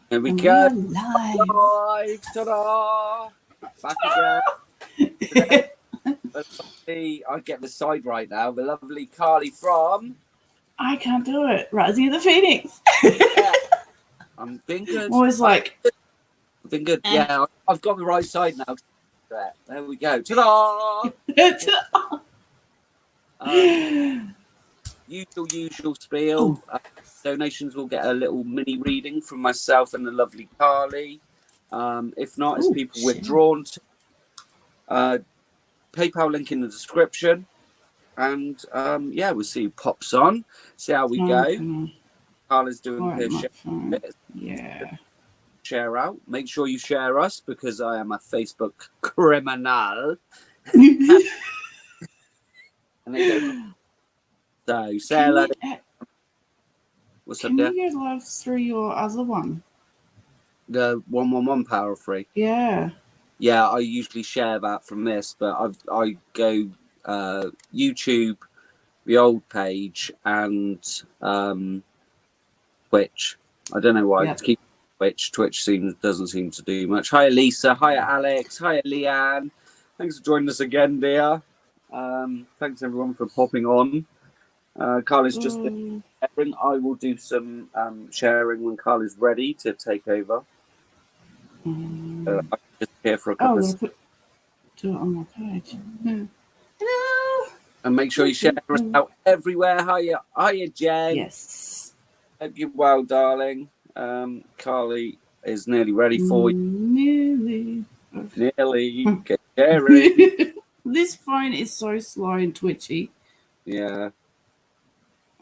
Here we And go. we are live. Live. Ta-da! Back again. I get the side right now. The lovely Carly from... I can't do it. Rising of the Phoenix. I'm being good. I'm always like... I've been good. Yeah, I've got the right side now. There we go. Ta-da! Usual spiel. Donations will get a little mini reading from myself and the lovely Carly. If not, as people withdrawn to PayPal link in the description. And yeah, we'll see who pops on. See how we go. Carla's doing her share. Yeah. Share out. Make sure you share us because I am a Facebook criminal. And they don't. So say hello. What's up there? Can you go live through your other one? The 111 Power Free. Yeah. Yeah, I usually share that from this, but I go YouTube, the old page, and Twitch. I don't know why. Yep. Keep Twitch doesn't seem to do much. Hi Lisa, hi Alex, hi Leanne. Thanks for joining us again, dear. Thanks everyone for popping on. Carla's just sharing. I will do some sharing when Carla's ready to take over. I'm just here for a couple of do it on my page. Hello. And make sure you share us out everywhere. Hiya, Jen. Yes. Hope you're well, darling. Carly is nearly ready for you. Nearly. Get sharing. This phone is so slow and twitchy. Yeah.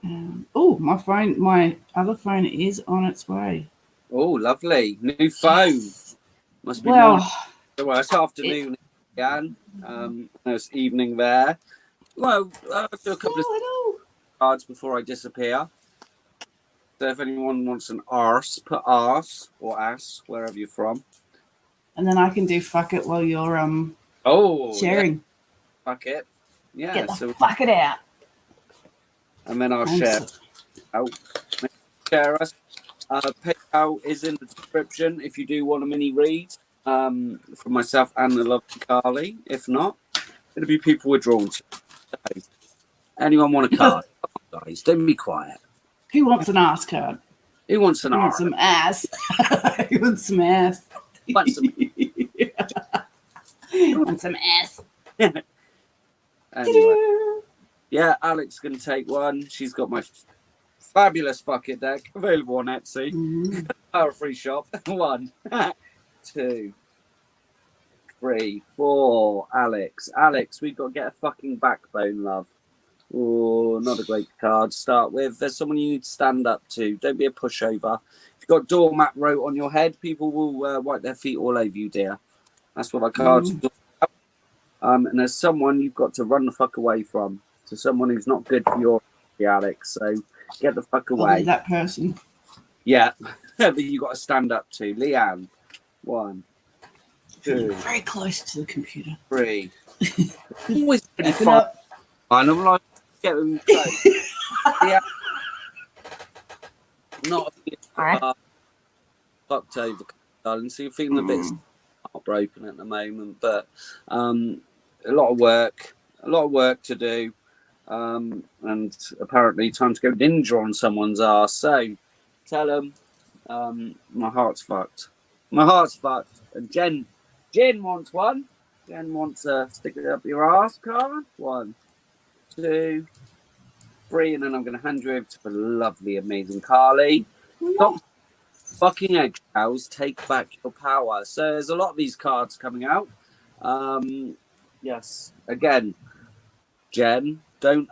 My other phone is on its way. Oh, lovely. New phone. Yes. Must be well, it's afternoon again. It's evening there. Well, I'll do a couple of cards before I disappear. So if anyone wants an arse, put arse or ass, wherever you're from. And then I can do fuck it while you're sharing. Yeah. Fuck it. Yeah. Get the fuck it out. And then I'll share. Share us. PayPal is in the description if you do want a mini read from myself and the lovely Carly. If not, it'll be people we're drawn to. So, anyone want a card? Come on, guys, don't be quiet. Who wants an ass card? Who wants an ass? Some ass. Who wants some ass? Want some... Want some ass? Anyway. Yeah, Alex can take one. She's got my fabulous bucket deck available on Etsy. Power free shop. 1, 2, 3, 4. Alex, we've got to get a fucking backbone, love. Oh, not a great card to start with. There's someone you need to stand up to. Don't be a pushover. If you've got doormat wrote on your head, people will wipe their feet all over you, dear. That's what my cards do. And there's someone you've got to run the fuck away from. To someone who's not good for your Alex. So get the fuck away. That person. Yeah. That you got to stand up to. Leanne. 1, 2. Very close to the computer. 3. Always pretty fun. And I'm like, get them close. Yeah. Not fucked over, darling. So you're feeling a bit heartbroken at the moment, but a lot of work to do. And apparently time to go ninja on someone's ass. So tell them my heart's fucked. And Jen wants one. Jen wants to stick it up your ass card. 1, 2, 3, and then I'm going to hand you over to the lovely, amazing Carly. Stop fucking eggshells. Take back your power. So there's a lot of these cards coming out. Yes. Again, Jen. Don't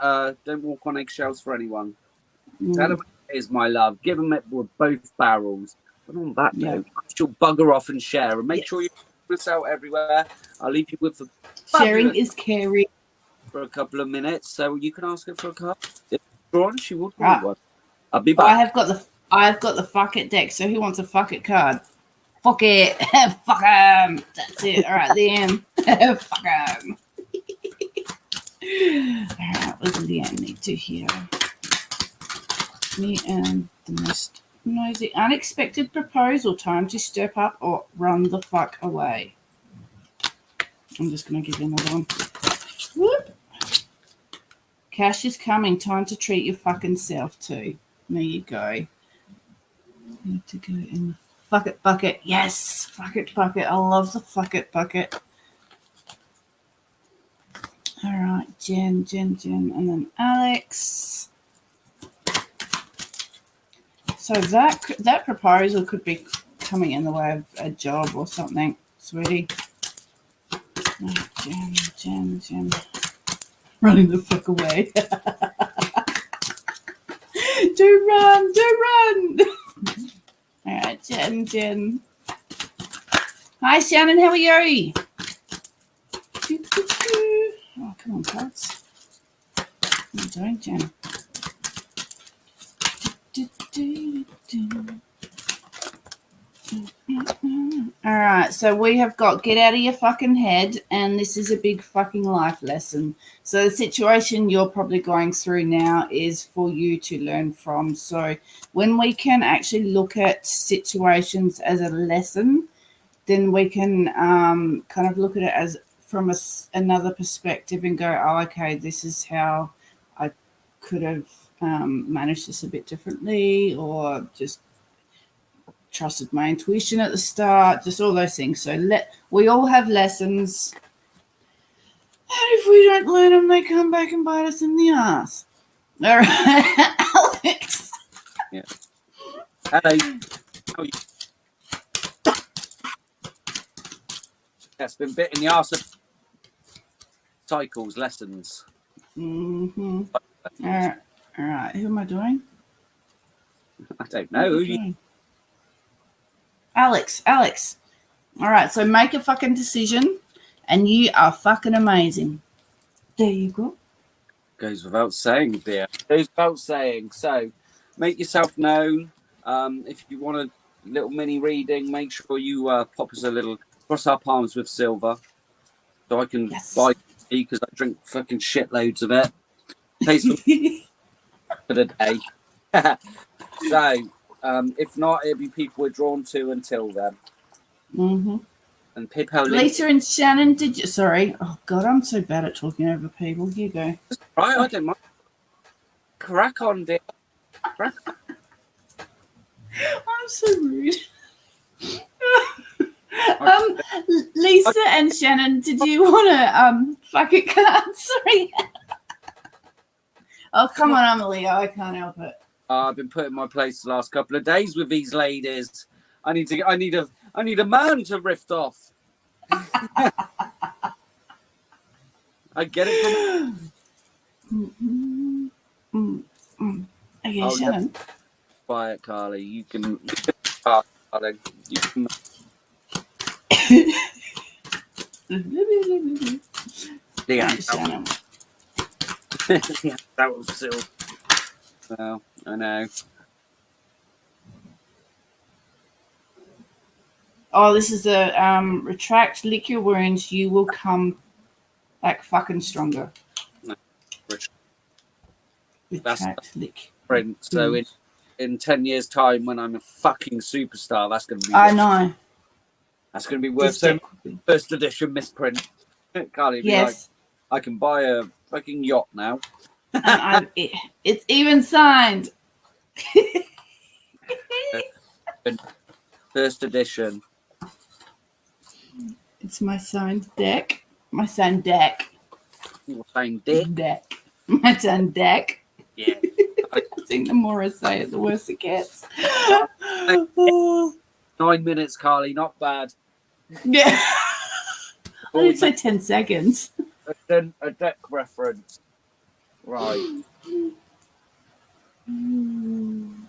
walk on eggshells for anyone. Tell them it is, my love. Give them it with both barrels. But on that note, she'll bugger off and share. And make sure you put us out everywhere. I'll leave you with the sharing is caring for a couple of minutes, so you can ask her for a card. If drawn, she will draw one. I'll be back. I have got the fuck it deck. So who wants a fuck it card? Fuck it. Fuck 'em. That's it. All right, Liam. Fuck 'em. Alright, what does Leanne need to hear? Me and the most No, the unexpected proposal. Time to step up or run the fuck away. I'm just going to give you another one. Whoop. Cash is coming. Time to treat your fucking self too. There you go. Need to go in the fuck it bucket. Yes, fuck it bucket. I love the fuck it bucket. All right, Jen, and then Alex. So that proposal could be coming in the way of a job or something, sweetie. Oh, Jen. Running the fuck away. Do run. All right, Jen. Hi, Shannon, how are you? Oh, come on, cards. What are you doing, Jen? All right, so we have got get out of your fucking head, and this is a big fucking life lesson. So the situation you're probably going through now is for you to learn from. So when we can actually look at situations as a lesson, then we can kind of look at it as from another perspective and go, oh, okay, this is how I could have managed this a bit differently, or just trusted my intuition at the start, just all those things. So we all have lessons, and if we don't learn them, they come back and bite us in the ass. All right, Alex. Yeah. Hello. How are you? That's been bit in the arse of cycles, lessons. Mm-hmm. All right. Who am I doing? I don't know. Who you? Alex. All right. So make a fucking decision, and you are fucking amazing. There you go. Goes without saying, dear. Goes without saying. So, make yourself known. If you want a little mini reading, make sure you pop us a little. Cross our palms with silver, so I can buy tea because I drink fucking shitloads of it. Pays for the day. So, if not, it'll be people we're drawn to until then. Mm-hmm. And Pippo, Lisa and Shannon, did you? Sorry. Oh God, I'm so bad at talking over people. You go. Right, I don't mind. Crack on, dear. Crack on. I'm so rude. Lisa and Shannon, did you want to fuck it card? Sorry. Oh, come on, Emily. I can't help it. I've been put in my place the last couple of days with these ladies. I need a man to rift off. I get it from. Okay, Shannon. Quiet, Carly. You can. Darling. You can. Yeah, Shannon. That was silly. Well, I know. Oh, this is a retract, lick your wounds, you will come back fucking stronger. No. Retract, lick. Print. So in 10 years' time, when I'm a fucking superstar, that's going to be. I know. That's going to be worth so much. First edition misprint. Can't even yes. I can buy a fucking yacht now. And it's even signed. First edition. It's my signed deck. My signed deck. Your signed dick? Deck. My signed deck. Yeah. I think the more I say it, the worse it gets. 9 minutes, Carly. Not bad. Yeah. I did say 10 seconds. A deck reference. Right.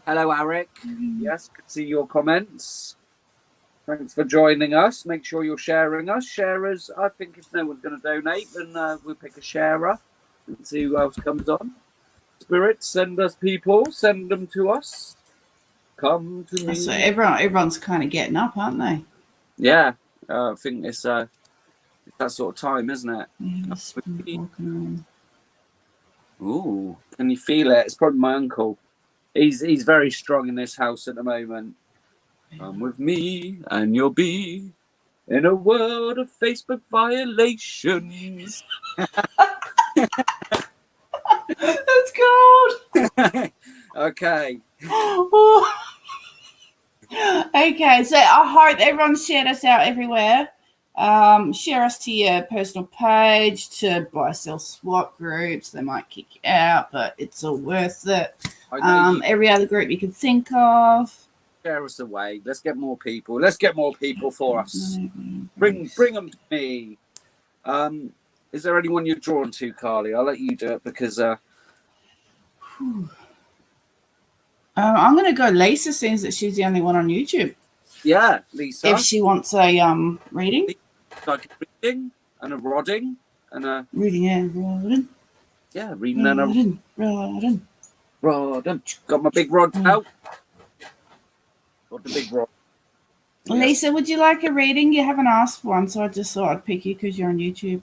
Hello, Eric. Yes, could see your comments. Thanks for joining us. Make sure you're sharing us. Sharers, I think if no one's going to donate, then we'll pick a sharer and see who else comes on. Spirits, send us people. Send them to us. Come to me. So everyone's kind of getting up, aren't they? Yeah. I think it's that sort of time, isn't it? Yeah, Ooh, can you feel it? It's probably my uncle. He's very strong in this house at the moment. Come with me and you'll be in a world of Facebook violations. That's good. Okay. Okay, so I hope everyone's shared us out everywhere. Share us to your personal page, to buy, sell, swap groups. They might kick you out, but it's all worth it. Every other group you can think of. Share us away. Let's get more people. Let's get more people for us. Bring them to me. Is there anyone you're drawn to, Carly? I'll let you do it because I'm going to go Lisa, since that she's the only one on YouTube. Yeah, Lisa. If she wants a reading. Like a reading and a rodding and a... Reading and rodding. Yeah, reading and a... Rodding. Got my big rod out. Got the big rod. Lisa, would you like a reading? You haven't asked for one, so I just thought I'd pick you because you're on YouTube.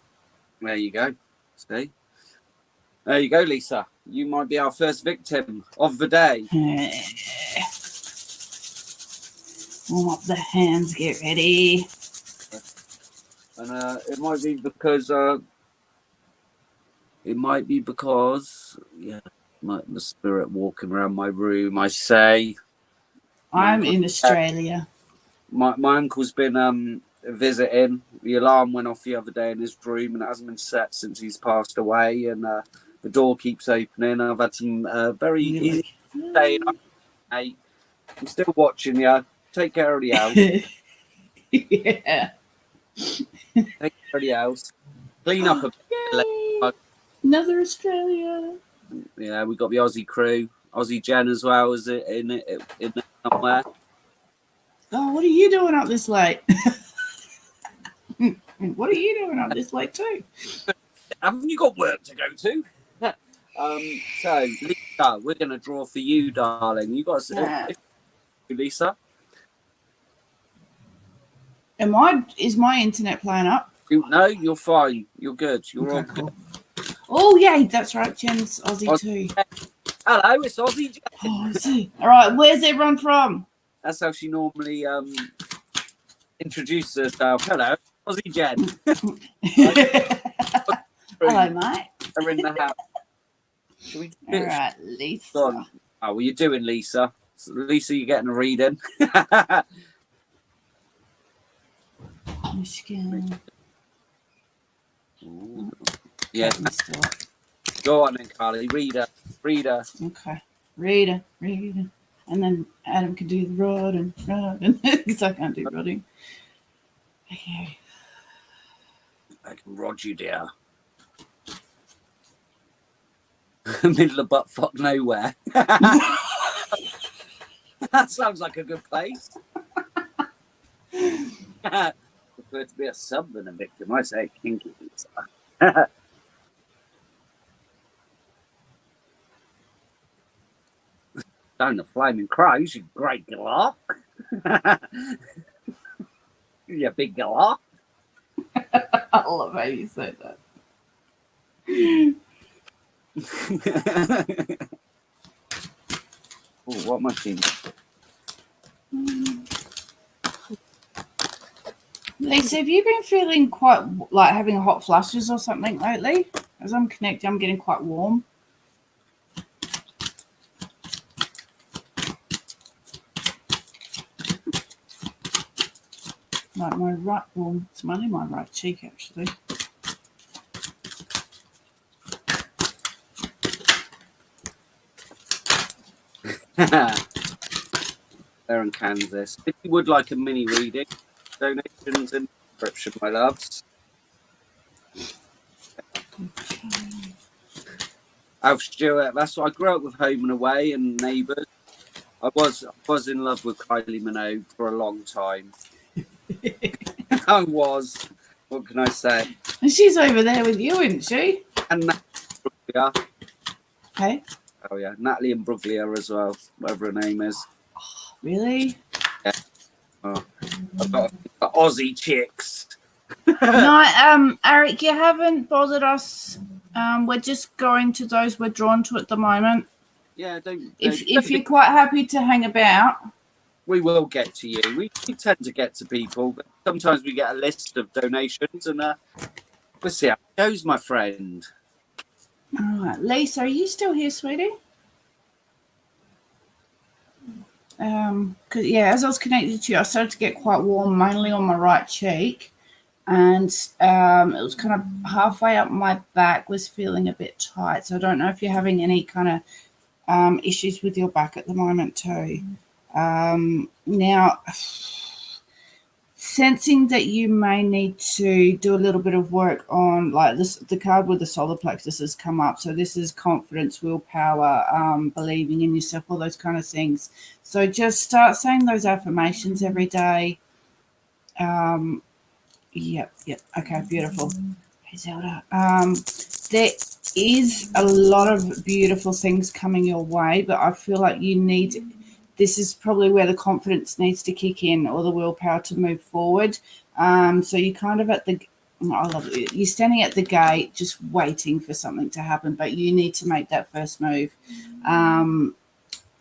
There you go. See? There you go, Lisa. You might be our first victim of the day. Warm up the hands, get ready. And it might be because the spirit walking around my room. I say, I'm in Australia. My uncle's been visiting. The alarm went off the other day in his room, and it hasn't been set since he's passed away. And the door keeps opening. I've had some very easy day. Hey, I'm still watching you. Take care of the house. Yeah. Take care of the house. Clean up a bit. Another Australia. Yeah, we got the Aussie crew. Aussie Jen as well, is it in there somewhere? Oh, what are you doing up this late? What are you doing up this late too? Haven't you got work to go to? So, Lisa, we're going to draw for you, darling. You got to say, Lisa. Is my internet playing up? No, you're fine. You're good. You're all cool. good. Oh, yeah, that's right. Jen's Aussie too. Hello, it's Aussie Jen. Aussie. All right, where's everyone from? That's how she normally introduces herself. Hello, Aussie Jen. Hello, mate. Are in the house. All right, Lisa. Oh, well, you're doing, Lisa. So, Lisa, you're getting a reading. Michigan. Ooh. Yeah. Go on then, Carly. Read her. Okay. Read her. And then Adam can do the rodding. Because I can't do rodding. Okay. I can rod you, dear. Middle of butt fuck nowhere. That sounds like a good place. Prefer to be a sub than a victim. I say kinky pizza. Down the flaming crows, you great glock. You big glock. I love how you said that. Oh, what am I seeing? Lisa, have you been feeling quite like having hot flushes or something lately? As I'm connected, I'm getting quite warm. Like my right, well, it's mainly my right cheek actually. They're in Kansas. If you would like a mini reading, donations in the description, my loves. Alf Stewart, that's what I grew up with Home and Away and Neighbours. I was in love with Kylie Minogue for a long time. I was. What can I say? And she's over there with you, isn't she? And Natalie Bruglia. Hey? Oh yeah, Natalie and Bruglia as well, whatever her name is. Oh, really? Yeah. Oh, I've got Aussie chicks. No, Eric, you haven't bothered us. We're just going to those we're drawn to at the moment. Yeah, don't. If you're quite happy to hang about, we will get to you. We tend to get to people, but sometimes we get a list of donations, and we'll see how it goes, my friend. all right, Lisa, are you still here, sweetie? Because yeah, as I was connected to you, I started to get quite warm, mainly on my right cheek, and it was kind of halfway up my back was feeling a bit tight. So I don't know if you're having any kind of issues with your back at the moment too. Now, sensing that you may need to do a little bit of work on, like this, the card with the solar plexus has come up. So this is confidence, willpower, believing in yourself, all those kind of things. So just start saying those affirmations every day. Yep. Okay, beautiful. Hey, Zelda. There is a lot of beautiful things coming your way, but I feel like you need, this is probably where the confidence needs to kick in, or the willpower to move forward. So you're kind of at the, I love it. You're standing at the gate just waiting for something to happen, but you need to make that first move.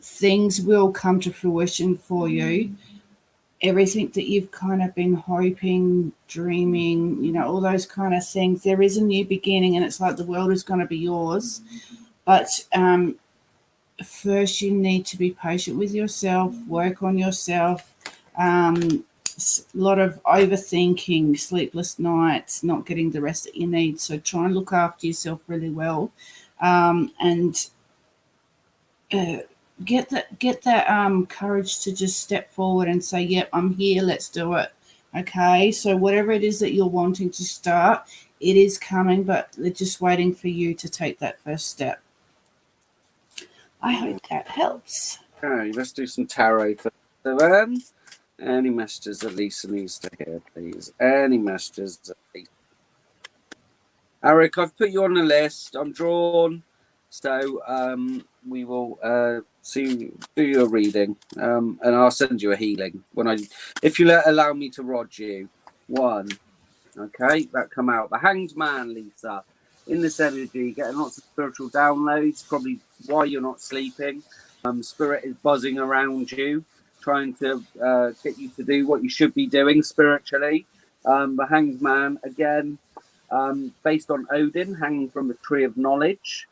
Things will come to fruition for you. Everything that you've kind of been hoping, dreaming, you know, all those kind of things. There is a new beginning, and it's like the world is going to be yours. But first, you need to be patient with yourself, work on yourself. A lot of overthinking, sleepless nights, not getting the rest that you need. So try and look after yourself really well, and get that courage to just step forward and say, yep, I'm here, let's do it. Okay, so whatever it is that you're wanting to start, it is coming, but they're just waiting for you to take that first step. I hope that helps. Okay, let's do some tarot for them. Any messages that Lisa needs to hear, please? Any messages that Lisa... Eric, I've put you on the list. I'm drawn. So we will see, do your reading, and I'll send you a healing if you allow me to rod you. One, okay, that come out. The Hanged Man, Lisa. In this energy, getting lots of spiritual downloads. Probably why you're not sleeping. Spirit is buzzing around you, trying to get you to do what you should be doing spiritually. The Hanged Man again. Based on Odin hanging from the tree of knowledge.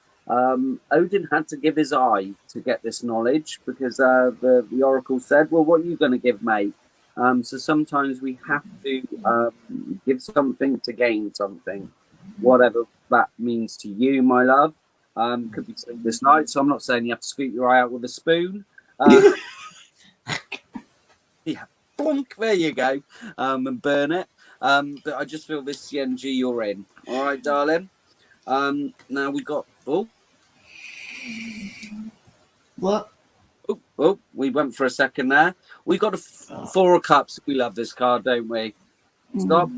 Odin had to give his eye to get this knowledge, because the oracle said, well, what are you going to give, mate? So sometimes we have to give something to gain something, whatever that means to you, my love. Could be sleepless night, so I'm not saying you have to scoop your eye out with a spoon. Yeah, bonk, there you go, and burn it. But I just feel this Yenji you're in. All right, darling. Now we got... What? Oh, we went for a second there. We got a Four of Cups. We love this card, don't we? Stop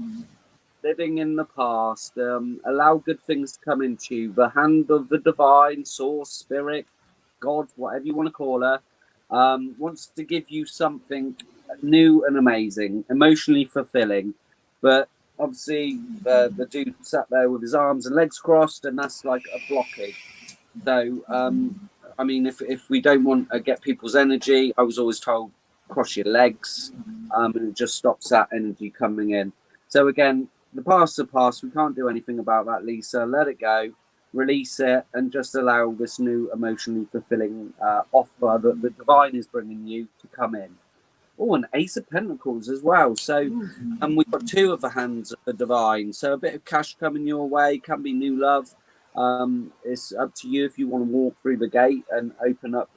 living in the past. Allow good things to come into you. The hand of the divine, source, spirit, God, whatever you want to call her, wants to give you something new and amazing, emotionally fulfilling. But obviously, the dude sat there with his arms and legs crossed, and that's like a blockage. So, I mean, if we don't want to get people's energy, I was always told, cross your legs, and it just stops that energy coming in. So again, the past's the past. We can't do anything about that, Lisa. Let it go, release it, and just allow this new emotionally fulfilling offer that the divine is bringing you to come in. Oh, an Ace of Pentacles as well. So, we've got two of the hands of the divine. So a bit of cash coming your way, can be new love. It's up to you if you want to walk through the gate and open up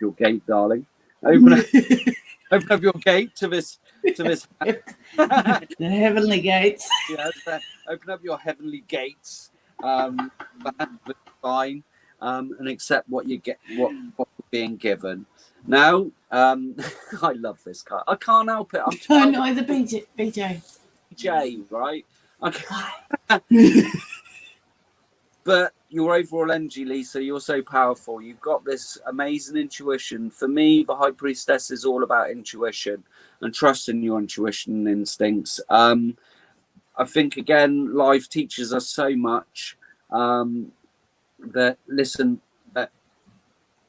your gate, darling. Open up your gate to this The heavenly gates. Yeah, open up your heavenly gates, the divine, and accept what you get, what you're being given. Now, I love this card. I can't help it. Oh no, the BJ. BJ, right? Okay. But your overall energy, Lisa, you're so powerful. You've got this amazing intuition. For me, the High Priestess is all about intuition and trusting your intuition and instincts. I think, again, life teaches us so much that, listen,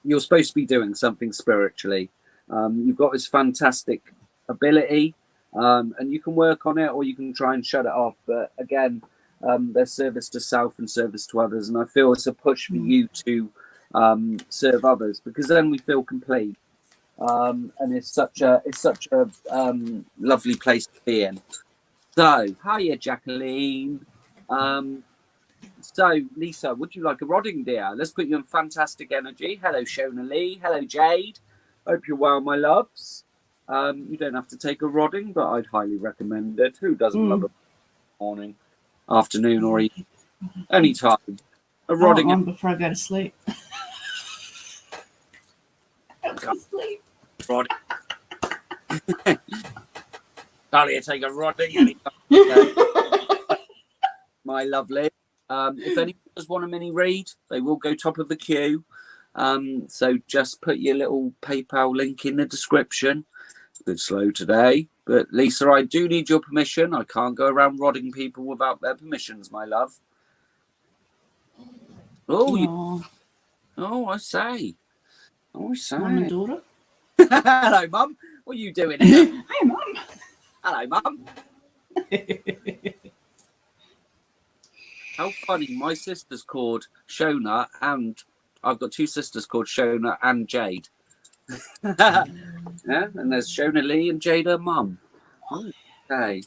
you're supposed to be doing something spiritually. You've got this fantastic ability, and you can work on it, or you can try and shut it off. But again, there's service to self and service to others, and I feel it's a push for you to serve others, because then we feel complete. And it's such a lovely place to be in. So, hiya, Jacqueline. So, Lisa, would you like a rodding, dear? Let's put you in fantastic energy. Hello, Shona Lee. Hello, Jade. Hope you're well, my loves. You don't have to take a rodding, but I'd highly recommend it. Who doesn't love a morning, afternoon, or evening? Any time. A rodding. On before I go to sleep. Go to sleep. Rodding. Talia, take a rodding anytime. My lovely. If anyone does want a mini read, they will go top of the queue. So just put your little PayPal link in the description. It's a bit slow today, but Lisa, I do need your permission. I can't go around rodding people without their permissions, my love. Oh, I say. Mum and daughter. Hello, Mum. What are you doing here? Hey, Mum. Hello, Mum. How funny. My sister's called Shona, and I've got two sisters called Shona and Jade. Yeah, and there's Shona Lee and Jade, her mum. Okay.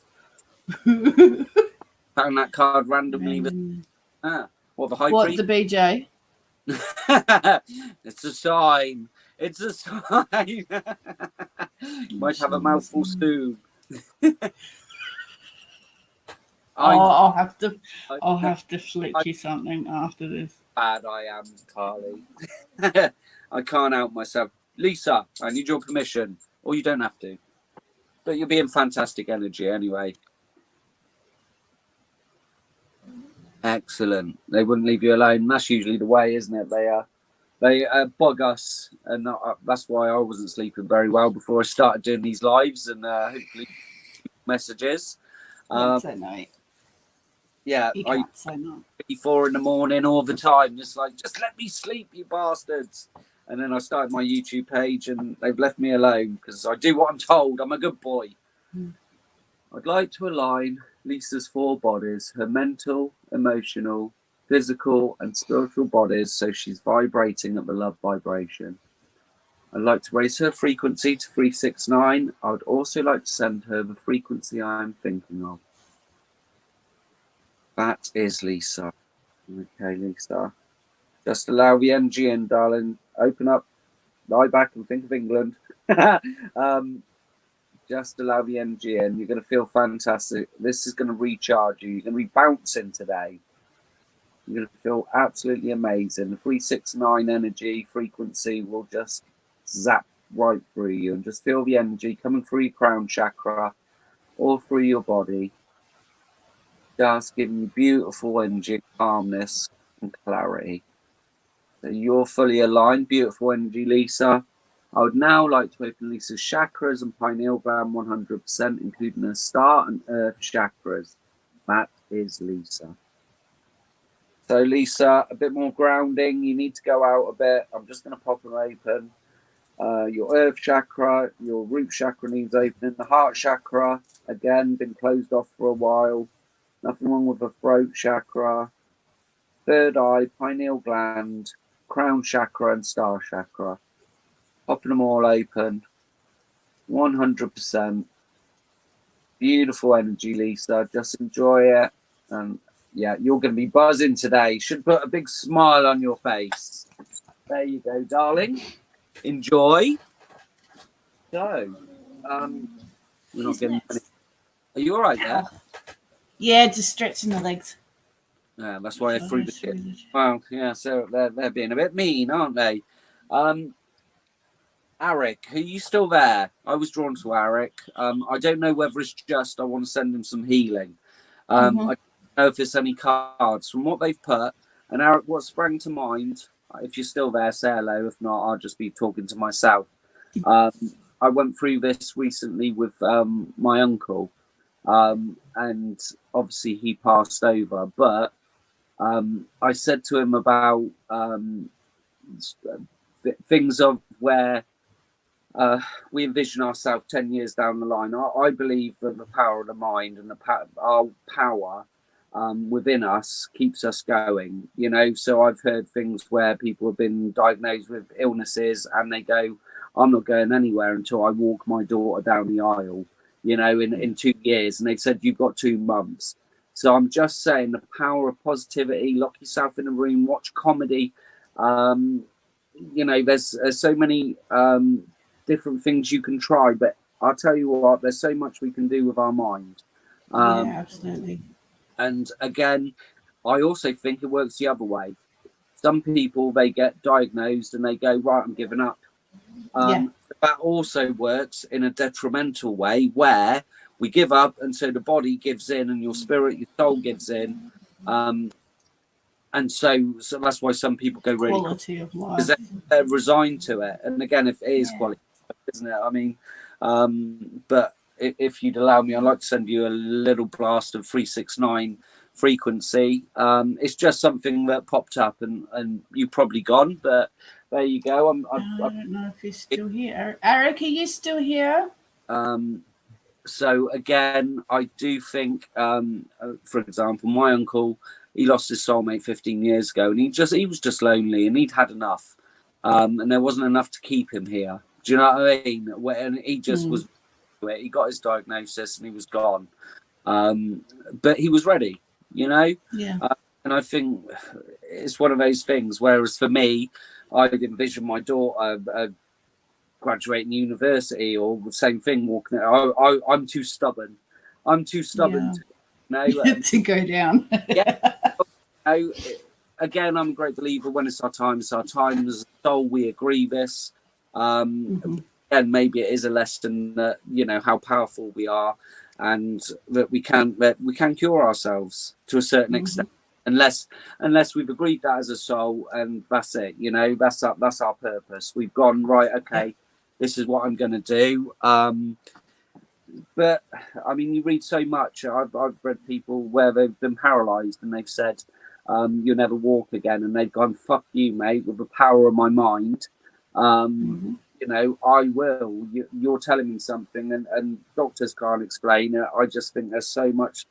Found that card randomly. What, the high priest? The BJ? It's a sign. It's a sign. You might have a mouthful soon. I'll have to flip you something after this. Bad I am, Carly. I can't help myself. Lisa, I need your permission, or you don't have to. But you'll be in fantastic energy anyway. Excellent. They wouldn't leave you alone. That's usually the way, isn't it? They bug us, and that's why I wasn't sleeping very well before I started doing these lives, and hopefully messages. Say no. Yeah, you can't say no. 4 in the morning all the time, just let me sleep, you bastards. And then I started my YouTube page, and they've left me alone because I do what I'm told. I'm a good boy. I'd like to align Lisa's 4 bodies, her mental, emotional, physical, and spiritual bodies, so she's vibrating at the love vibration. I'd like to raise her frequency to 369. I would also like to send her the frequency I am thinking of. That is Lisa. Okay, Lisa. Just allow the energy in, darling. Open up, lie back and think of England. Just allow the energy in. You're going to feel fantastic. This is going to recharge you. You're going to be bouncing today. You're going to feel absolutely amazing. The 369 energy frequency will just zap right through you, and just feel the energy coming through your crown chakra, all through your body. Just giving you beautiful energy, calmness, and clarity. So you're fully aligned. Beautiful energy, Lisa. I would now like to open Lisa's chakras and pineal gland 100%, including her star and earth chakras. That is Lisa. So, Lisa, a bit more grounding. You need to go out a bit. I'm just going to pop them open. Your earth chakra, your root chakra needs opening. The heart chakra, again, been closed off for a while. Nothing wrong with the throat chakra. Third eye, pineal gland, crown chakra, and star chakra. Popping them all open. 100%. Beautiful energy, Lisa. Just enjoy it. And yeah, you're going to be buzzing today. Should put a big smile on your face. There you go, darling. Enjoy. So, we're not getting any. Are you all right there? Yeah, just stretching the legs. Yeah, that's why I threw the kid. Well, yeah, so they're being a bit mean, aren't they? Eric, are you still there? I was drawn to Eric. I don't know whether it's just I want to send him some healing. I don't know if there's any cards from what they've put. And Eric, what sprang to mind, if you're still there, say hello. If not, I'll just be talking to myself. I went through this recently with my uncle, and obviously he passed over. But I said to him about things of where we envision ourselves 10 years down the line. I believe that the power of the mind and our power within us keeps us going, you know. So I've heard things where people have been diagnosed with illnesses and they go, I'm not going anywhere until I walk my daughter down the aisle, you know, in 2 years. And they said, you've got 2 months. So I'm just saying the power of positivity, lock yourself in a room, watch comedy. You know, there's so many different things you can try, but I'll tell you what, there's so much we can do with our mind. Yeah, absolutely. And again, I also think it works the other way. Some people, they get diagnosed and they go, right, I'm giving up. That also works in a detrimental way where we give up, and so the body gives in and your spirit, your soul gives in. And so that's why some people go really quality of life, because they're resigned to it. And again, if it is quality, isn't it? I mean, but if you'd allow me, I'd like to send you a little blast of 369 frequency. It's just something that popped up, and you've probably gone, but there you go. I don't know if he's still here. Eric, are you still here? So again, I do think, for example, my uncle, he lost his soulmate 15 years ago, and he was just lonely, and he'd had enough, and there wasn't enough to keep him here. Do you know what I mean? And he just was. He got his diagnosis, and he was gone. But he was ready, you know. Yeah. And I think it's one of those things. Whereas for me, I'd envision my daughter graduating university, or the same thing, walking. I'm too stubborn. I'm too stubborn to go down. Again, I'm a great believer. When it's our time, it's our time. As a soul, we agree this. And maybe it is a lesson that, you know, how powerful we are, and that we can cure ourselves to a certain extent, unless we've agreed that as a soul, and that's it. You know, that's our purpose. We've gone, right, okay, this is what I'm going to do. But I mean, you read so much. I've read people where they've been paralyzed and they've said, you'll never walk again, and they've gone, fuck you, mate, with the power of my mind. You know, I will. You're telling me something, and doctors can't explain it. I just think there's so much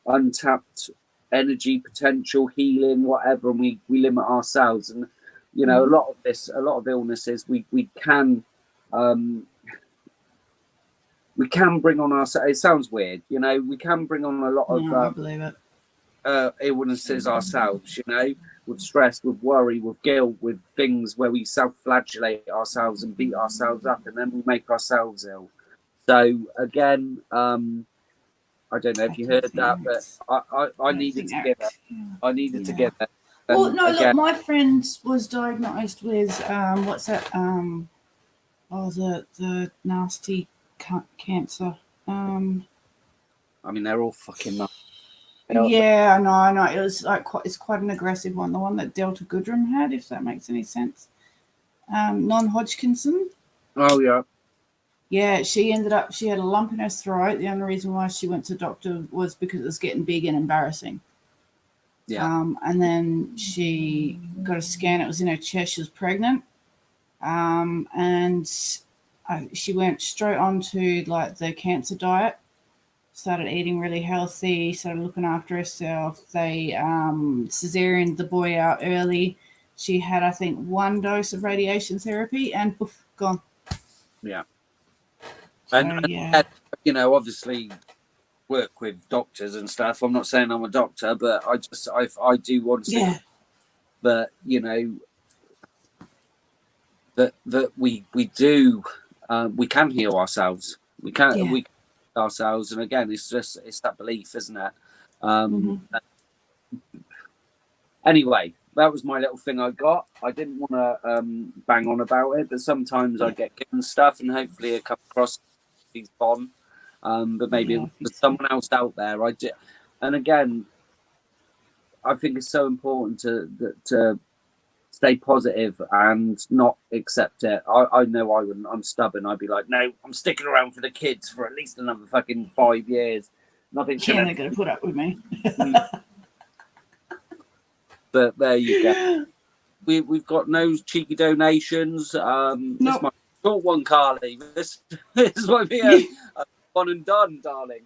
untapped energy, potential, healing, whatever, and we limit ourselves. And you know, a lot of illnesses, we can bring on ourselves. It sounds weird, you know. We can bring on a lot of I believe it. Illnesses ourselves, you know, with stress, with worry, with guilt, with things where we self-flagellate ourselves and beat ourselves up, and then we make ourselves ill. So again, I don't know if you heard that, but I needed to give it. I needed to give it. Well, no, look, my friend was diagnosed with what's that? The nasty cancer. I mean, they're all fucking nuts. Yeah, I know. It was like it's quite an aggressive one. The one that Delta Goodrum had, if that makes any sense. Non-Hodgkinson. Oh yeah. Yeah, she had a lump in her throat. The only reason why she went to the doctor was because it was getting big and embarrassing. Yeah. And then she got a scan. It was in her chest. She was pregnant. And she went straight onto like the cancer diet. Started eating really healthy, started looking after herself. They cesareaned the boy out early. She had, I think, 1 dose of radiation therapy, and poof, gone. Yeah. So, and you know, obviously work with doctors and stuff. I'm not saying I'm a doctor, but I do want to say that, you know, that we do we can heal ourselves. We can ourselves, and again, it's that belief, isn't it? Anyway, that was my little thing I got. I didn't want to bang on about it, but sometimes I get given stuff, and hopefully it comes across these on. But maybe there's someone else out there. I did, and again, I think it's so important to stay positive and not accept it. I know I wouldn't. I'm stubborn. I'd be like, no, I'm sticking around for the kids for at least another fucking 5 years. Nothing's they're going to put up with me. But there you go. we've got no cheeky donations. This might be a short one, Carly. This might be a one and done, darling.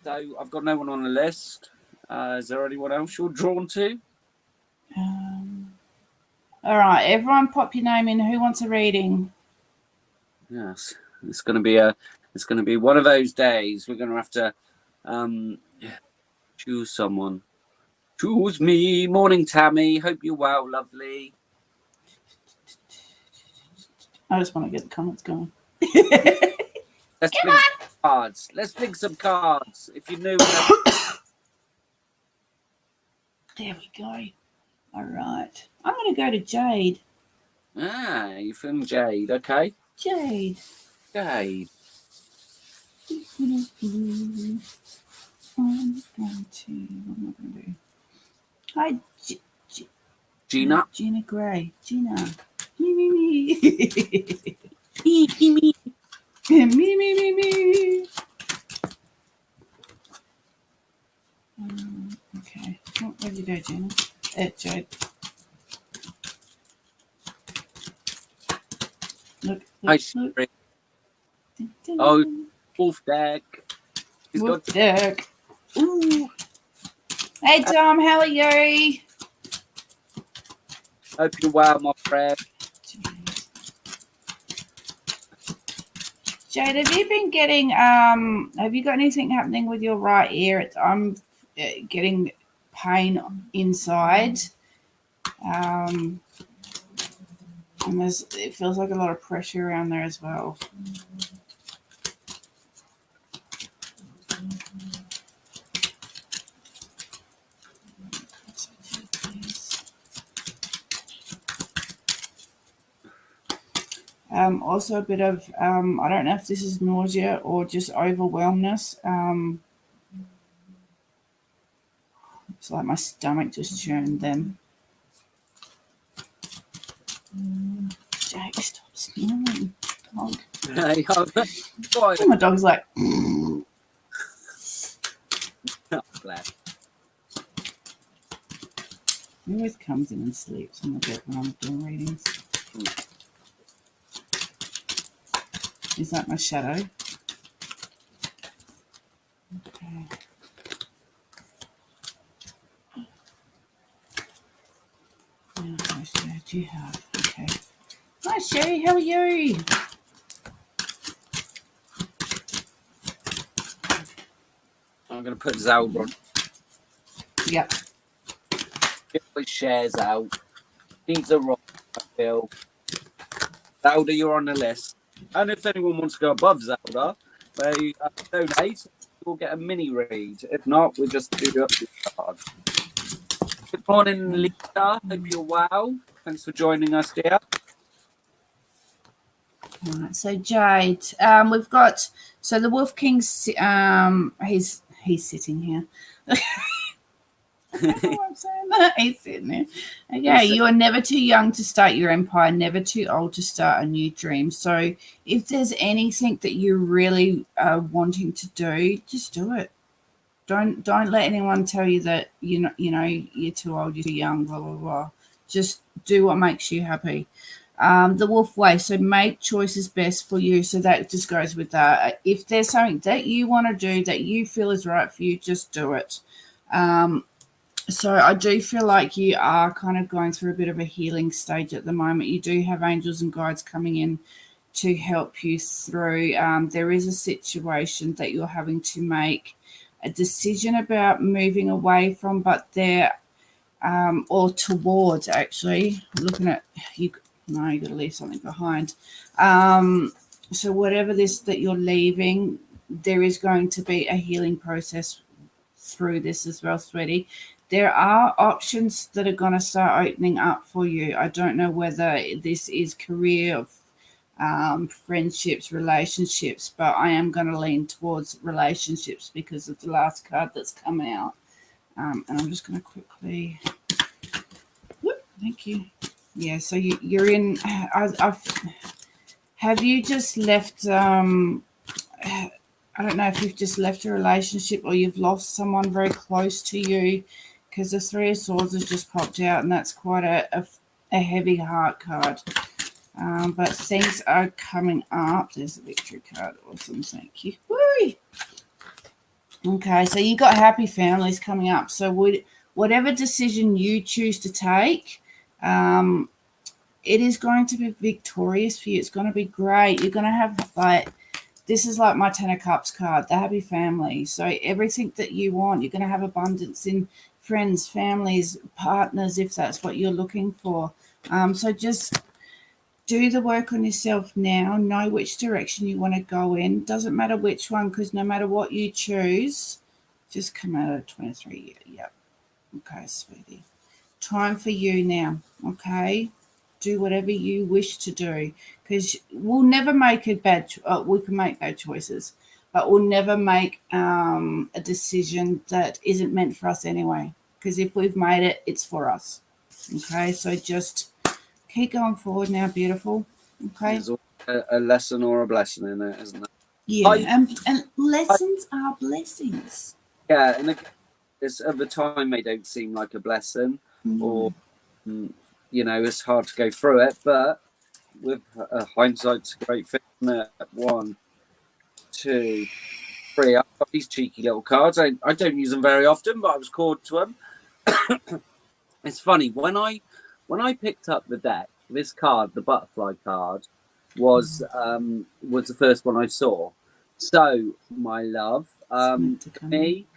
So I've got no one on the list. Is there anyone else you're drawn to? All right, everyone, pop your name in. Who wants a reading? Yes, it's going to be one of those days. We're going to have to choose someone. Choose me. Morning, Tammy. Hope you're well, lovely. I just want to get the comments going. Let's flick some cards. Let's flick some cards. If you knew. There we go. All right. I'm going to go to Jade. Ah, you're from Jade. Okay. Jade. Jade. I'm going to. What am I going to do? Hi, Gina. Gina Gray. Gina. Me. Me. Me. Okay. Oh, where'd you go, Gina? Jade. Look. Hi, oh, Wolf Deck. Wolf Deck. Ooh. Hey, Tom, how are you? Hope you're well, my friend. Jade, have you been getting, have you got anything happening with your right ear? I'm getting pain inside. And it feels like a lot of pressure around there as well. Also a bit of, I don't know if this is nausea or just overwhelmness. It's like my stomach just churned then. Jake, stop snoring, dog. Hey, Oh, my dog's like. Oh, glad. He always comes in and sleeps on the bed when I'm doing readings. Is that my shadow? Okay. How much shadow do you have? Okay. Hi, Sherry. How are you? I'm going to put Zelda on. Yep. Get my shares out. Needs a rock, I feel. Zelda, you're on the list. And if anyone wants to go above Zelda, they donate. We'll get a mini read. If not, we'll just do the card. Good morning, Lisa. Hope you're well. Thanks for joining us, dear. All right. So Jade, we've got the Wolf King's. He's sitting here. I don't know why I'm saying that. He's sitting there. Okay, you are never too young to start your empire, never too old to start a new dream. So if there's anything that you really are wanting to do, just do it. Don't let anyone tell you that you're too old, you're too young, blah blah blah. Just do what makes you happy. The Wolf Way. So make choices best for you. So that just goes with that. If there's something that you want to do that you feel is right for you, just do it. So I do feel like you are kind of going through a bit of a healing stage at the moment. You do have angels and guides coming in to help you through. There is a situation that you're having to make a decision about moving away from, but there, or towards actually. Looking at you got to leave something behind. So whatever this that you're leaving, there is going to be a healing process through this as well, sweetie. There are options that are going to start opening up for you. I don't know whether this is career, friendships, relationships, but I am going to lean towards relationships because of the last card that's come out. And I'm just going to quickly. Whoop, thank you. Yeah, so you're in. Have you just left? I don't know if you've just left a relationship or you've lost someone very close to you because the Three of Swords has just popped out, and that's quite a heavy heart card. But things are coming up. There's a victory card. Awesome. Thank you. Woo! Okay, so you got happy families coming up. So whatever decision you choose to take, it is going to be victorious for you. It's going to be great. You're going to have, like, this is like my Ten of Cups card, the happy family. So everything that you want, you're going to have abundance in friends, families, partners, if that's what you're looking for. So just do the work on yourself now. Know which direction you want to go in. Doesn't matter which one, because no matter what you choose, just come out of 23. Yep. Okay, sweetie. Time for you now. Okay. Do whatever you wish to do, because we'll never make a we can make bad choices, but we'll never make a decision that isn't meant for us anyway, because if we've made it, it's for us. Okay, so just keep going forward now, beautiful. Okay. There's a lesson or a blessing in it, isn't there? Yeah, and lessons are blessings. Yeah, and it's, at the time they don't seem like a blessing, or you know, it's hard to go through it. But with hindsight's a great thing, isn't it? 1, 2, 3. I've got these cheeky little cards. I don't use them very often, but I was called to them. It's funny, when I picked up the deck, this card, the butterfly card, was the first one I saw. So, my love, for me,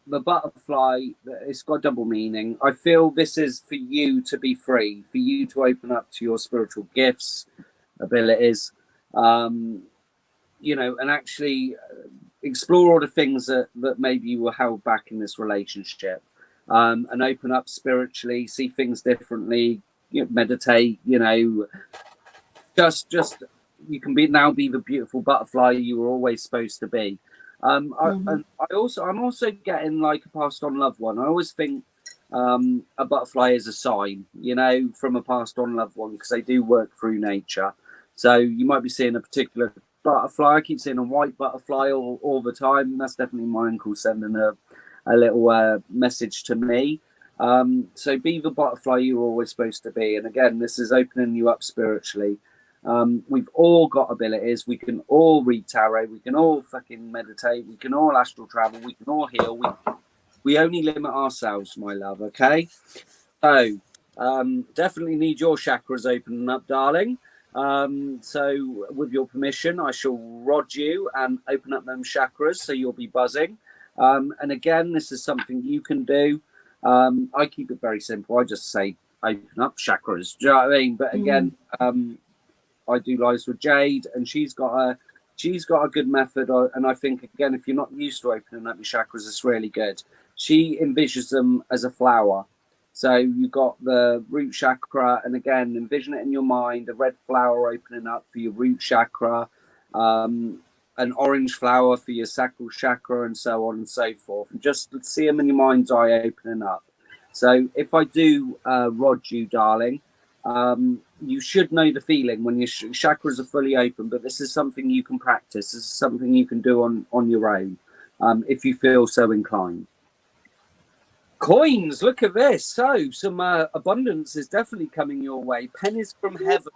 the butterfly, it's got double meaning. I feel this is for you to be free, for you to open up to your spiritual gifts, abilities, you know, and actually explore all the things that maybe you were held back in this relationship, and open up spiritually, see things differently, you know, meditate, you know, just you can be the beautiful butterfly you were always supposed to be. I'm also getting like a passed on loved one. I always think a butterfly is a sign, you know, from a passed on loved one, because they do work through nature. So you might be seeing a particular butterfly. I keep seeing a white butterfly all the time. That's definitely my uncle sending a little message to me. So be the butterfly you were always supposed to be. And again, this is opening you up spiritually. We've all got abilities. We can all read tarot. We can all fucking meditate. We can all astral travel. We can all heal. We only limit ourselves, my love. Okay. So definitely need your chakras opening up, darling. So with your permission, I shall rod you and open up them chakras, so you'll be buzzing. And again, this is something you can do. I keep it very simple. I just say open up chakras. Do you know what I mean? But again, I do lives with Jade, and she's got a good method. And I think, again, if you're not used to opening up your chakras, it's really good. She envisions them as a flower. So you've got the root chakra, and again, envision it in your mind, a red flower opening up for your root chakra, an orange flower for your sacral chakra, and so on and so forth. And just see them in your mind's eye opening up. So if I do rod you, darling, you should know the feeling when your chakras are fully open, but this is something you can practice. This is something you can do on your own, if you feel so inclined. Coins, look at this. So some abundance is definitely coming your way. Pennies from heaven.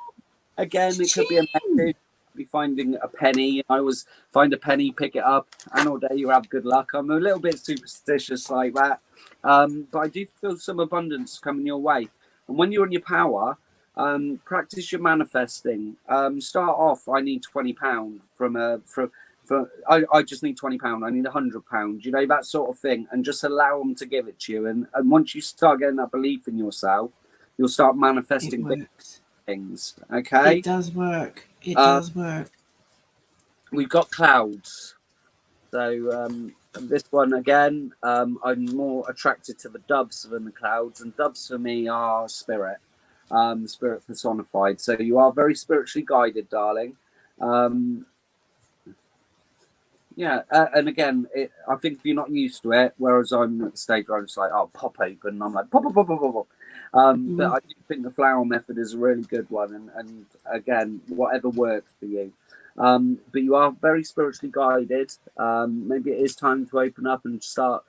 Again, it could be a message. Be finding a penny. I always find a penny, pick it up, and all day you have good luck. I'm a little bit superstitious like that, but I do feel some abundance coming your way. And when you're in your power, practice your manifesting. Start off, I need £20 I just need £20. I need £100. You know, that sort of thing, and just allow them to give it to you. And once you start getting that belief in yourself, you'll start manifesting big things. Okay, it does work. It does work. We've got clouds. So this one again, I'm more attracted to the doves than the clouds, and doves for me are spirit, spirit personified. So you are very spiritually guided, darling. Yeah, and again, I think if you're not used to it, whereas I'm at the stage where I'm just like, oh, pop open, and I'm like, pop, pop, pop, pop, pop. But I do think the flower method is a really good one, and again, whatever works for you. But you are very spiritually guided. Maybe it is time to open up and start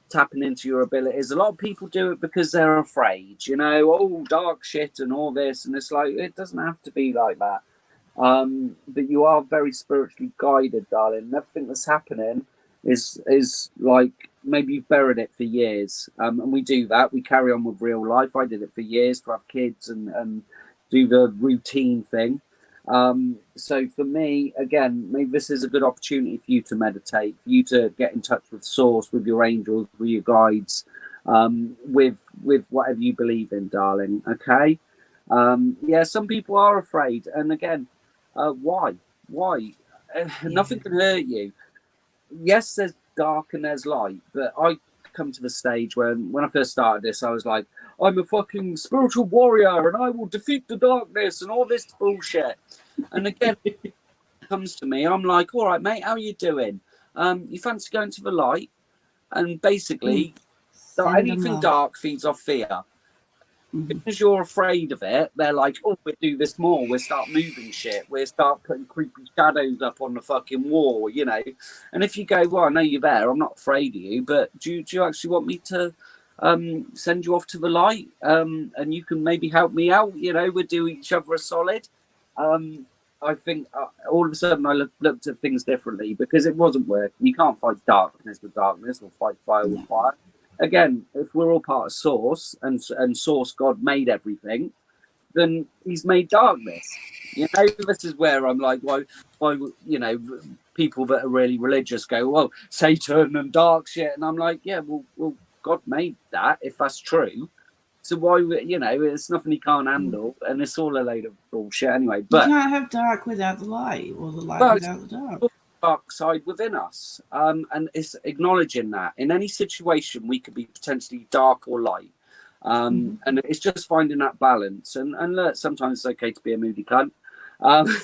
tapping into your abilities. A lot of people do it because they're afraid, you know, oh, dark shit and all this, and it's like, it doesn't have to be like that. But you are very spiritually guided, darling. Everything that's happening is like, maybe you've buried it for years, and we do that. We carry on with real life. I did it for years to have kids and do the routine thing. So for me, again, maybe this is a good opportunity for you to meditate, for you to get in touch with source, with your angels, with your guides, with whatever you believe in, darling. Okay. Yeah, some people are afraid, and again, why nothing can hurt you. Yes, there's dark and there's light, but I come to the stage when I first started this, I was like, I'm a fucking spiritual warrior and I will defeat the darkness and all this bullshit. And again, it comes to me, I'm like, all right, mate, how are you doing? You fancy going to the light? And basically, anything dark feeds off fear. Because you're afraid of it, they're like, oh, we'll do this more. We'll start moving shit. We'll start putting creepy shadows up on the fucking wall, you know. And if you go, well, I know you're there. I'm not afraid of you, but do you actually want me to send you off to the light? And you can maybe help me out, you know, we'll do each other a solid. I think all of a sudden I looked at things differently because it wasn't working. You can't fight darkness with darkness or fight fire with fire. Again, if we're all part of Source and Source God made everything, then He's made darkness. You know, this is where I'm like, why, you know, people that are really religious go, well, Satan and dark shit, and I'm like, yeah, well, God made that if that's true. So why, you know, it's nothing He can't handle, and it's all a load of bullshit anyway. But you can't have dark without the light, or the light without the dark. Dark side within us, and it's acknowledging that in any situation we could be potentially dark or light, and it's just finding that balance. And look, sometimes it's okay to be a moody cunt. Do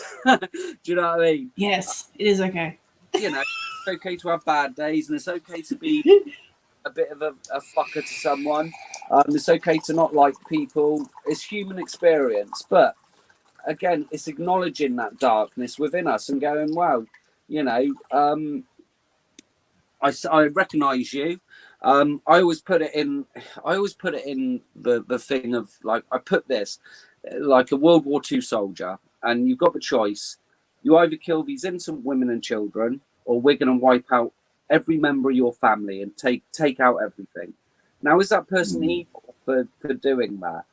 you know what I mean? Yes, it is okay. You know, it's okay to have bad days, and it's okay to be a bit of a fucker to someone. It's okay to not like people. It's human experience, but again, it's acknowledging that darkness within us and going, wow. You know, I recognise you. I always put it in. The thing of like, I put this like a World War II soldier, and you've got the choice. You either kill these innocent women and children, or we're going to wipe out every member of your family and take out everything. Now, is that person evil for doing that?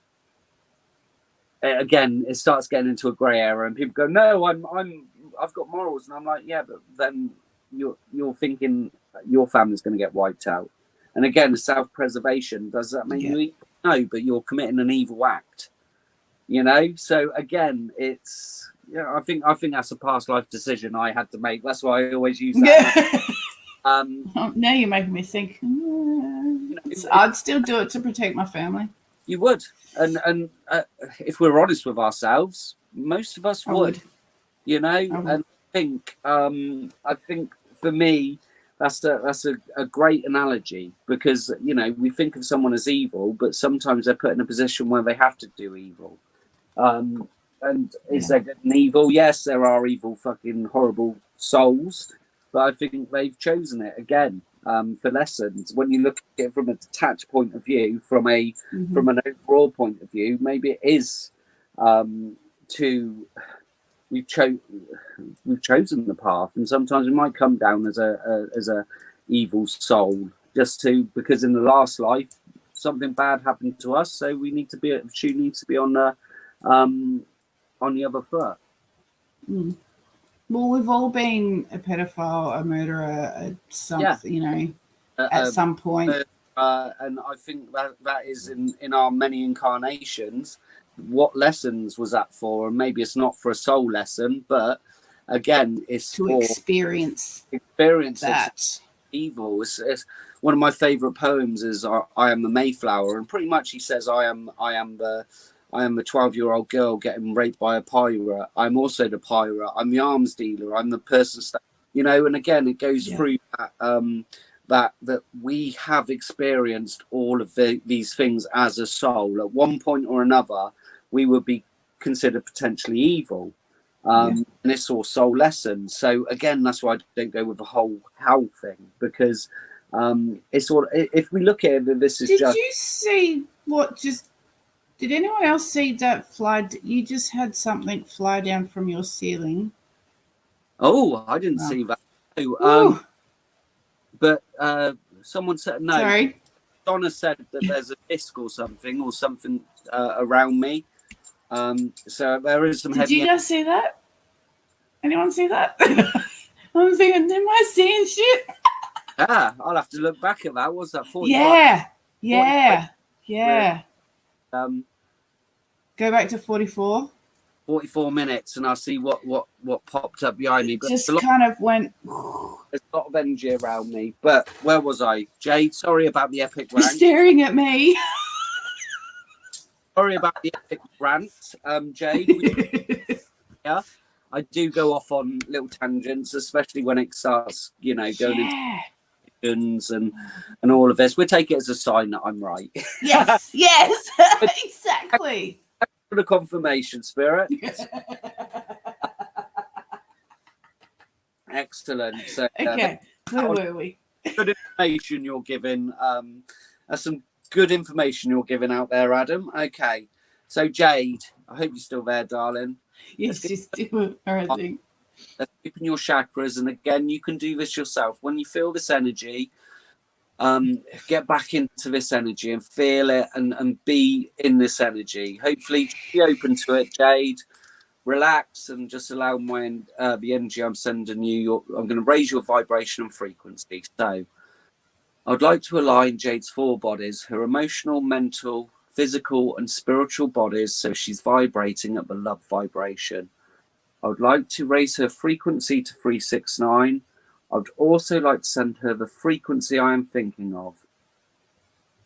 Again, it starts getting into a grey area, and people go, "No, I've got morals," and I'm like, "Yeah, but then you're thinking your family's going to get wiped out." And again, self-preservation, does that make you evil? No, but you're committing an evil act. You know, so again, it's I think that's a past life decision I had to make. That's why I always use that. Now you're making me think. I'd still do it to protect my family. You would, and if we're honest with ourselves, most of us would. You know, and I think for me, that's a great analogy, because you know, we think of someone as evil, but sometimes they're put in a position where they have to do evil. And is there good and evil? Yes, there are evil, fucking horrible souls, but I think they've chosen it again. For lessons, when you look at it from a detached point of view, from an overall point of view, maybe it is we've chosen the path, and sometimes we might come down as a evil soul because in the last life something bad happened to us, so we need to be on the other foot. Well, we've all been a pedophile, a murderer, you know, at some point. And I think that is in our many incarnations. What lessons was that for? And maybe it's not for a soul lesson, but again, it's to for experience that evil. It's one of my favorite poems is "I am the Mayflower," and pretty much he says, "I am the 12-year-old girl getting raped by a pirate. I'm also the pirate. I'm the arms dealer. I'm the person," you know. And again, it goes through that we have experienced all of these things as a soul. At one point or another, we would be considered potentially evil. And it's all soul lessons. So again, that's why I don't go with the whole hell thing, because It's all. If we look at it, this is Did just. you see what just? Did anyone else see that fly? You just had something fly down from your ceiling. Oh, I didn't Wow. see that. Ooh. But someone said no. Sorry. Donna said that there's a disc or something around me. So there is some Did heavy. you guys see that? Anyone see that? I'm thinking, am I seeing shit? I'll have to look back at that. What's that? 45? Yeah. Go back to 44. 44 minutes, and I'll see what popped up behind me. But Just kind of went. There's a lot of energy around me. But where was I? Jade, sorry about the epic You're rant. staring at me. Sorry about the epic rant, Jade. Yeah, I do go off on little tangents, especially when it starts, going into guns and all of this. We take it as a sign that I'm right. Yes, exactly. For the confirmation, Spirit. Excellent. So, Okay, where were we? Good information you're giving. That's some good information you're giving out there, Adam. Okay. So, Jade, I hope you're still there, darling. Yes, she's doing her thing. Let's open your chakras. And again, you can do this yourself. When you feel this energy, get back into this energy and feel it and be in this energy. Hopefully, be open to it, Jade. Relax and just allow the energy I'm sending you. I'm going to raise your vibration and frequency. So I'd like to align Jade's 4 bodies, her emotional, mental, physical and spiritual bodies, so she's vibrating at the love vibration. I would like to raise her frequency to 369. I would also like to send her the frequency I am thinking of.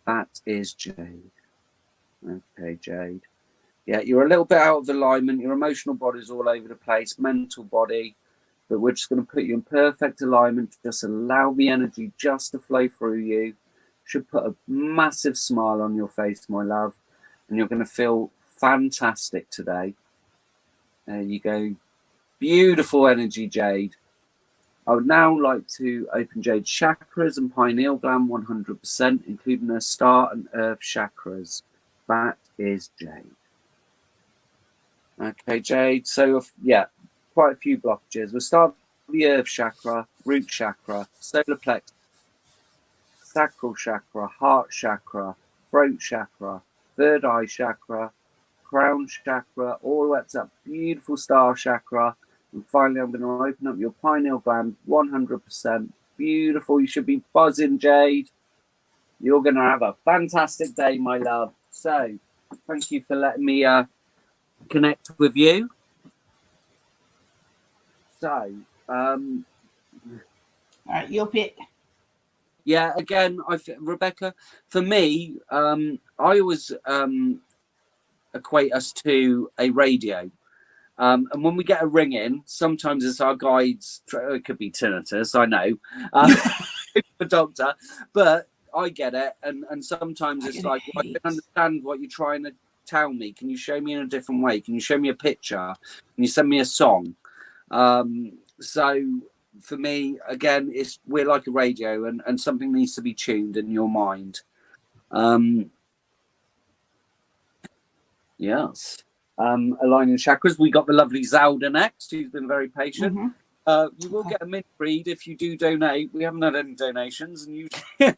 That is Jade. Okay, Jade. Yeah, you're a little bit out of alignment. Your emotional body's all over the place, mental body. But we're just going to put you in perfect alignment. Just allow the energy just to flow through you. Should put a massive smile on your face, my love. And you're going to feel fantastic today. There you go. Beautiful energy, Jade. I would now like to open Jade's chakras and pineal gland 100%, including her star and earth chakras. That is Jade. Okay, Jade. So, quite a few blockages. We'll start with the earth chakra, root chakra, solar plexus, sacral chakra, heart chakra, throat chakra, third eye chakra, crown chakra, all the way up to that beautiful star chakra. And finally, I'm going to open up your pineal gland 100%. Beautiful. You should be buzzing, Jade. You're going to have a fantastic day, my love. So, thank you for letting me connect with you. So, all right, your pick. Yeah, again, Rebecca, for me, I always equate us to a radio. And when we get a ring in, sometimes it's our guides. It could be tinnitus, I know, the doctor, but I get it. And sometimes it's like, well, I don't understand what you're trying to tell me. Can you show me in a different way? Can you show me a picture? Can you send me a song? So for me, again, we're like a radio, and something needs to be tuned in your mind. Yes. Aligning chakras. We got the lovely Zelda next, who's been very patient. Mm-hmm. You will get a mint read if you do donate. We haven't had any donations, and you. It's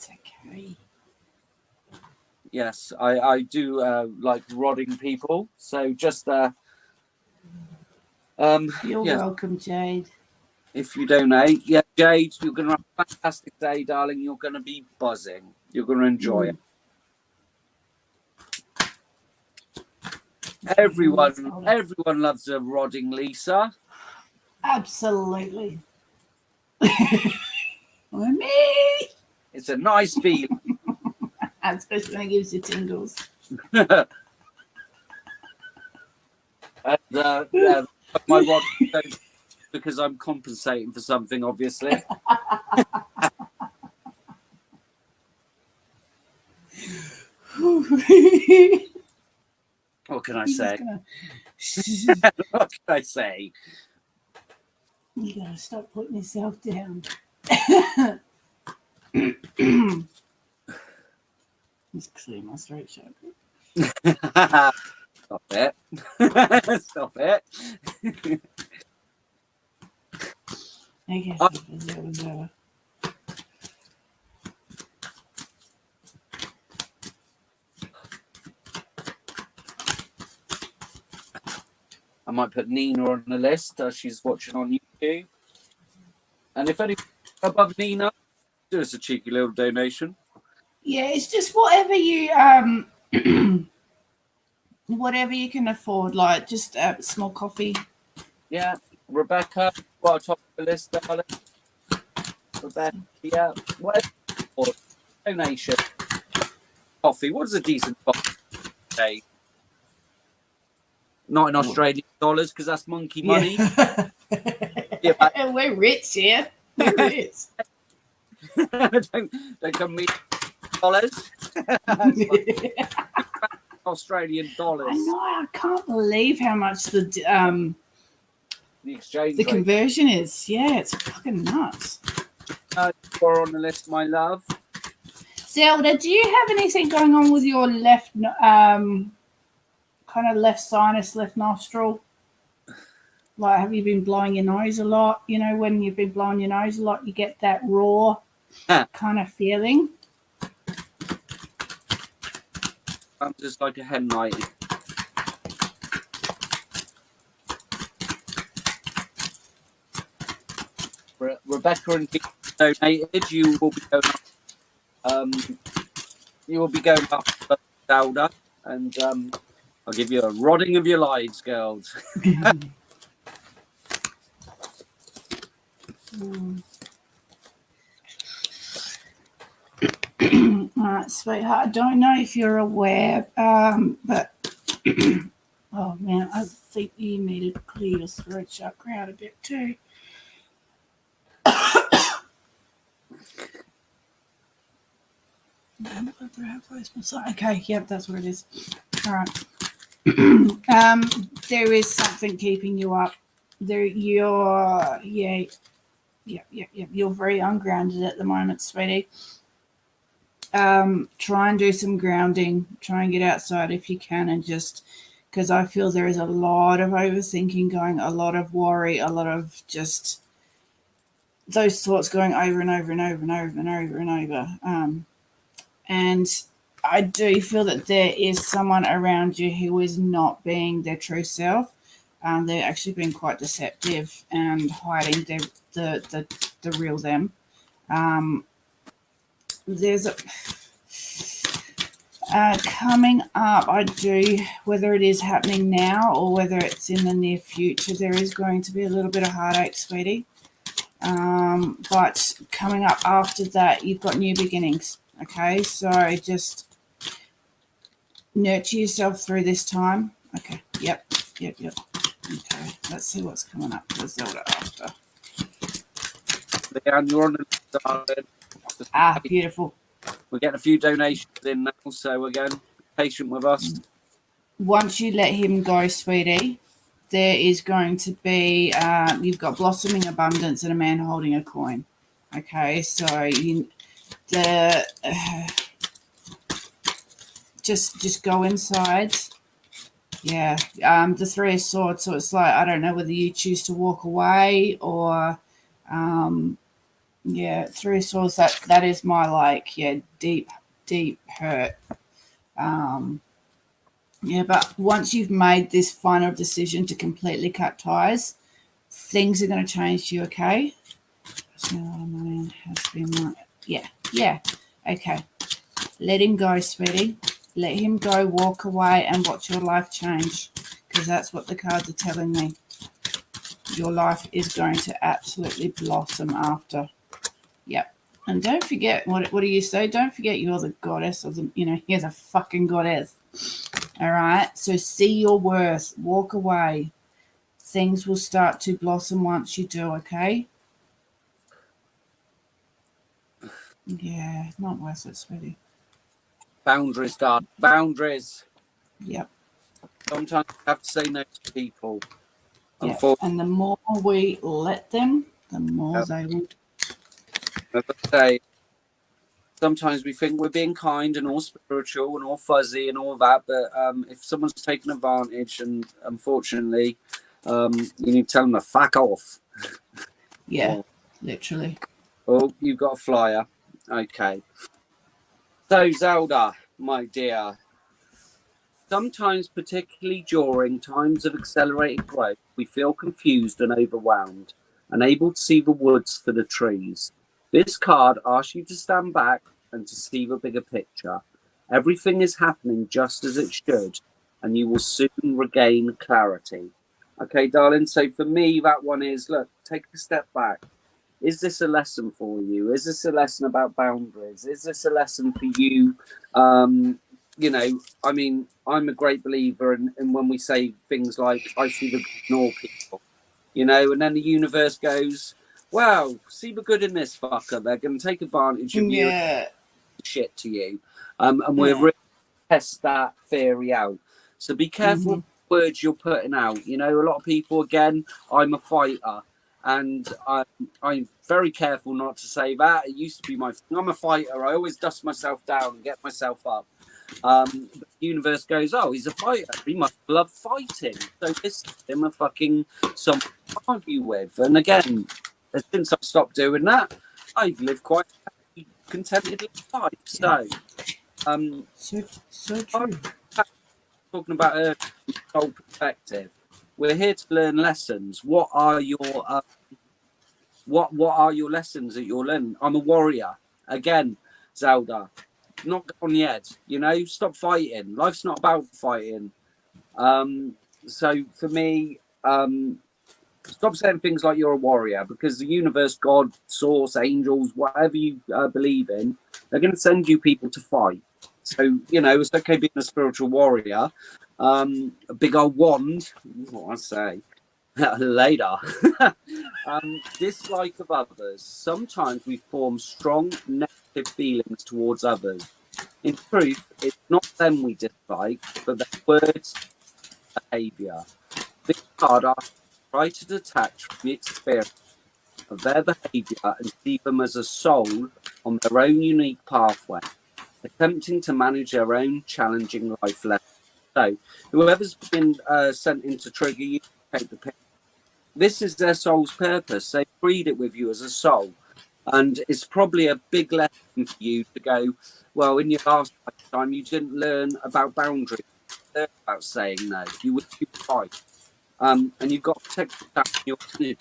okay. Yes, I do like rodding people. So just you're welcome, Jade. If you donate, yeah, Jade, you're going to have a fantastic day, darling. You're going to be buzzing. You're going to enjoy it. Everyone loves a rodding Lisa. Absolutely. Me. It's a nice feeling. Especially when it gives you tingles. And, yeah, my rod, because I'm compensating for something, obviously. What can I say? What can I say? You gotta stop putting yourself down. Let's clear my throat chakra. Stop it. Stop it. Okay, so I might put Nina on the list as she's watching on YouTube. And if anyone above Nina, do us a cheeky little donation. yeah, it's just whatever you whatever you can afford, like just a small coffee. Yeah, Rebecca, got a top of the list, darling. Rebecca, yeah, whatever. Donation. Coffee. What is a decent coffee today? Not in Australian dollars, because that's monkey money. Yeah, we're rich here. We're rich. don't come me dollars. Australian dollars. I know. I can't believe how much the exchange the rate. conversion is. Yeah, it's fucking nuts. You're on the list, my love. Zelda, do you have anything going on with your left, kind of left sinus, left nostril? Like, have you been blowing your nose a lot? You know, when you've been blowing your nose a lot, you get that raw kind of feeling. I'm just like a hen night. Rebecca and Keith donated. You will be going up Zelda, and I'll give you a rodding of your lives, girls. All right, sweetheart. I don't know if you're aware, but oh man, I think you need to clear your throat chakra out a bit too. Okay, yep, that's what it is. All right. There is something keeping you up. You're very ungrounded at the moment, sweetie. Try and do some grounding. Try and get outside if you can, and just because I feel there is a lot of overthinking going, a lot of worry, a lot of just those thoughts going over and over and over and over and over and over. And I do feel that there is someone around you who is not being their true self. They're actually being quite deceptive and hiding the real them. There's a coming up, I do, whether it is happening now or whether it's in the near future, there is going to be a little bit of heartache, sweetie. But coming up after that, you've got new beginnings. Okay, so just nurture yourself through this time. Okay, yep. Okay, let's see what's coming up for Zelda after. Leanne, you're on the list, darling. Beautiful. We're getting a few donations in now, so again, patient with us. Once you let him go, sweetie, there is going to be, you've got blossoming abundance and a man holding a coin. Okay, so just go inside. Yeah, the Three of Swords. So it's like, I don't know whether you choose to walk away or, Three of Swords. That is my deep hurt. But once you've made this final decision to completely cut ties, things are going to change for you. Okay. Okay. Let him go, sweetie. Let him go, walk away, and watch your life change, because that's what the cards are telling me. Your life is going to absolutely blossom after. Yep. And don't forget, what do you say? Don't forget you're the goddess of the, here's a fucking goddess. All right. So see your worth. Walk away. Things will start to blossom once you do, okay? Yeah, not worth it, sweetie. Boundaries, darling. Boundaries. Yep. Sometimes you have to say no to people. Yeah. And the more we let them, the more they will. As I say, sometimes we think we're being kind and all spiritual and all fuzzy and all that, but if someone's taken advantage, and unfortunately, you need to tell them to fuck off. Yeah, literally. Oh, you've got a flyer. Okay. So, Zelda, my dear, sometimes, particularly during times of accelerated growth, we feel confused and overwhelmed, unable to see the woods for the trees. This card asks you to stand back and to see the bigger picture. Everything is happening just as it should, and you will soon regain clarity. Okay, darling. So for me, that one is, look, take a step back. Is this a lesson for you? Is this a lesson about boundaries? Is this a lesson for you? You know, I mean, I'm a great believer in when we say things like, I see the good in all people, you know, and then the universe goes, wow, see the good in this fucker. They're going to take advantage of you and shit to you. And we're really test that theory out. So be careful of the words you're putting out. You know, a lot of people, again, I'm a fighter. And I'm very careful not to say that. It used to be my thing. I'm a fighter. I always dust myself down and get myself up. The universe goes, oh, he's a fighter. He must love fighting. So this is him a fucking someone to argue with. And again, since I've stopped doing that, I've lived quite a contented life. So, so true. Talking about a soul perspective, we're here to learn lessons. What are your what are your lessons that you're learning? I'm a warrior. Again, Zelda, not go on the edge. You know, stop fighting. Life's not about fighting. So for me, stop saying things like you're a warrior, because the universe, God, source, angels, whatever you believe in, they're going to send you people to fight. So, you know, it's okay being a spiritual warrior. A big old wand, what I say, later. Dislike of others. Sometimes we form strong negative feelings towards others. In truth, it's not them we dislike, but their words, behaviour. This card asks you to try to detach from the experience of their behaviour and see them as a soul on their own unique pathway, attempting to manage their own challenging life lessons. So, whoever's been sent in to trigger you, take the pick. This is their soul's purpose. They breed it with you as a soul. And it's probably a big lesson for you to go, well, in your last lifetime, you didn't learn about boundaries, learn about saying no. You would fight. And you've got to protect your energy.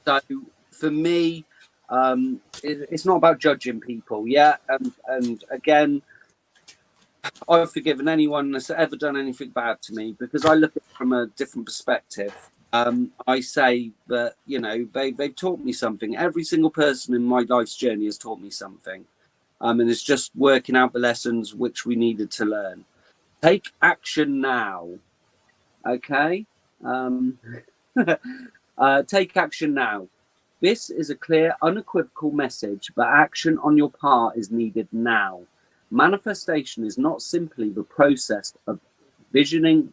So for me, it's not about judging people, yeah. And again, I've forgiven anyone that's ever done anything bad to me, because I look at it from a different perspective. I say that, you know, they've taught me something. Every single person in my life's journey has taught me something. And it's just working out the lessons which we needed to learn. Take action now. Okay? Take action now. This is a clear, unequivocal message, but action on your part is needed now. Manifestation is not simply the process of visioning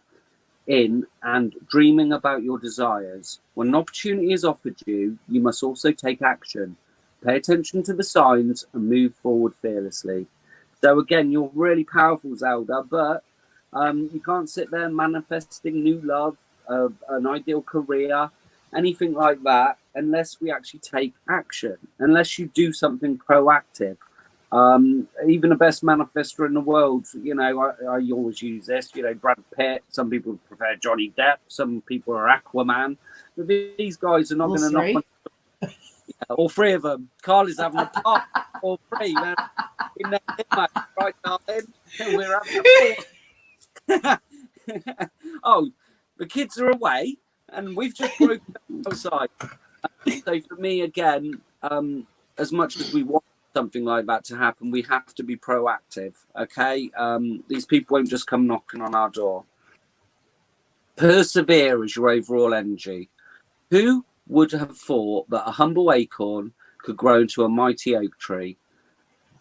in and dreaming about your desires. When an opportunity is offered you, you must also take action. Pay attention to the signs and move forward fearlessly. So again, you're really powerful, Zelda, but you can't sit there manifesting new love, an ideal career, anything like that, unless we actually take action, unless you do something proactive. Even the best manifestor in the world, you know, I always use this, you know, Brad Pitt. Some people prefer Johnny Depp, some people are Aquaman, but these guys are not going to knock on. Yeah, all three of them. Carly's having a part. All three, man. In their limo, right, darling? We're having a oh, the kids are away, and we've just broken outside. So for me, again, as much as we want something like that to happen, we have to be proactive. Okay, these people won't just come knocking on our door. Persevere is your overall energy. Who would have thought that a humble acorn could grow into a mighty oak tree?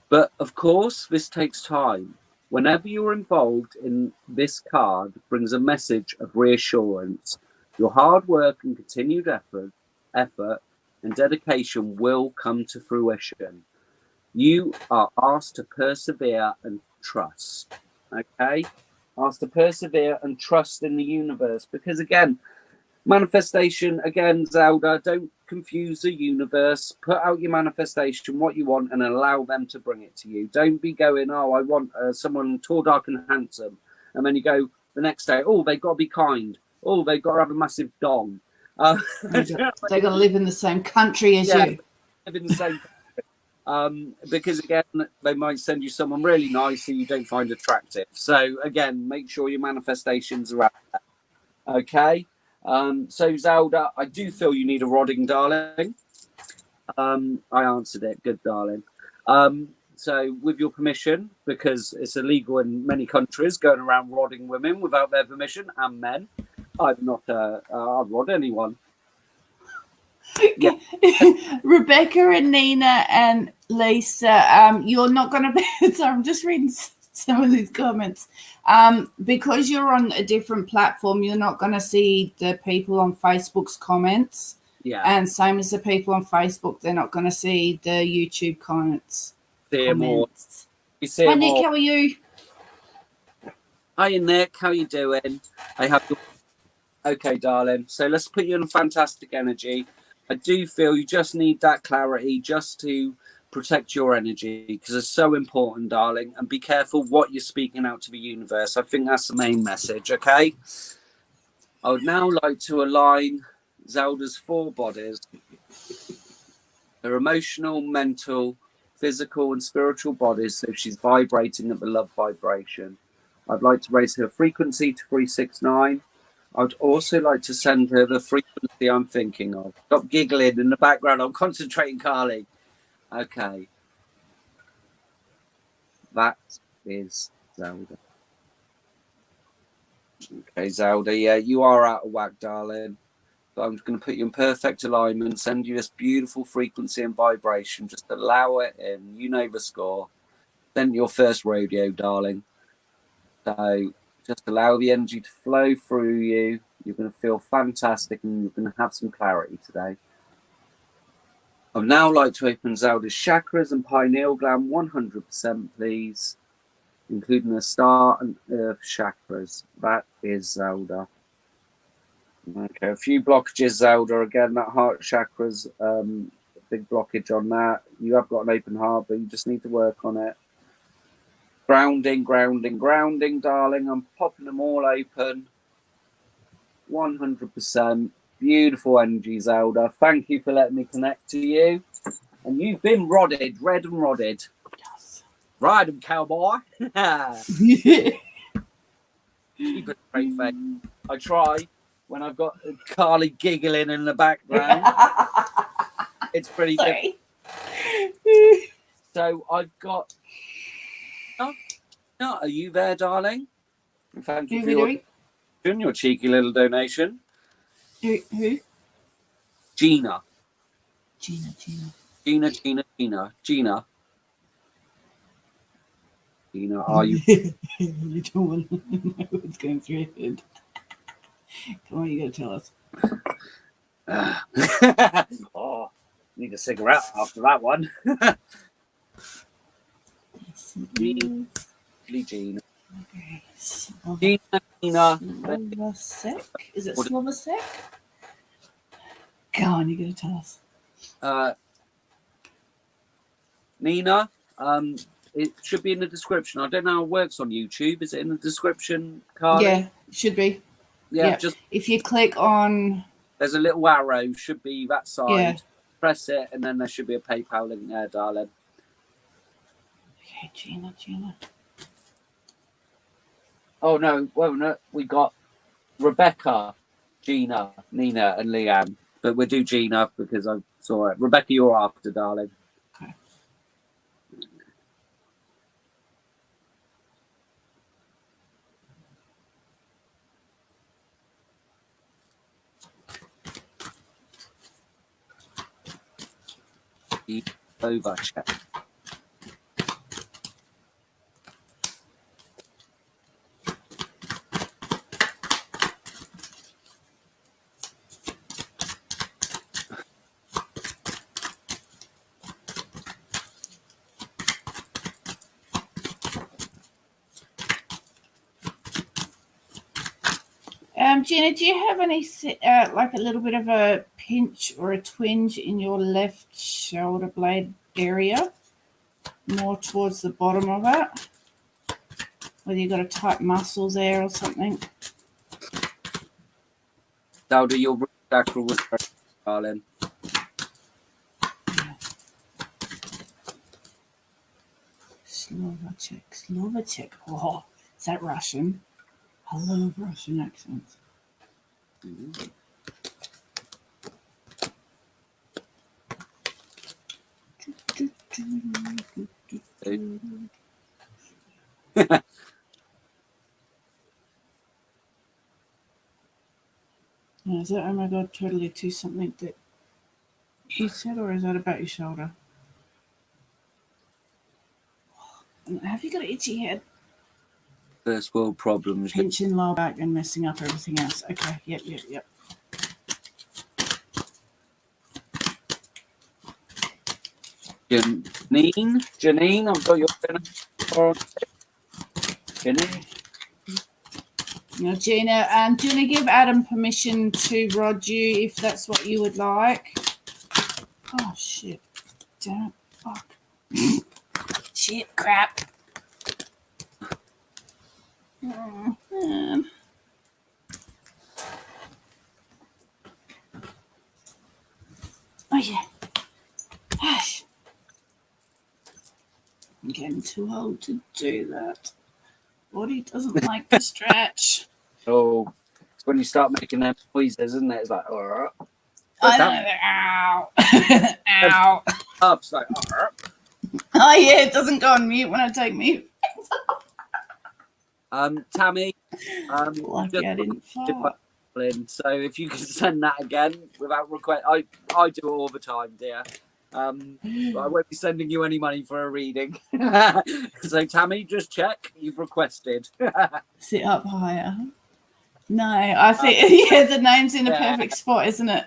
But of course, this takes time. Whenever you're involved in this card brings a message of reassurance. Your hard work and continued effort and dedication will come to fruition. You are asked to persevere and trust. Okay? Asked to persevere and trust in the universe. Because again, manifestation, again, Zelda, don't confuse the universe. Put out your manifestation, what you want, and allow them to bring it to you. Don't be going, oh, I want someone tall, dark, and handsome. And then you go the next day, oh, they've got to be kind. Oh, they've got to have a massive dong. They've got to live in the same country as you. Live in the same because again, they might send you someone really nice who you don't find attractive. So again, make sure your manifestations are out there. Okay. So Zelda, I do feel you need a rodding, darling. I answered it. Good, darling. So with your permission, because it's illegal in many countries going around rodding women without their permission and men, I'd not I'd rod anyone. Yeah. Rebecca and Nina and Lisa, you're not going to be. So I'm just reading some of these comments. Because you're on a different platform, you're not going to see the people on Facebook's comments. Yeah. And same as the people on Facebook, they're not going to see the YouTube comments. See more. Hi, Nick, how are you? Hi, Nick. How are you doing? I have your... Okay, darling. So let's put you in a fantastic energy. I do feel you just need that clarity just to protect your energy because it's so important, darling. And be careful what you're speaking out to the universe. I think that's the main message, okay? I would now like to align Zelda's 4 bodies. Her emotional, mental, physical and spiritual bodies so she's vibrating at the love vibration. I'd like to raise her frequency to 369. I'd also like to send her the frequency I'm thinking of. Stop giggling in the background. I'm concentrating, Carly. Okay. That is Zelda. Okay, Zelda. Yeah, you are out of whack, darling. But I'm going to put you in perfect alignment, send you this beautiful frequency and vibration. Just allow it in. You know the score. Send your first rodeo, darling. So just allow the energy to flow through you. You're going to feel fantastic and you're going to have some clarity today. I'd now like to open Zelda's chakras and pineal gland 100%, please, including the star and earth chakras. That is Zelda. Okay, a few blockages, Zelda. Again, that heart chakra's a big blockage on that. You have got an open heart, but you just need to work on it. Grounding, grounding, grounding, darling. I'm popping them all open. 100%. Beautiful energy, Zelda. Thank you for letting me connect to you. And you've been rodded, red and rodded. Yes. Ride 'em, cowboy. Keep a straight face. I try when I've got Carly giggling in the background. It's pretty good. So I've got... No, are you there, darling? Thank you for your cheeky little donation. Who? Gina. Gina. Gina, are you? You don't want to know what's going through your head. Come on, you got to tell us. Oh, need a cigarette after that one. Gina. Okay. Gina. Slovacek? Is it Slovacek? Come on, you got to tell us. Nina, it should be in the description. I don't know how it works on YouTube. Is it in the description, Carly? Yeah, it should be. Yeah, just if you click on... There's a little arrow, should be that side. Yeah. Press it, and then there should be a PayPal link there, darling. Okay, Gina. Oh, no. Well, no, we got Rebecca, Gina, Nina, and Leanne. But we'll do Gina because I saw it. Rebecca, you're after, darling. Okay. Over check. Gina, do you have any like a little bit of a pinch or a twinge in your left shoulder blade area, more towards the bottom of it? Whether you've got a tight muscle there or something. Dowdy, your root chakra was very, darling. Slovacek. Oh, is that Russian? I love Russian accents. Mm-hmm. Now, is that, oh my God, totally to something that you said, or is that about your shoulder? Have you got an itchy head? First world problems. Pinching lower back and messing up everything else. Okay, yep. Janine, I've got your Janine. Now, Gina, do you want to give Adam permission to rod you if that's what you would like? Oh, shit. Damn it. Fuck. Shit, crap. Oh, man. Oh, yeah. Gosh. I'm getting too old to do that. Body doesn't like to stretch. Oh, it's when you start making them noises, isn't it? It's like, oh, I know. Ow. Ow. up, it's like, Oh, yeah, it doesn't go on mute when I take mute. Tammy, Lucky I didn't fart. So if you could send that again without request, I do it all the time, dear. But I won't be sending you any money for a reading. So Tammy, just check you've requested. Sit up higher. No, I think yeah, the name's in a perfect spot, isn't it?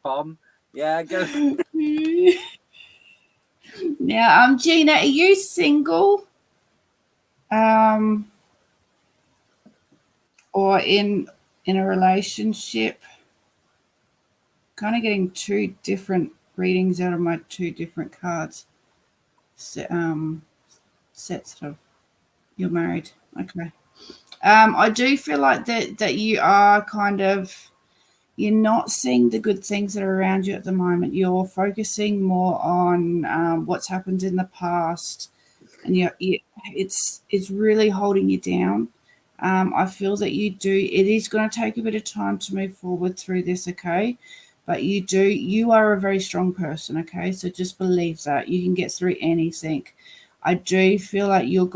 Tom. Yeah, go. Now, Gina, are you single? Or in a relationship? Kind of getting two different readings out of my two different cards. Sets of you're married. Okay. I do feel like that you are kind of, you're not seeing the good things that are around you at the moment. You're focusing more on what's happened in the past, and it's really holding you down. I feel that it is going to take a bit of time to move forward through this, okay? But you are a very strong person, okay? So just believe that you can get through anything. I do feel like you will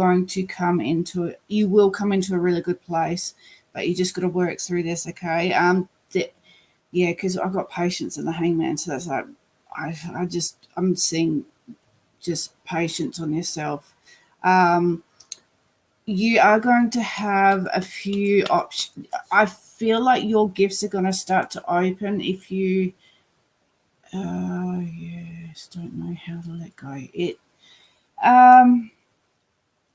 come into a really good place, but you just got to work through this, okay? Because I've got patience in the hangman, so that's like, I'm seeing just patience on yourself. You are going to have a few options. I feel like your gifts are going to start to open if you, don't know how to let go.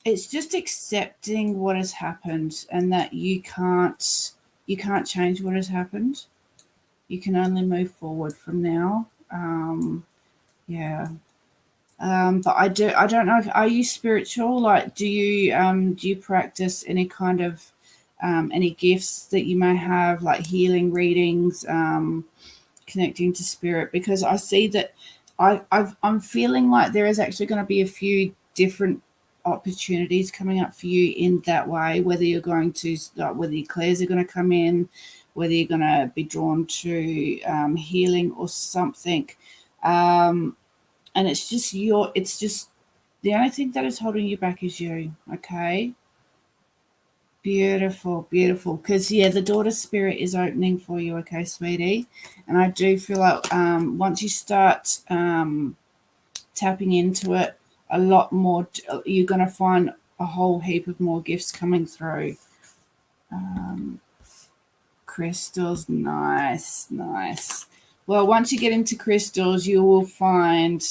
It's just accepting what has happened and that you can't change what has happened. You can only move forward from now. But I don't know are you spiritual? Like, do you practice any kind of any gifts that you may have, like healing readings, connecting to spirit? Because I see that I'm feeling like there is actually going to be a few different opportunities coming up for you in that way, whether you're going to whether your clairs are going to come in, whether you're going to be drawn to healing or something. And it's just the only thing that is holding you back is you. Okay. Beautiful. Because the daughter spirit is opening for you. Okay, sweetie. And I do feel like once you start tapping into it a lot more, you're going to find a whole heap of more gifts coming through. Crystals. Nice. Well, once you get into crystals, you will find,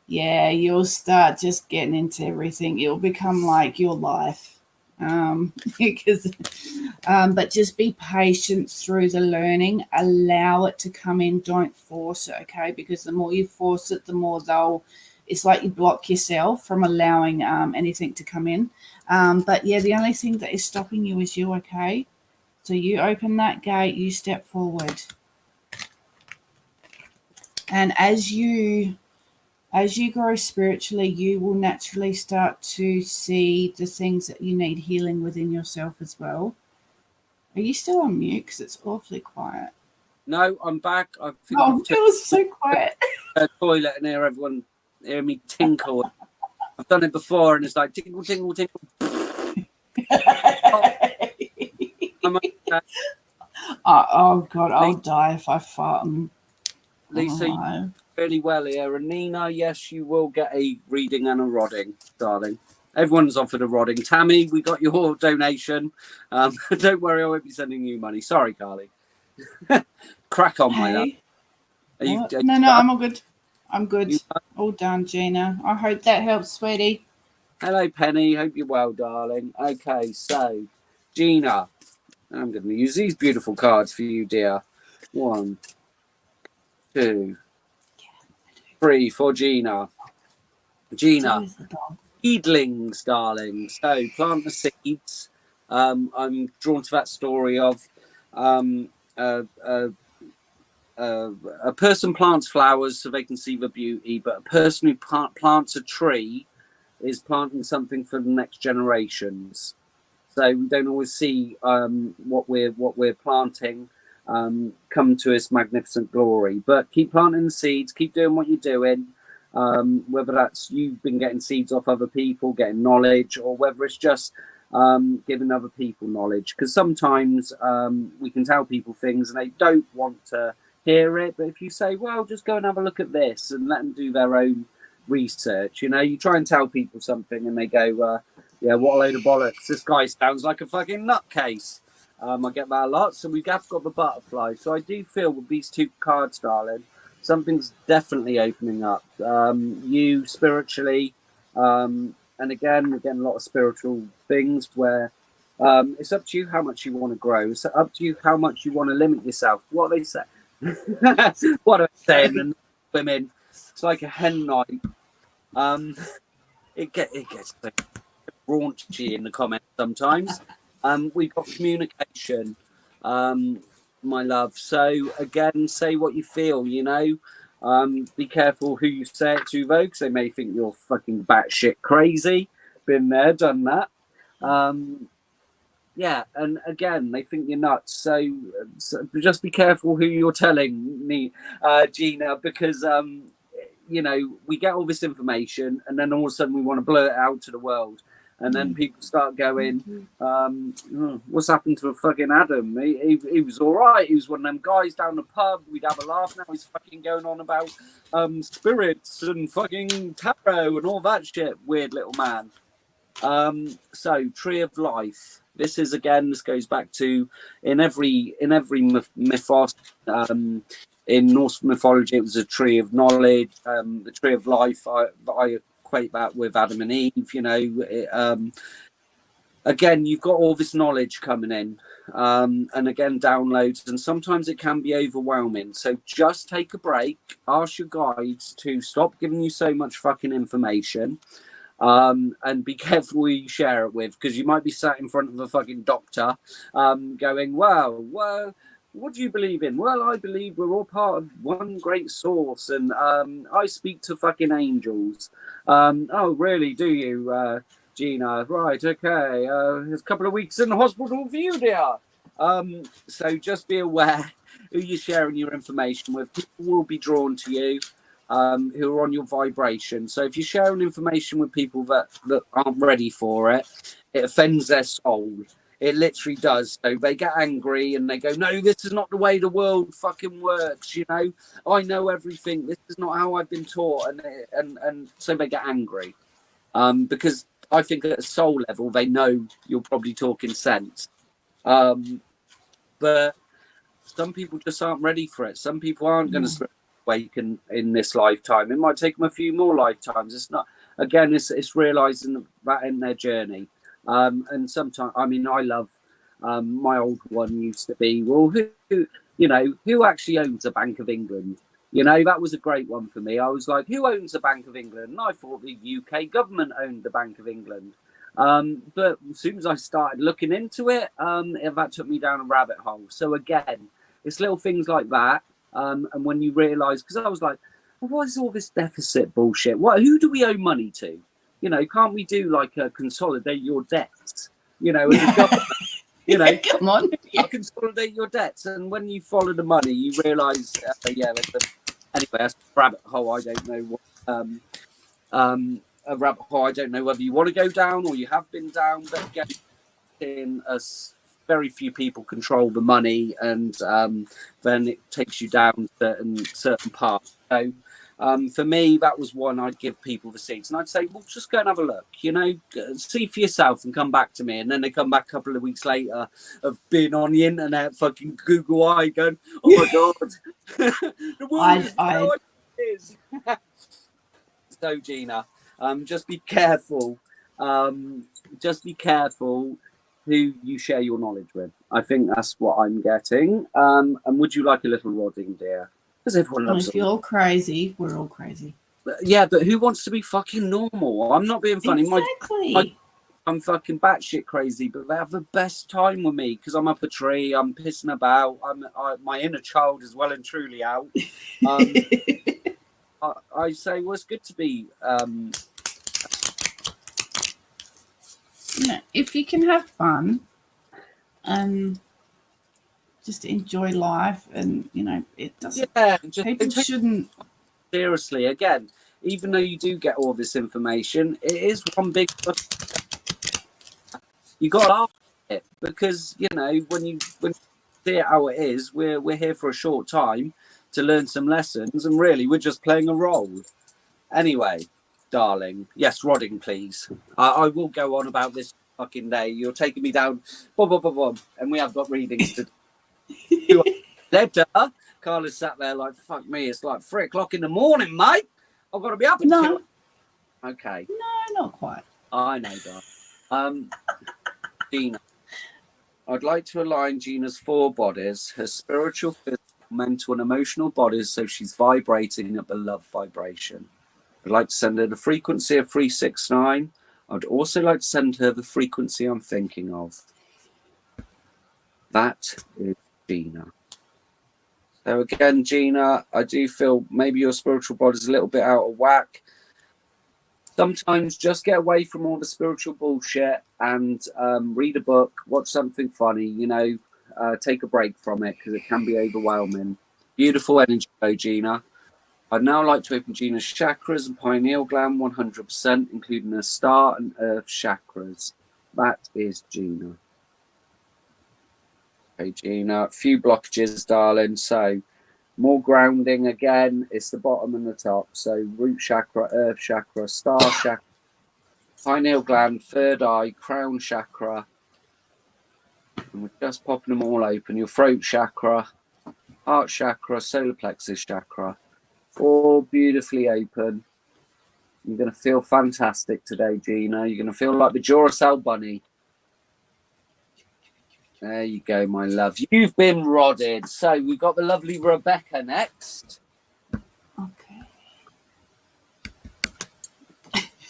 you'll start just getting into everything. It'll become like your life. because but just be patient through the learning. Allow it to come in. Don't force it, okay? Because the more you force it, the more it's like you block yourself from allowing anything to come in. But yeah, the only thing that is stopping you is you, okay? So you open that gate, you step forward. And as you grow spiritually, you will naturally start to see the things that you need healing within yourself as well. Are you still on mute? Because it's awfully quiet. No, I'm back. I think Oh, it was so quiet. a toilet and hear me tinkle. I've done it before, and it's like tinkle, tinkle, tinkle. Oh God, I'll die if I fart. Lisa, really well here. And Nina, yes, you will get a reading and a rodding, darling. Everyone's offered a rodding. Tammy, we got your donation. Don't worry, I won't be sending you money. Sorry, Carly. Crack on, my love. No, I'm all good. I'm good. All done, Gina. I hope that helps, sweetie. Hello, Penny. Hope you're well, darling. Okay, so, Gina, I'm going to use these beautiful cards for you, dear. 1, 2, 3 for Gina. Gina, seedlings, darling. So, plant the seeds. I'm drawn to that story of a person plants flowers so they can see the beauty, but a person who plants a tree is planting something for the next generations. So we don't always see what we're planting come to its magnificent glory. But keep planting the seeds, keep doing what you're doing. Whether that's you've been getting seeds off other people, getting knowledge, or whether it's just giving other people knowledge. Because sometimes we can tell people things and they don't want to hear it. But if you say, well, just go and have a look at this and let them do their own research, you try and tell people something and they go, yeah, what a load of bollocks. This guy sounds like a fucking nutcase. I get that a lot. So we have got the butterfly. So I do feel with these two cards, darling, something's definitely opening up. You spiritually, and again, we're getting a lot of spiritual things where it's up to you how much you want to grow. It's up to you how much you want to limit yourself. What they say. What I'm saying, and women, it's like a hen night. It gets so raunchy in the comments sometimes. We've got communication, my love. So again, say what you feel. Be careful who you say it to, though, because they may think you're fucking batshit crazy. Been there, done that. Yeah, and again, they think you're nuts. So just be careful who you're telling me, Gina, because we get all this information, and then all of a sudden we want to blurt it out to the world, and then people start going, "What's happened to fucking Adam? He was all right. He was one of them guys down the pub. We'd have a laugh. Now he's fucking going on about spirits and fucking tarot and all that shit. Weird little man." So tree of life. This goes back to in every mythos. In Norse mythology, it was a tree of knowledge. The tree of life, I equate that with Adam and Eve. Again, you've got all this knowledge coming in, and again, downloads, and sometimes it can be overwhelming. So just take a break. Ask your guides to stop giving you so much fucking information. And be careful who you share it with, because you might be sat in front of a fucking doctor going, well, what do you believe in? Well, I believe we're all part of one great source, and I speak to fucking angels. Oh, really? Do you, Gina? Right, okay. There's a couple of weeks in the hospital for you, dear. So just be aware who you're sharing your information with. People will be drawn to you. Who are on your vibration. So if you're sharing information with people that aren't ready for it, it offends their soul. It literally does. So they get angry and they go, no, this is not the way the world fucking works. I know everything. This is not how I've been taught. And so they get angry. Because I think at a soul level, they know you're probably talking sense. But some people just aren't ready for it. Some people aren't going to awaken in this lifetime. It might take them a few more lifetimes. It's not, again, it's realizing that in their journey. And sometimes, I mean, I love my old one used to be, well, who actually owns the Bank of England? That was a great one for me. I was like, who owns the Bank of England? And I thought the UK government owned the Bank of England. But as soon as I started looking into it, that took me down a rabbit hole. So again, it's little things like that. And when you realise, because I was like, well, what is all this deficit bullshit? Who do we owe money to? Can't we do like a consolidate your debts? As a government, come on, consolidate your debts. And when you follow the money, you realise, anyway, that's a rabbit hole. I don't know what. A rabbit hole. I don't know whether you want to go down or you have been down, but getting very few people control the money, and then it takes you down certain paths. So for me, that was one I'd give people the seats, and I'd say, well, just go and have a look, see for yourself and come back to me. And then they come back a couple of weeks later of being on the internet, fucking Google Eye, going, oh my God, the world is how it is. So Gina, just be careful. Just be careful who you share your knowledge with. I think that's what I'm getting. And would you like a little rodding, dear? Because everyone loves it. If you're all crazy, we're all crazy. Yeah, but who wants to be fucking normal? I'm not being funny. Exactly. I'm fucking batshit crazy, but they have the best time with me because I'm up a tree, I'm pissing about, my inner child is well and truly out. I say, well, it's good to be. If you can have fun and just enjoy life, and it doesn't. Yeah, people shouldn't. Seriously, again, even though you do get all this information, it is one big. You got to laugh at it because when you see it how it is, we're here for a short time to learn some lessons, and really we're just playing a role. Anyway, darling, yes, rodding, please. I will go on about this fucking day. You're taking me down, and we have got readings to do. Later, Carla's sat there like, fuck me, it's like 3 o'clock in the morning, mate. I've got to be up until. Okay. No, not quite. I know, darling. Gina, I'd like to align Gina's 4 bodies, her spiritual, physical, mental, and emotional bodies, so she's vibrating at the love vibration. I'd like to send her the frequency of 369. I'd also like to send her the frequency I'm thinking of. That is Gina. So again, Gina, I do feel maybe your spiritual body is a little bit out of whack. Sometimes just get away from all the spiritual bullshit and read a book, watch something funny, take a break from it because it can be overwhelming. Beautiful energy, though, Gina. I'd now like to open Gina's chakras and pineal gland 100%, including her star and earth chakras. That is Gina. Okay, Gina, a few blockages, darling. So more grounding again. It's the bottom and the top. So root chakra, earth chakra, star chakra, pineal gland, third eye, crown chakra. And we're just popping them all open. Your throat chakra, heart chakra, solar plexus chakra. All beautifully open. You're going to feel fantastic today, Gina. You're going to feel like the Duracell bunny. There you go, my love. You've been rodded. So we've got the lovely Rebecca next. Okay.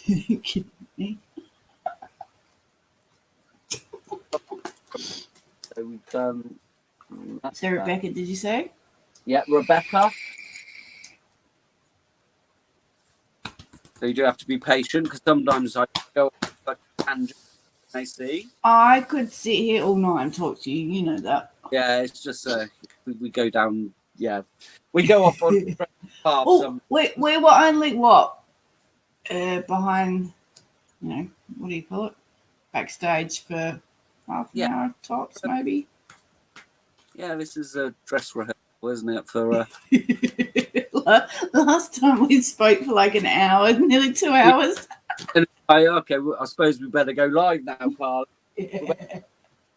You kidding me? So we've done. So Rebecca, did you say? Yeah, Rebecca. So you do have to be patient because sometimes I go like a tangent. I see. I could sit here all night and talk to you. You know that. Yeah, it's just we go down. Yeah, we go off on paths. Oh, we were only behind. What do you call it? Backstage for half an hour tops, maybe. Yeah, this is a dress rehearsal, isn't it? For last time we spoke for like an hour, nearly 2 hours. Okay, well, I suppose we better go live now, Carl. Yeah.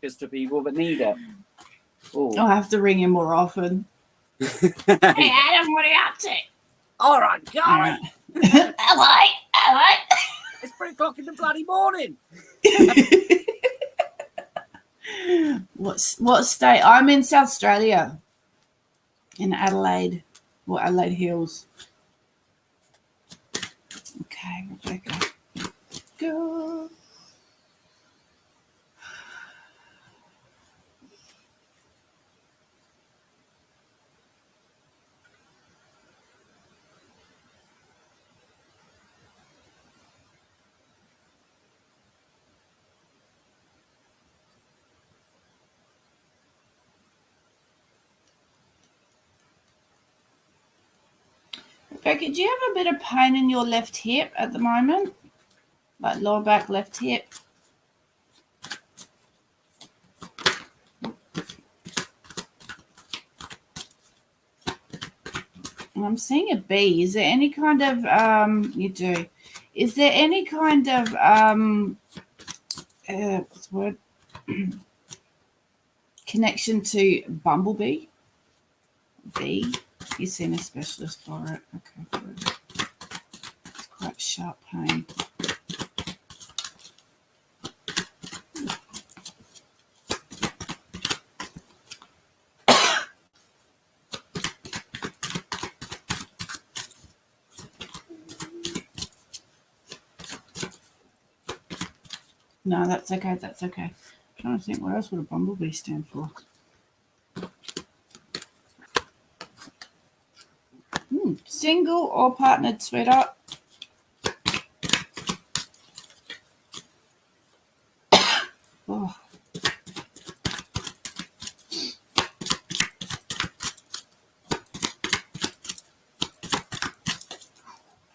Just to people that need it. Ooh. I'll have to ring him more often. Hey, Adam, what are you up to? All right, go on. Hello. It's 3 o'clock in the bloody morning. What state? I'm in South Australia, in Adelaide, or Adelaide Hills. Okay, Rebecca, go. Rebecca, do you have a bit of pain in your left hip at the moment? Like lower back, left hip? I'm seeing a bee. Is there any kind of, you do. Is there any kind of, what's the word? Connection to bumblebee? Bee? You've seen a specialist for it. Okay, good. It's quite sharp pain. No, that's okay. That's okay. I'm trying to think, what else would a bumblebee stand for? Single or partnered, sweetheart? Oh.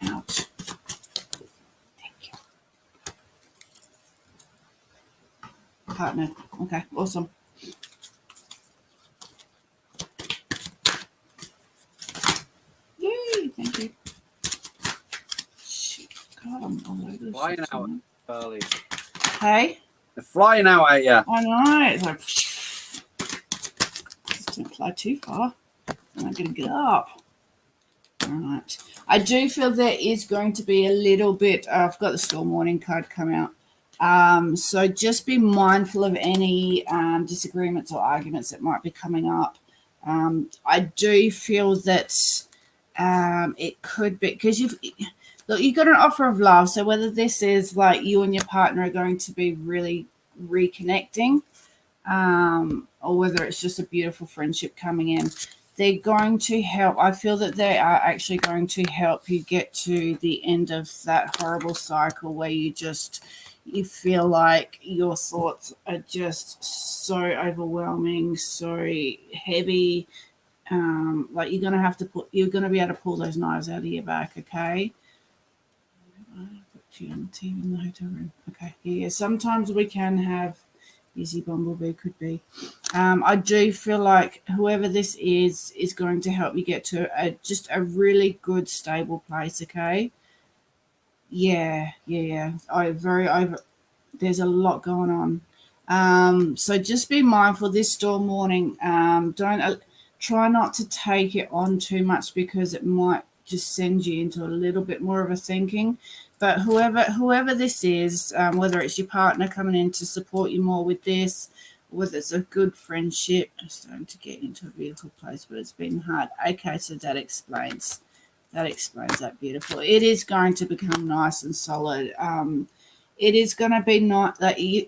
Ouch. Thank you. Partnered. Okay, awesome. Yay, thank you. Shit, God, I'm all over this. Flying out early. Hey? They're flying out at you. I know. It's like, just don't fly too far. I'm not going to get up. All right. I do feel there is going to be a little bit, I've got the storm warning card come out. So just be mindful of any disagreements or arguments that might be coming up. I do feel that it could be, because you've got an offer of love. So whether this is like you and your partner are going to be really reconnecting, or whether it's just a beautiful friendship coming in, they're going to help. I feel that they are actually going to help you get to the end of that horrible cycle where you feel like your thoughts are just so overwhelming, so heavy. Like you're going to be able to pull those knives out of your back. Okay. Put you on the TV in the hotel room. Okay. Yeah. Sometimes we can have busy bumblebee, could be. I do feel like whoever this is going to help you get to just a really good, stable place. Okay. Yeah. There's a lot going on. So just be mindful this storm warning. Don't try not to take it on too much because it might just send you into a little bit more of a thinking. But whoever this is, whether it's your partner coming in to support you more with this, whether it's a good friendship, I'm starting to get into a beautiful place, but it's been hard. Okay, so that explains that beautiful. It is going to become nice and solid. It is going to be not that you're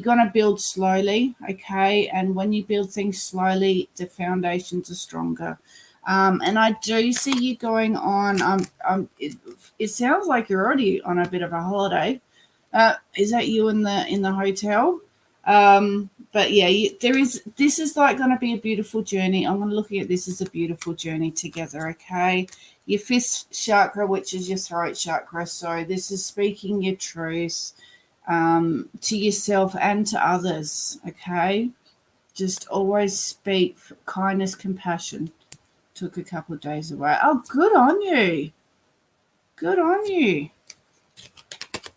going to build slowly, okay? And when you build things slowly, the foundations are stronger. And I do see you going on. It sounds like you're already on a bit of a holiday. Is that you in the hotel? But yeah, this is like going to be a beautiful journey. I'm going to look at this as a beautiful journey together, okay? Your fifth chakra, which is your throat chakra. So this is speaking your truth to yourself and to others, okay? Just always speak kindness, compassion. Took a couple of days away. Oh, good on you. Good on you.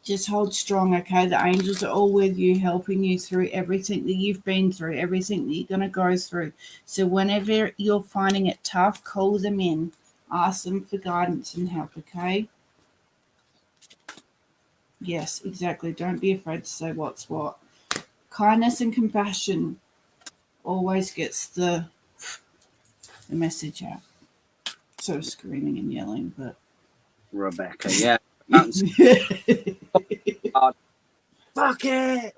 Just hold strong, okay? The angels are all with you, helping you through everything that you've been through, everything that you're going to go through. So whenever you're finding it tough, call them in. Ask them for guidance and help, okay? Yes, exactly. Don't be afraid to say what's what. Kindness and compassion always gets the message out. Sort of screaming and yelling, but Rebecca, yeah. Fuck it!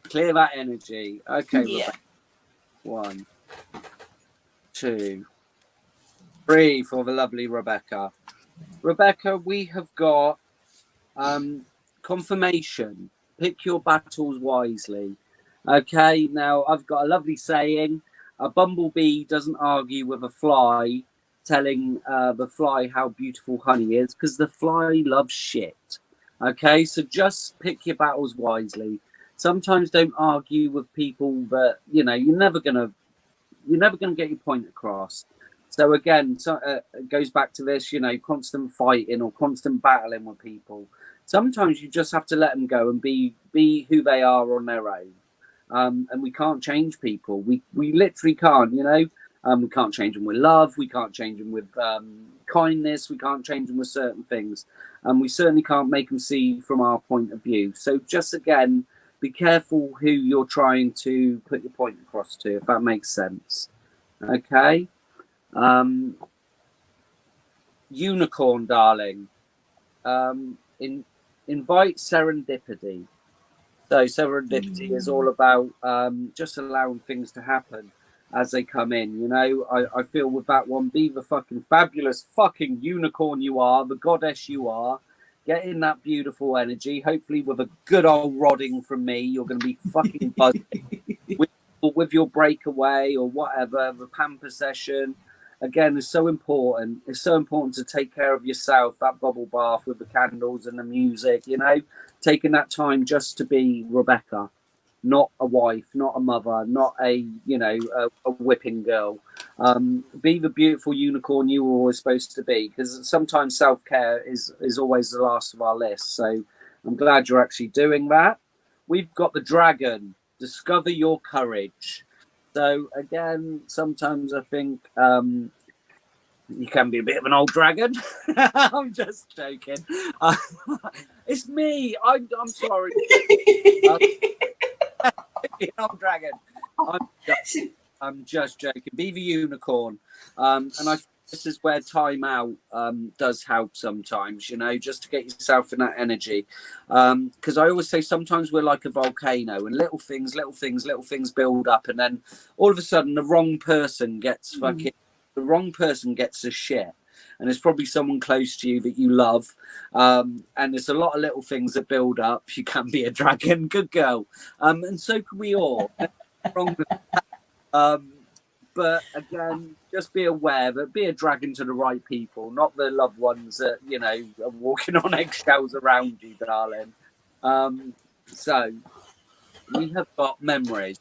Clear that energy. Okay, yeah. Rebecca. 1, 2, 3 for the lovely Rebecca. Rebecca, we have got confirmation. Pick your battles wisely. Okay, now I've got a lovely saying. A bumblebee doesn't argue with a fly telling the fly how beautiful honey is, because the fly loves shit. Okay, so just pick your battles wisely. Sometimes don't argue with people that, you know, you're never gonna get your point across. So again, it goes back to this, you know, constant fighting or constant battling with people. Sometimes you just have to let them go and be who they are on their own. And we can't change people. We literally can't, you know. We can't change them with love. We can't change them with kindness. We can't change them with certain things. And we certainly can't make them see from our point of view. So just again, be careful who you're trying to put your point across to, if that makes sense. Okay. Unicorn, darling. Invite serendipity. So serendipity is all about just allowing things to happen as they come in. You know, I feel with that one, be the fucking fabulous fucking unicorn you are, the goddess you are. Get in that beautiful energy. Hopefully, with a good old rodding from me, you're going to be fucking buzzing with your breakaway or whatever, the pamper session. Again, it's so important. It's so important to take care of yourself, that bubble bath with the candles and the music, you know, taking that time just to be Rebecca, not a wife, not a mother, not a, you know, a whipping girl. Be the beautiful unicorn you were always supposed to be, because sometimes self-care is always the last of our list. So I'm glad you're actually doing that. We've got the dragon. Discover your courage. So again, sometimes I think you can be a bit of an old dragon. I'm just joking. It's me. I'm sorry. Old dragon. I'm just joking. Be the unicorn. And I think this is where time out does help sometimes, you know, just to get yourself in that energy. Because I always say sometimes we're like a volcano, and little things build up, and then all of a sudden the wrong person gets a shit. And it's probably someone close to you that you love. And there's a lot of little things that build up. You can be a dragon, good girl. And so can we all. But again, just be aware that be a dragon to the right people, not the loved ones that, you know, are walking on eggshells around you, darling. So we have got memories.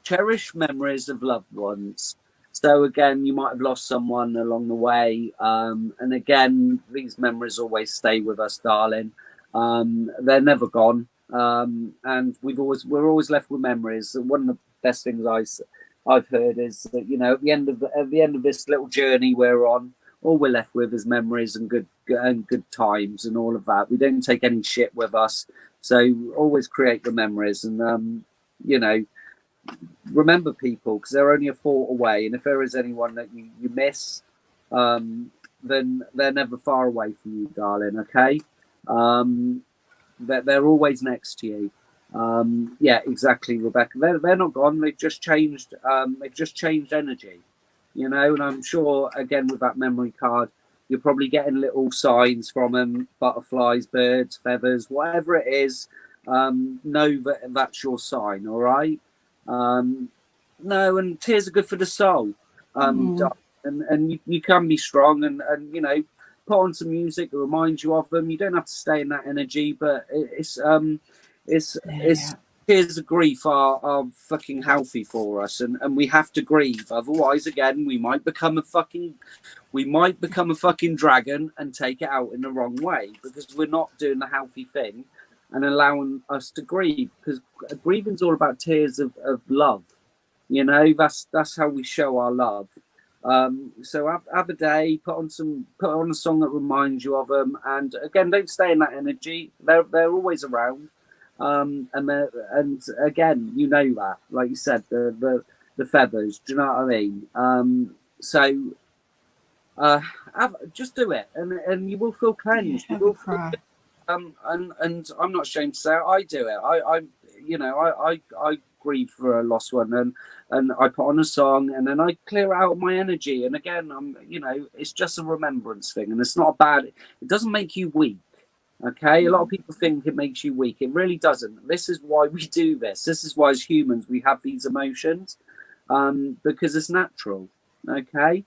Cherish memories of loved ones. So again, you might have lost someone along the way. And again, these memories always stay with us, darling. They're never gone. And we're always left with memories. One of the best things I've heard is that, you know, at the end of this little journey we're on, all we're left with is memories and good times and all of that. We don't take any shit with us. So always create the memories, and you know, remember people, because they're only a thought away. And if there is anyone that you miss, then they're never far away from you, darling. Okay. They're always next to you. Yeah, exactly, Rebecca. They're not gone. They've just changed. They've just changed energy, you know. And I'm sure, again, with that memory card, you're probably getting little signs from them: butterflies, birds, feathers, whatever it is. Know that that's your sign. All right. No, and tears are good for the soul. And you can be strong, and you know, put on some music that reminds you of them. You don't have to stay in that energy, but it's tears of grief are fucking healthy for us, and we have to grieve. Otherwise, again, we might become a fucking dragon and take it out in the wrong way, because we're not doing the healthy thing and allowing us to grieve. Because grieving's all about tears of love. You know, that's how we show our love. So have a day, put on a song that reminds you of them, and again, don't stay in that energy. They're always around, and again, you know that, like you said, the feathers. Do you know what I mean? Just do it, and you will feel cleansed. Yeah, You will feel, cry. and I'm not ashamed to say it, I do it. I grieve for a lost one, and I put on a song, and then I clear out my energy. And again, it's just a remembrance thing, and it's not bad. It doesn't make you weak. Okay, a lot of people think it makes you weak. It really doesn't. This is why we do this. This is why, as humans, we have these emotions, because it's natural. Okay.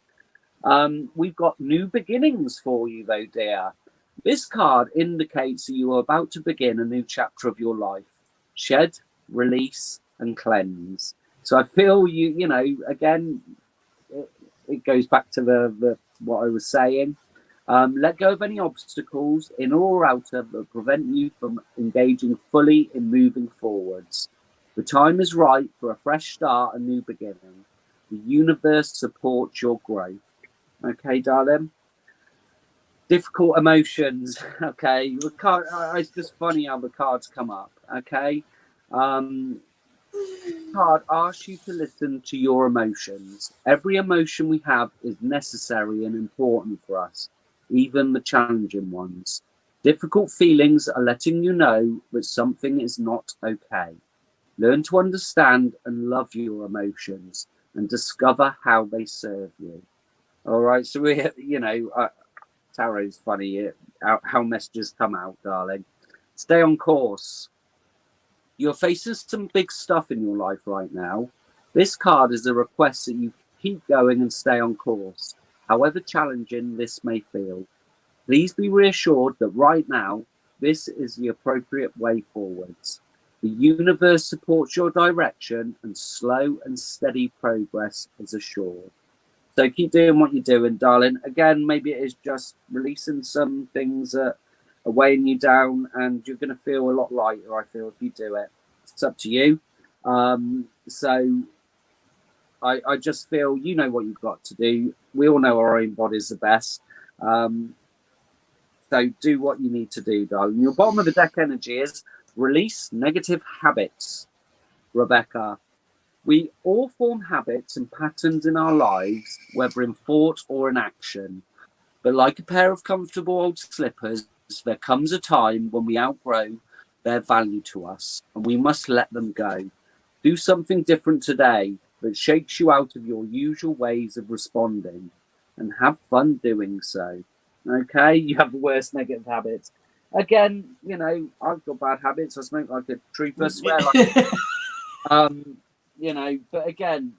We've got new beginnings for you, though, dear. This card indicates that you are about to begin a new chapter of your life. Shed, release, and cleanse. So I feel again, it goes back to the what I was saying. Let go of any obstacles, inner or outer, that prevent you from engaging fully in moving forwards. The time is right for a fresh start, a new beginning. The universe supports your growth. Okay, darling. Difficult emotions. Okay, it's just funny how the cards come up. Okay, card asks you to listen to your emotions. Every emotion we have is necessary and important for us, even the challenging ones. Difficult feelings are letting you know that something is not okay. Learn to understand and love your emotions and discover how they serve you. All right, so tarot's funny how messages come out, darling. Stay on course. You're facing some big stuff in your life right now. This card is a request that you keep going and stay on course, however challenging this may feel. Please be reassured that right now, this is the appropriate way forwards. The universe supports your direction, and slow and steady progress is assured. So keep doing what you're doing, darling. Again, maybe it is just releasing some things that are weighing you down, and you're going to feel a lot lighter, I feel, if you do it. It's up to you. So I just feel you know what you've got to do. We all know our own body's the best. So do what you need to do, darling. Your bottom of the deck energy is release negative habits, Rebecca. We all form habits and patterns in our lives, whether in thought or in action. But like a pair of comfortable old slippers, there comes a time when we outgrow their value to us, and we must let them go. Do something different today that shakes you out of your usual ways of responding, and have fun doing so. Okay? You have the worst negative habits. Again, I've got bad habits. I smoke like a trooper, swear like but again,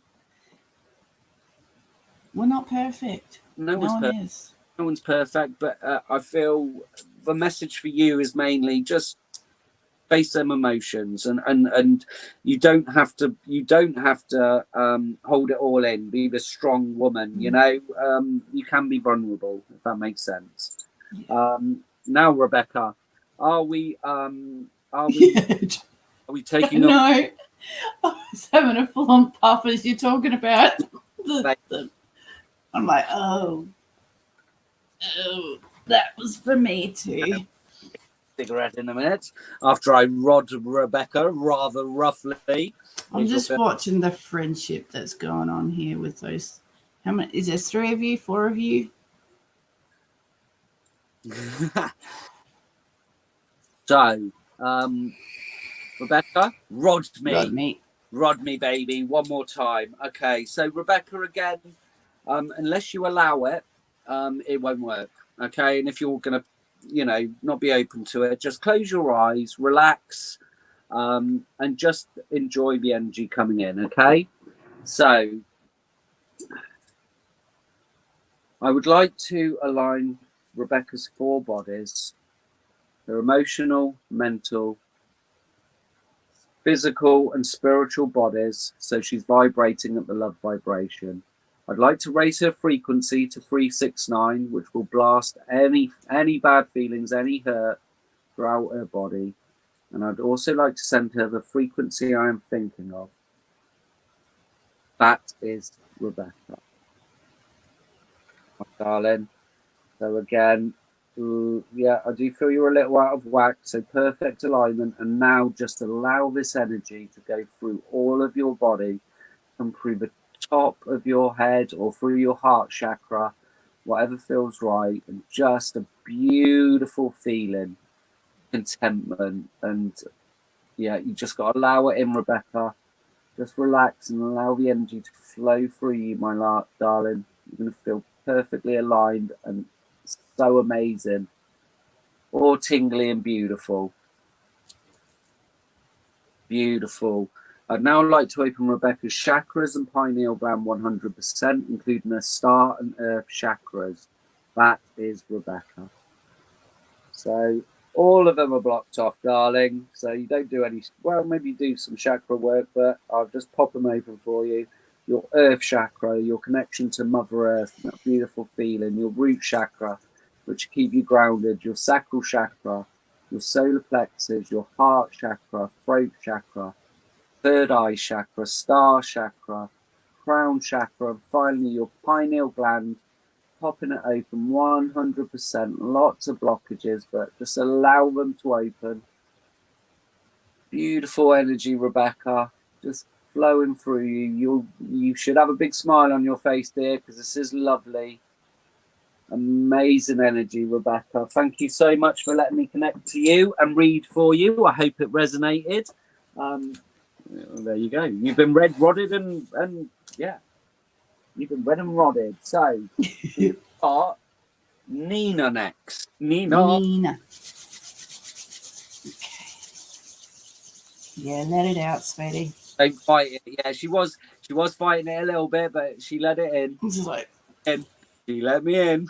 we're not perfect. No one is. No one's perfect, but I feel the message for you is mainly just face them emotions, and you don't have to hold it all in. Be the strong woman, you can be vulnerable, if that makes sense. Yeah. Now, Rebecca, are we taking? No, I was having a full-on puff as you're talking about. I'm like, oh, that was for me too. Cigarette in a minute after I rod Rebecca rather roughly. I'm just watching the friendship that's going on here with those. How many? Is there 3 of you, 4 of you? So, Rebecca, rod me, baby, one more time. Okay, so Rebecca, again, unless you allow it, it won't work. Okay, and if you're gonna, not be open to it, just close your eyes, relax, and just enjoy the energy coming in. Okay, so I would like to align Rebecca's 4 bodies: her emotional, mental, physical and spiritual bodies, so she's vibrating at the love vibration. I'd like to raise her frequency to 369, which will blast any bad feelings, any hurt throughout her body. And I'd also like to send her the frequency I am thinking of. That is Rebecca. my darling. So again, yeah, I do feel you're a little out of whack. So perfect alignment. And now just allow this energy to go through all of your body and through the top of your head or through your heart chakra, whatever feels right. And just a beautiful feeling, contentment. And yeah, you just got to allow it in, Rebecca. Just relax and allow the energy to flow through you, my darling. You're going to feel perfectly aligned and so amazing, all tingly and beautiful. Beautiful. I'd now like to open Rebecca's chakras and pineal gland 100%, including her star and earth chakras. That is Rebecca. So all of them are blocked off, darling. So you don't do any, well, maybe do some chakra work, but I'll just pop them open for you. Your earth chakra, your connection to Mother Earth, that beautiful feeling, your root chakra, which keep you grounded, your sacral chakra, your solar plexus, your heart chakra, throat chakra, third eye chakra, star chakra, crown chakra, and finally your pineal gland, popping it open 100%. Lots of blockages, but just allow them to open. Beautiful energy, Rebecca. Just flowing through you. You should have a big smile on your face, dear, because this is lovely. Amazing energy, Rebecca. Thank you so much for letting me connect to you and read for you. I hope it resonated. There you go. You've been rodded, and yeah, you've been red and rodded. So we've got Nina next. Nina. Okay. Yeah, let it out, sweetie. Don't fight it. Yeah, she was fighting it a little bit, but she let it in. This is like, And she let me in.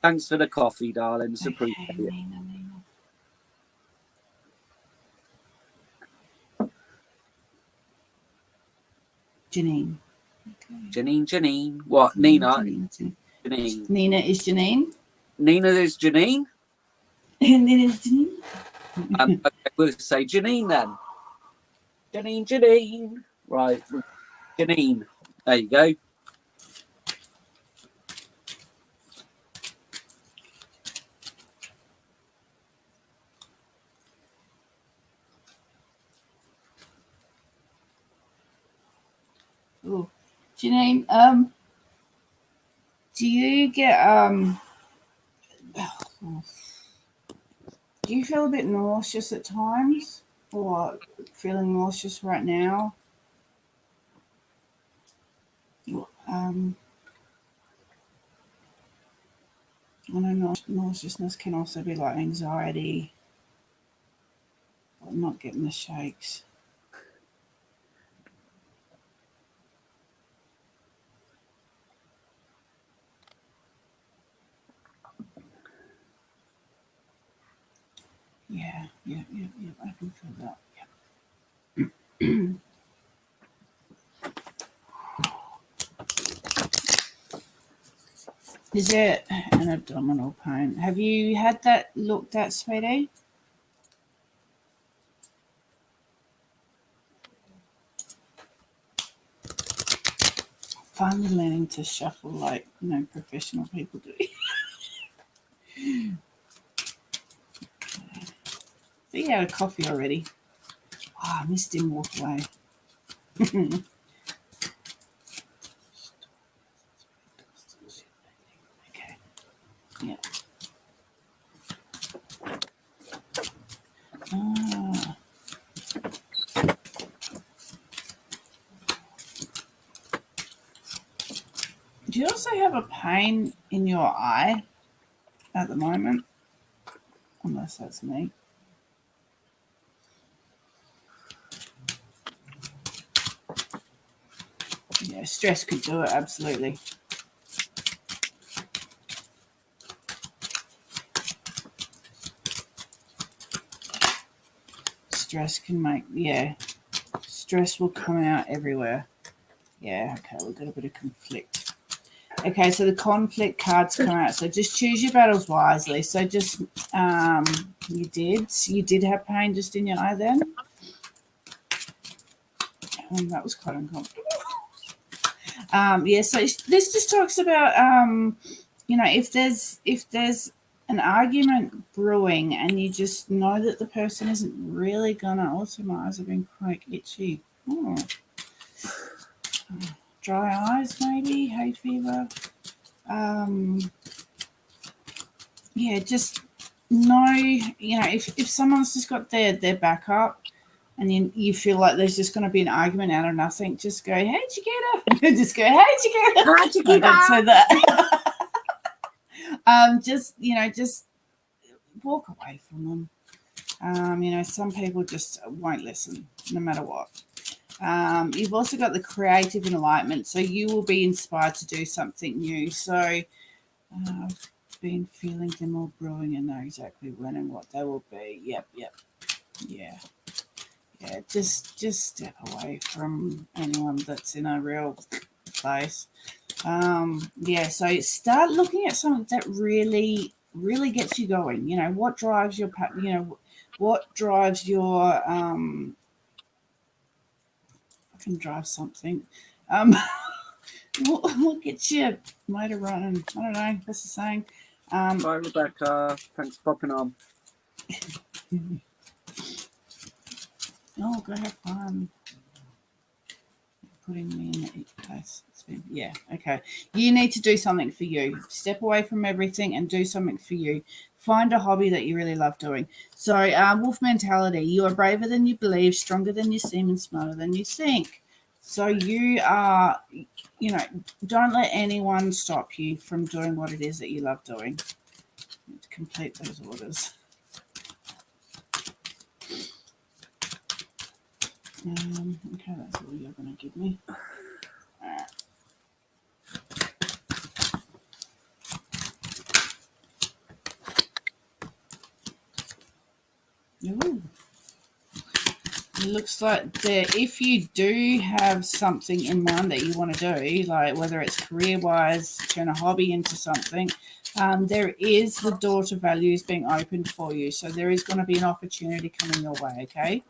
Thanks for the coffee, darling. It's appreciated. Nina. Janine. Okay. Janine. What? Nina. Janine. Nina is Janine. Nina is Janine. And then it's Janine. Okay, we'll say Janine then. Janine. Right. Janine. There you go. Oh, Janine, do you get do you feel a bit nauseous at times, or feeling nauseous right now? I know nauseousness can also be like anxiety, but not getting the shakes. Yeah, I can feel that. Yeah. Is it an abdominal pain? Have you had that looked at, sweetie? Finally learning to shuffle like professional people do. So you had a coffee already. Oh, I missed him walk away. Okay. Yeah. Ah. Do you also have a pain in your eye at the moment? Unless that's me. Yeah, stress could do it, absolutely. Stress can make, stress will come out everywhere. Yeah, okay, we've got a bit of conflict. Okay, so the conflict cards come out. So just choose your battles wisely. So just, you did have pain just in your eye then? That was quite uncomfortable. So this just talks about, if there's an argument brewing and you just know that the person isn't really gonna. Also, my eyes have been quite itchy. Oh. Dry eyes, maybe hay fever. Just know, if someone's just got their back up. And you feel like there's just going to be an argument out of nothing. Just go, hey, Chiquita. Just go, hey, Chiquita. Hi, Chiquita. Don't say that. Just walk away from them. Some people just won't listen, no matter what. You've also got the creative enlightenment, so you will be inspired to do something new. So I've been feeling them all brewing and know exactly when and what they will be. Yep. Yeah. Yeah, just step away from anyone that's in a real place. So start looking at something that really, really gets you going. What drives your, what drives your, I can drive something. What gets your motor running? I don't know. What's the saying? Bye, Rebecca. Thanks for popping on. Oh, go have fun. Putting me in each place. Okay. You need to do something for you. Step away from everything and do something for you. Find a hobby that you really love doing. So, wolf mentality. You are braver than you believe, stronger than you seem, and smarter than you think. So you are, don't let anyone stop you from doing what it is that you love doing. You need to complete those orders. Okay, that's all you're going to give me. Ooh. It looks like if you do have something in mind that you want to do, like whether it's career-wise, turn a hobby into something, there is the door to values being opened for you. So there is going to be an opportunity coming your way, okay?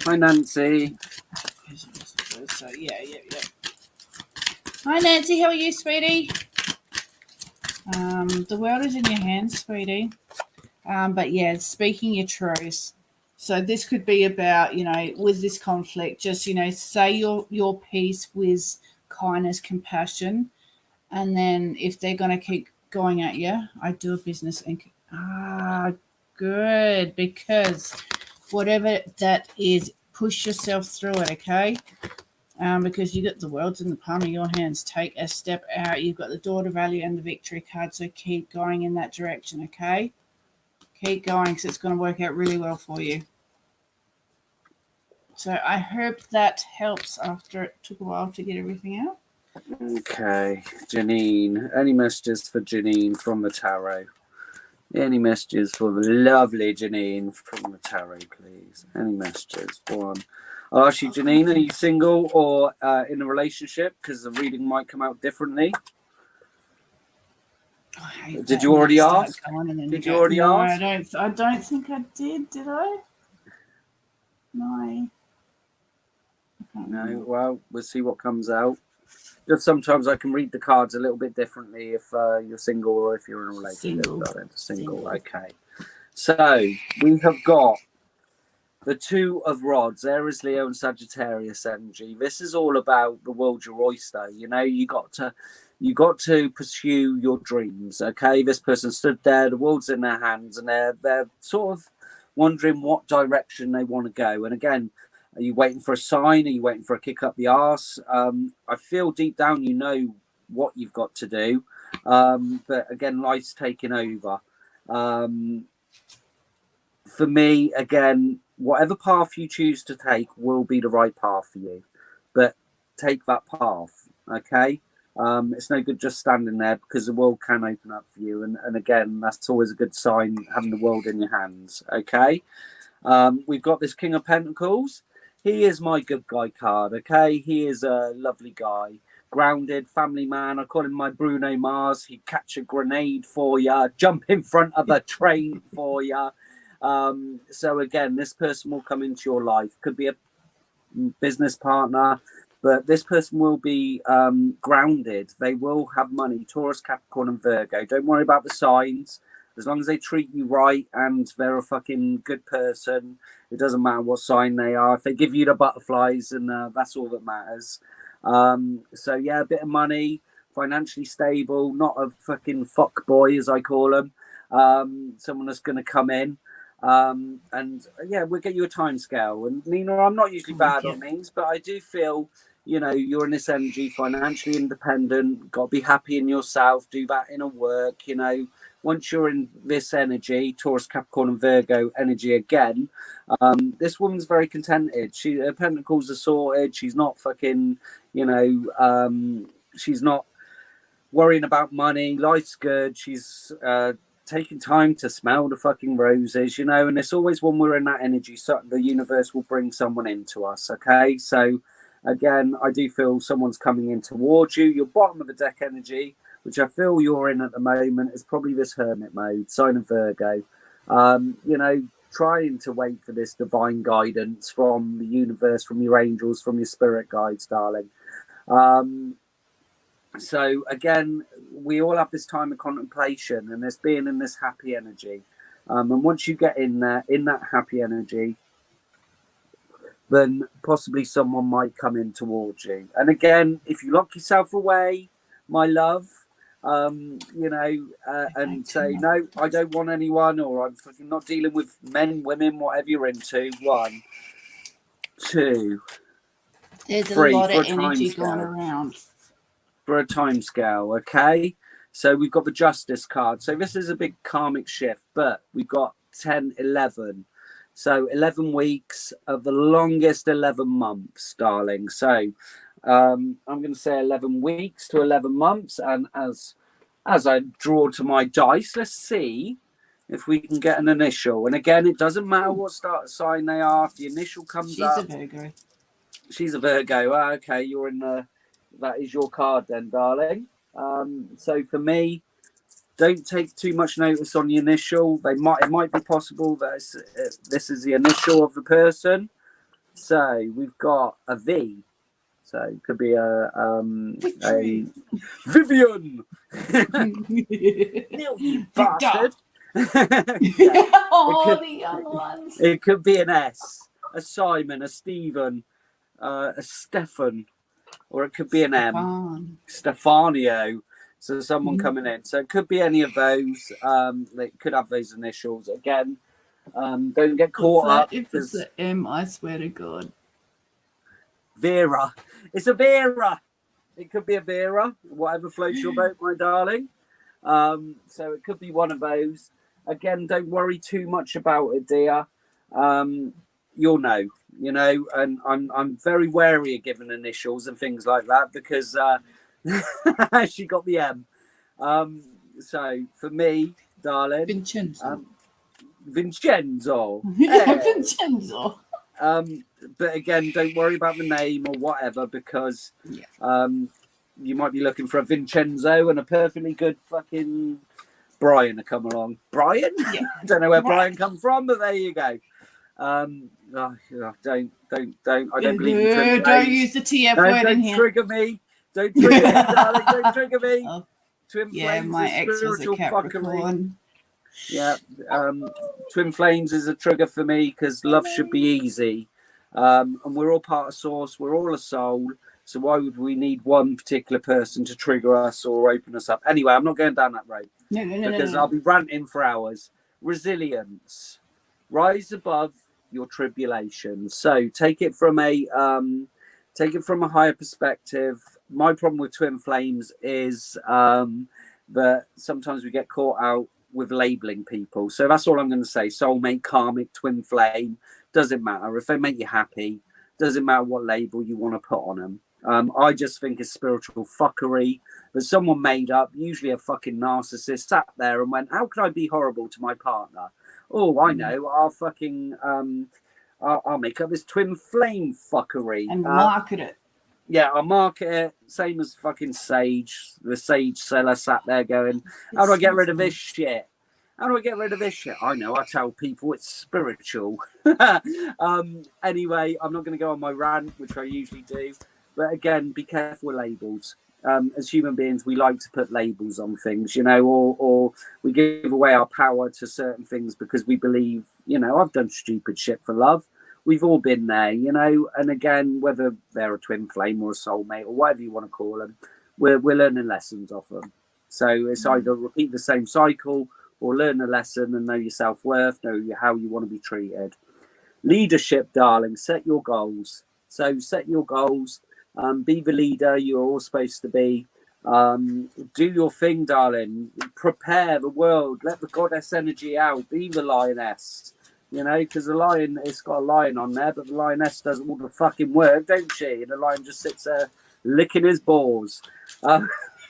Hi, Nancy. So, yeah. Hi, Nancy. How are you, sweetie? The world is in your hands, sweetie. But yeah, speaking your truth. So this could be about, with this conflict, just, say your piece with kindness, compassion. And then if they're going to keep going at you, I do a business. Good. Because whatever that is, push yourself through it, okay? Because you got the world's in the palm of your hands. Take a step out. You've got the door to value and the victory card, so keep going in that direction, okay? Keep going because it's going to work out really well for you. So I hope that helps after it took a while to get everything out. Okay, Janine. Any messages for Janine from the tarot? Any messages for the lovely Janine from the tarot, please? Any messages? One. I'll ask you, Janine, are you single or in a relationship? Because the reading might come out differently. Did you already ask? Did you already ask? I don't think I did I? No. No, well, we'll see what comes out. Just sometimes I can read the cards a little bit differently if you're single or if you're in a relationship. Single. Okay. So we have got the Two of Rods, Aries, Leo, and Sagittarius energy. This is all about the world's your oyster. You got to pursue your dreams. Okay, this person stood there, the world's in their hands, and they're sort of wondering what direction they want to go. And again, are you waiting for a sign? Are you waiting for a kick up the arse? I feel deep down you know what you've got to do, but again, life's taking over. For me, again, whatever path you choose to take will be the right path for you, but take that path, okay? It's no good just standing there because the world can open up for you. And again, that's always a good sign, having the world in your hands, okay? We've got this King of Pentacles. He is my good guy card, okay? He is a lovely guy, grounded, family man. I call him my Bruno Mars. He'd catch a grenade for you, jump in front of a train for you. So again, this person will come into your life. Could be a business partner, but this person will be grounded. They will have money. Taurus, Capricorn, and Virgo. Don't worry about the signs. As long as they treat you right and they're a fucking good person, it doesn't matter what sign they are. If they give you the butterflies, and that's all that matters. So yeah, a bit of money, financially stable, not a fucking fuck boy as I call them. Someone that's going to come in. And yeah, we'll get you a time scale. And Nina, I'm not usually bad on these, but I do feel, you know, you're in this energy, financially independent, got to be happy in yourself, do that inner work. You know, once you're in this energy, Taurus, Capricorn, and Virgo energy again, this woman's very contented. Her pentacles are sorted. She's not fucking, you know, she's not worrying about money. Life's good. She's taking time to smell the fucking roses, you know, and it's always when we're in that energy, so the universe will bring someone into us. Okay, so again, I do feel someone's coming in towards you. Your bottom of the deck energy, which I feel you're in at the moment, is probably this hermit mode, sign of Virgo. You know, trying to wait for this divine guidance from the universe, from your angels, from your spirit guides, darling. So again, we all have this time of contemplation and this being in this happy energy. And once you get in there, in that happy energy, then possibly someone might come in towards you. And again, if you lock yourself away, my love, you know, and say, no, I don't want anyone, or I'm fucking not dealing with men, women, whatever you're into. 1, 2, There's 3, a lot for of a time energy scale. going around. For a time scale, okay? So we've got the Justice card. So this is a big karmic shift, but we've got 10, 11. So 11 weeks of the longest 11 months, darling. So I'm going to say 11 weeks to 11 months. And as I draw to my dice, let's see if we can get an initial. And again, it doesn't matter what sign they are. If the initial comes up. She's a Virgo. She's a Virgo. Oh, okay, you're in the... That is your card then, darling. So for me, don't take too much notice on the initial. It might be possible that this is the initial of the person. So we've got a V. So it could be a Vivian. No, you bastard. Yeah. The young ones. It could be an S, a Simon, a Stephen, a Stefan. Or it could be an M, Stefanio. So someone coming in. So it could be any of those. They could have those initials. Again, don't get caught up. If it's an M, I swear to God. Vera. It's a Vera. It could be a Vera. Whatever floats your boat, my darling. So it could be one of those. Again, don't worry too much about it, dear. You'll know, you know, and I'm very wary of giving initials and things like that because she got the M. So for me, darling, Vincenzo. Yeah, Vincenzo. But again, don't worry about the name or whatever because you might be looking for a Vincenzo and a perfectly good fucking Brian to come along. Brian? Yeah. I don't know where Brian comes from, but there you go. Don't. I don't believe in twin flames. Don't use the TF word in here. Don't trigger me. Don't trigger me, darling. Don't trigger me. Oh, Twin flames my is ex was a spiritual Capricorn. fuckery. Yeah. Twin flames is a trigger for me because love should be easy. And we're all part of source. We're all a soul. So why would we need one particular person to trigger us or open us up? Anyway, I'm not going down that road. No. Because I'll be ranting for hours. Resilience. Rise above your tribulations. So take it from a higher perspective. My problem with twin flames is that sometimes we get caught out with labeling people. So that's all I'm going to say. Soulmate, karmic, twin flame, doesn't matter. If they make you happy, doesn't matter what label you want to put on them. I just think it's spiritual fuckery that someone made up, usually a fucking narcissist, sat there and went, how can I be horrible to my partner? Oh, I know. I'll fucking I'll make up this twin flame fuckery and market it. Yeah, I'll market it. Same as fucking Sage. The Sage seller sat there going, how do I get rid of this shit? How do I get rid of this shit? I know, I tell people it's spiritual. Anyway, I'm not going to go on my rant, which I usually do. But again, be careful with labels. As human beings, we like to put labels on things, you know, or we give away our power to certain things because we believe, you know, I've done stupid shit for love. We've all been there, you know. And again, whether they're a twin flame or a soulmate or whatever you want to call them, we're learning lessons off them. So it's either repeat the same cycle or learn a lesson and know your self-worth, know how you want to be treated. Leadership, darling, set your goals. So set your goals. Be the leader you're all supposed to be. Do your thing, darling. Prepare the world. Let the goddess energy out. Be the lioness. You know, because the lion, it's got a lion on there, but the lioness does all the fucking work, don't she? And the lion just sits there licking his balls.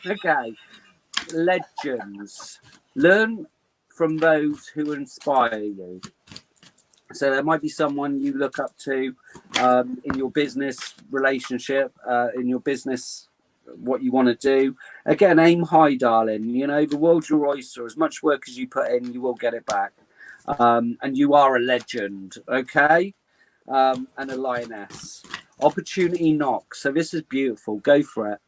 Okay. Legends. Learn from those who inspire you. So there might be someone you look up to in your business relationship, in your business, what you want to do. Again, aim high, darling. You know, the world's your oyster. As much work as you put in, you will get it back. And you are a legend, okay? And a lioness. Opportunity knocks. So this is beautiful. Go for it.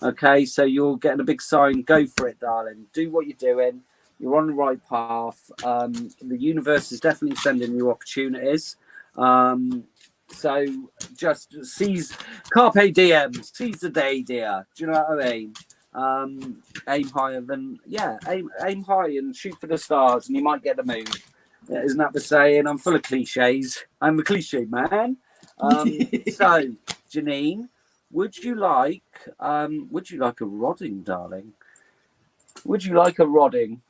Okay, so you're getting a big sign. Go for it, darling. Do what you're doing. You're on the right path. The universe is definitely sending you opportunities. So just seize, carpe diem, seize the day, dear. Do you know what I mean? Aim higher than, aim high and shoot for the stars, and you might get the moon. Isn't that the saying? I'm full of cliches. I'm a cliche man. So, Janine, would you like a rodding, darling? Would you like a rodding?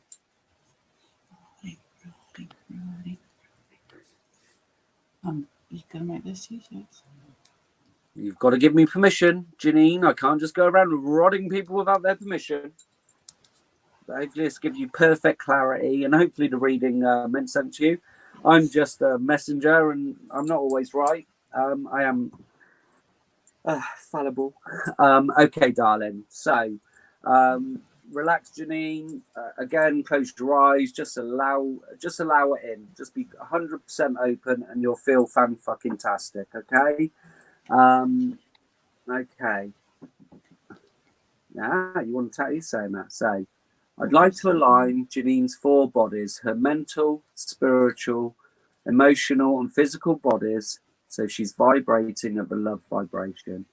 You've got to make those t-shirts. You've got to give me permission, Janine. I can't just go around rodding people without their permission. But hopefully this gives you perfect clarity, and hopefully the reading meant something to you. I'm just a messenger, and I'm not always right. I am fallible. Okay, darling. So, relax, Janine. Again, close your eyes. Just allow it in. Just be 100% open, and you'll feel fan-fucking-tastic. Okay. Okay. Yeah, you want to tell you saying that? Say, I'd like to align Janine's 4 bodies: her mental, spiritual, emotional, and physical bodies, so she's vibrating at the love vibration.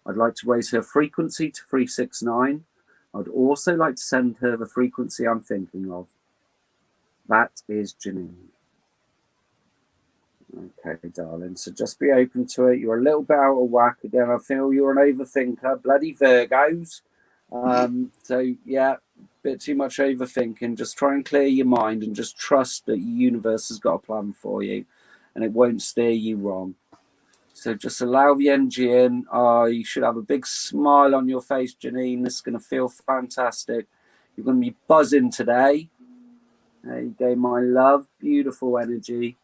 I'd like to raise her frequency to 369. I'd also like to send her the frequency I'm thinking of. That is Janine. Okay, darling. So just be open to it. You're a little bit out of whack. Again, I feel you're an overthinker. Bloody Virgos. So, yeah, bit too much overthinking. Just try and clear your mind and just trust that the universe has got a plan for you and it won't steer you wrong. So just allow the energy in. You should have a big smile on your face, Janine. This is going to feel fantastic. You're going to be buzzing today. There you go, my love. Beautiful energy.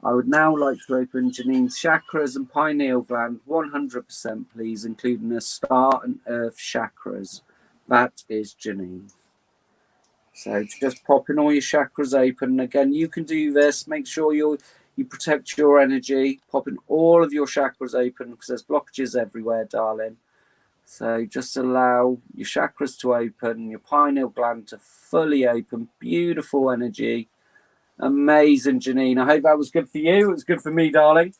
I would now like to open Janine's chakras and pineal gland 100%, please, including the star and earth chakras. That is Janine. So just popping all your chakras open. Again, you can do this. Make sure you protect your energy, popping all of your chakras open because there's blockages everywhere, darling. So just allow your chakras to open, your pineal gland to fully open. Beautiful energy. Amazing, Janine. I hope that was good for you. It was good for me, darling.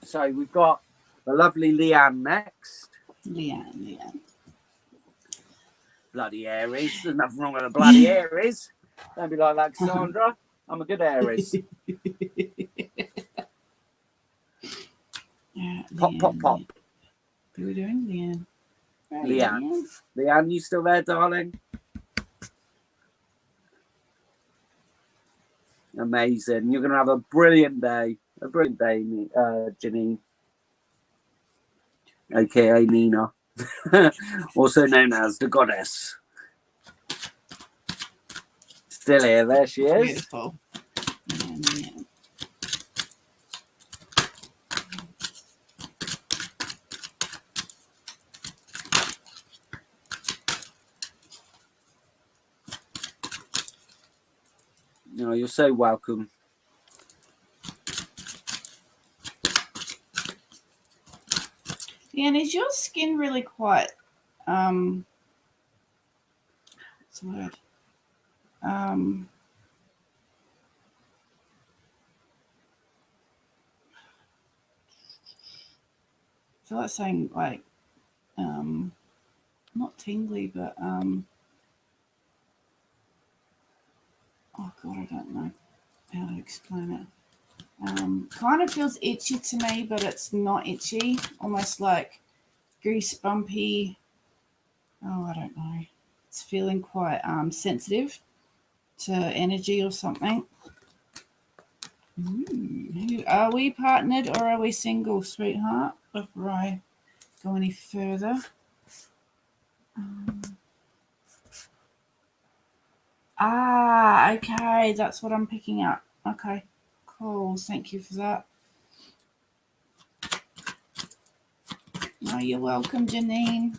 So we've got the lovely Leanne next. Leanne. Bloody Aries. There's nothing wrong with a bloody Aries. Don't be like Alexandra. I'm a good Aries. Pop, pop, pop. Who are we doing? Leanne. Right, Leanne. Leanne, you still there, darling? Amazing. You're going to have a brilliant day. Janine. AKA Nina. Also known as the goddess. Still here. There she is. Beautiful. Yeah. No, you're so welcome. Yeah, and is your skin really quite what's the word? I feel like saying like not tingly, but oh god, I don't know how to explain it. Kind of feels itchy to me, but it's not itchy. Almost like grease bumpy. Oh, I don't know. It's feeling quite sensitive to energy or something. Are we partnered or are we single, sweetheart? Before I go any further. Okay. That's what I'm picking up. Okay, cool. Thank you for that. Oh, you're welcome, Janine.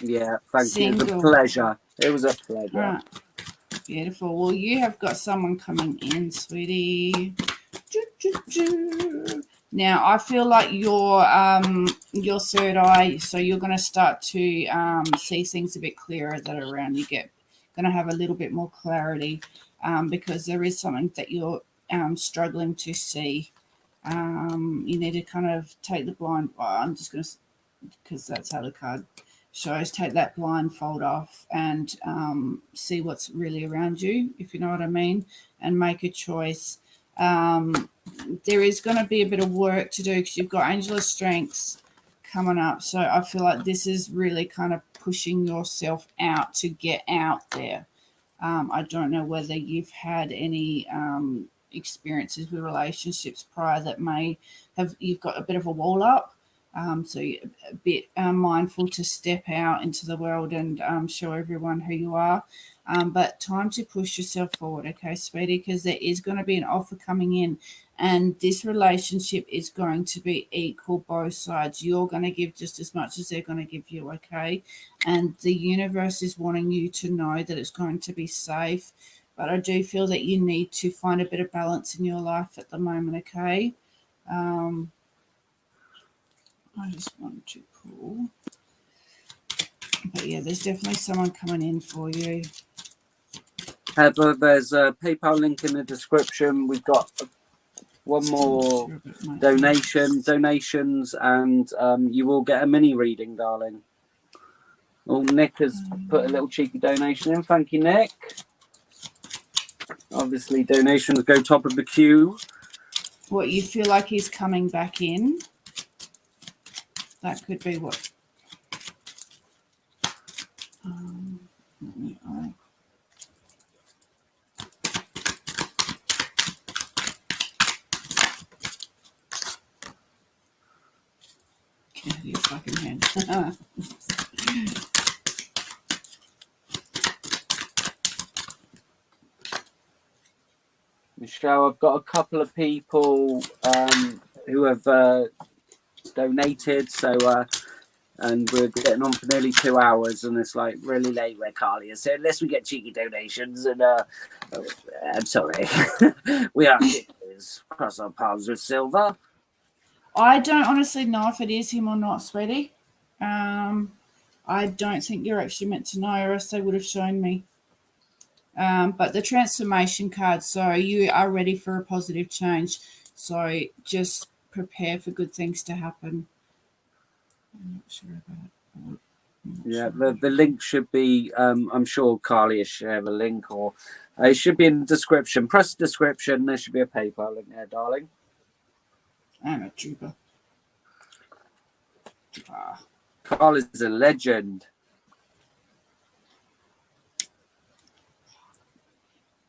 Yeah, thank Single. you. It was a pleasure. It was a pleasure. Right. Beautiful. Well, you have got someone coming in, sweetie. Now, I feel like your third eye, so you're going to start to see things a bit clearer that are around you. Going to have a little bit more clarity because there is something that you're struggling to see. You need to kind of take the blind. Well, I'm just going to, because that's how the card shows, take that blindfold off and see what's really around you, if you know what I mean, and make a choice. There is going to be a bit of work to do because you've got Angel of Strengths coming up. So I feel like this is really kind of pushing yourself out to get out there. I don't know whether you've had any experiences with relationships prior that may have, you've got a bit of a wall up. So you're a bit mindful to step out into the world and show everyone who you are. But time to push yourself forward, okay, sweetie, because there is going to be an offer coming in and this relationship is going to be equal both sides. You're going to give just as much as they're going to give you, okay? And the universe is wanting you to know that it's going to be safe. But I do feel that you need to find a bit of balance in your life at the moment, okay? I just want to pull. But yeah, there's definitely someone coming in for you. Heather, there's a PayPal link in the description. We've got one more donations, and you will get a mini reading, darling. Oh, Nick has put a little cheeky donation in. Thank you, Nick. Obviously, donations go top of the queue. What, you feel like he's coming back in? That could be what. Get out of your fucking hand. Michelle, I've got a couple of people who have donated, so and we're getting on for nearly 2 hours, and it's like really late where Carly is. So unless we get cheeky donations, and I'm sorry, we are cross our paths with Silver. I don't honestly know if it is him or not, sweetie. I don't think you're actually meant to know, or else they would have shown me. But the transformation card, so you are ready for a positive change. So just prepare for good things to happen. I'm not sure about it. Yeah, the link should be, I'm sure Carly will share the link, or it should be in the description. Press the description, there should be a PayPal link there, darling. I'm a trooper. Carl is a legend.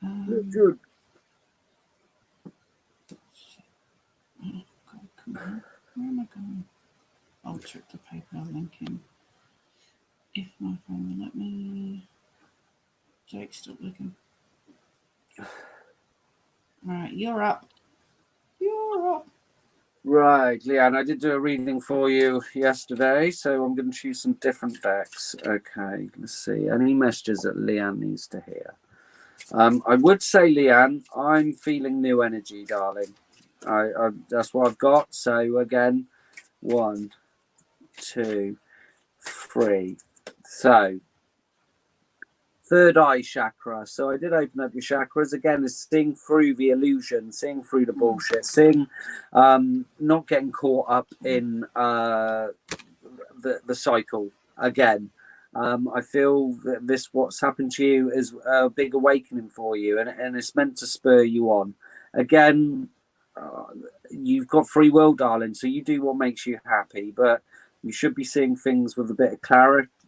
Good. Where am I going? I'll check the PayPal link in. If my phone will let me. Jake, stop looking. Alright, you're up. You're up. Right, Leanne, I did do a reading for you yesterday, so I'm going to choose some different decks. Okay, let's see. Any messages that Leanne needs to hear? I would say, Leanne, I'm feeling new energy, darling. That's what I've got. So again, 1, 2, 3. So third eye chakra. So I did open up your chakras again. Is seeing through the illusion, seeing through the bullshit, seeing, not getting caught up in the cycle again. I feel that what's happened to you is a big awakening for you, and it's meant to spur you on. Again, you've got free will, darling, so you do what makes you happy, but you should be seeing things with a bit of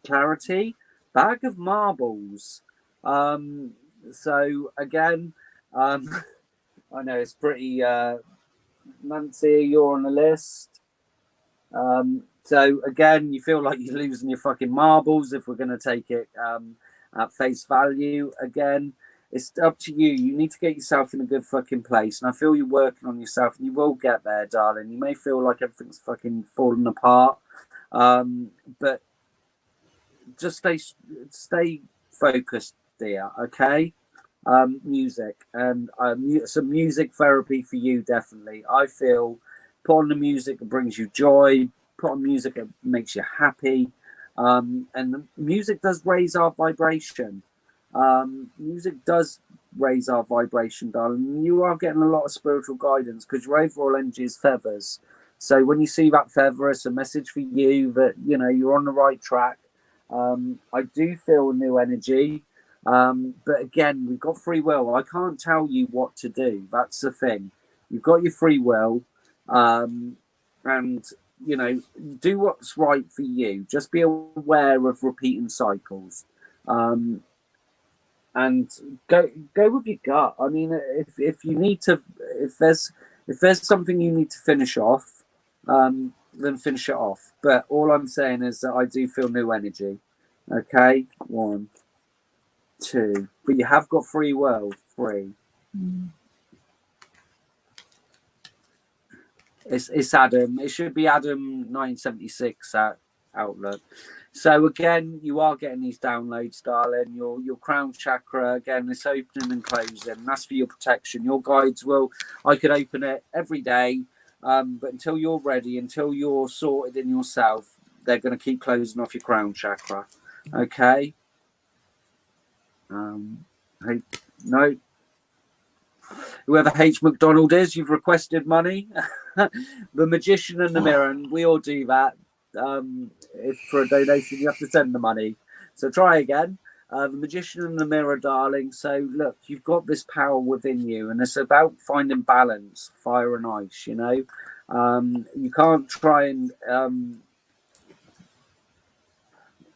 clarity. Bag of marbles. So again, I know it's pretty. Nancy, you're on the list. So again, you feel like you're losing your fucking marbles if we're going to take it at face value. Again, it's up to you. You need to get yourself in a good fucking place, and I feel you're working on yourself, and you will get there, darling. You may feel like everything's fucking falling apart, but just stay focused, dear. Okay. Music and some music therapy for you, definitely. I feel put on the music that brings you joy, put on music that makes you happy, and the music does raise our vibration. Music does raise our vibration, darling. You are getting a lot of spiritual guidance because your overall energy is feathers. So when you see that feather, it's a message for you that you're on the right track. I do feel new energy. But again, we've got free will. I can't tell you what to do. That's the thing. You've got your free will, and do what's right for you. Just be aware of repeating cycles, and go with your gut. I mean, if you need to, if there's something you need to finish off, then finish it off. But all I'm saying is that I do feel new energy. Okay, 1, 2, but you have got free will. 3. It's Adam. It should be Adam 976 at Outlook. So again, you are getting these downloads, darling. Your crown chakra again, it's opening and closing. That's for your protection. Your guides will. I could open it every day, but until you're ready, until you're sorted in yourself, they're going to keep closing off your crown chakra. Okay. No. Whoever H. McDonald is, you've requested money. The magician and the mirror, and we all do that. If for a donation, you have to send the money. So try again. The magician and the mirror, darling. So look, you've got this power within you, and it's about finding balance, fire and ice. You can't try and.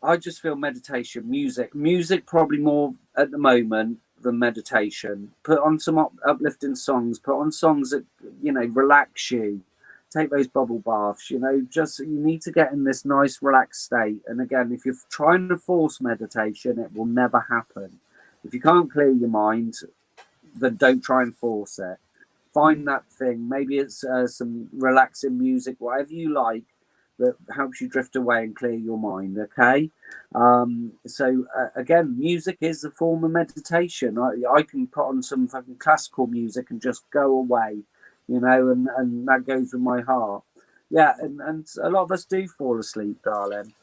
I just feel meditation, music probably more at the moment than meditation. Put on some uplifting songs, put on songs that, relax you, take those bubble baths, just, you need to get in this nice relaxed state. And again, if you're trying to force meditation, it will never happen. If you can't clear your mind, then don't try and force it. Find that thing. Maybe it's some relaxing music, whatever you like, that helps you drift away and clear your mind. Okay. So again, music is a form of meditation. I can put on some fucking classical music and just go away, and that goes with my heart. Yeah. And a lot of us do fall asleep, darling.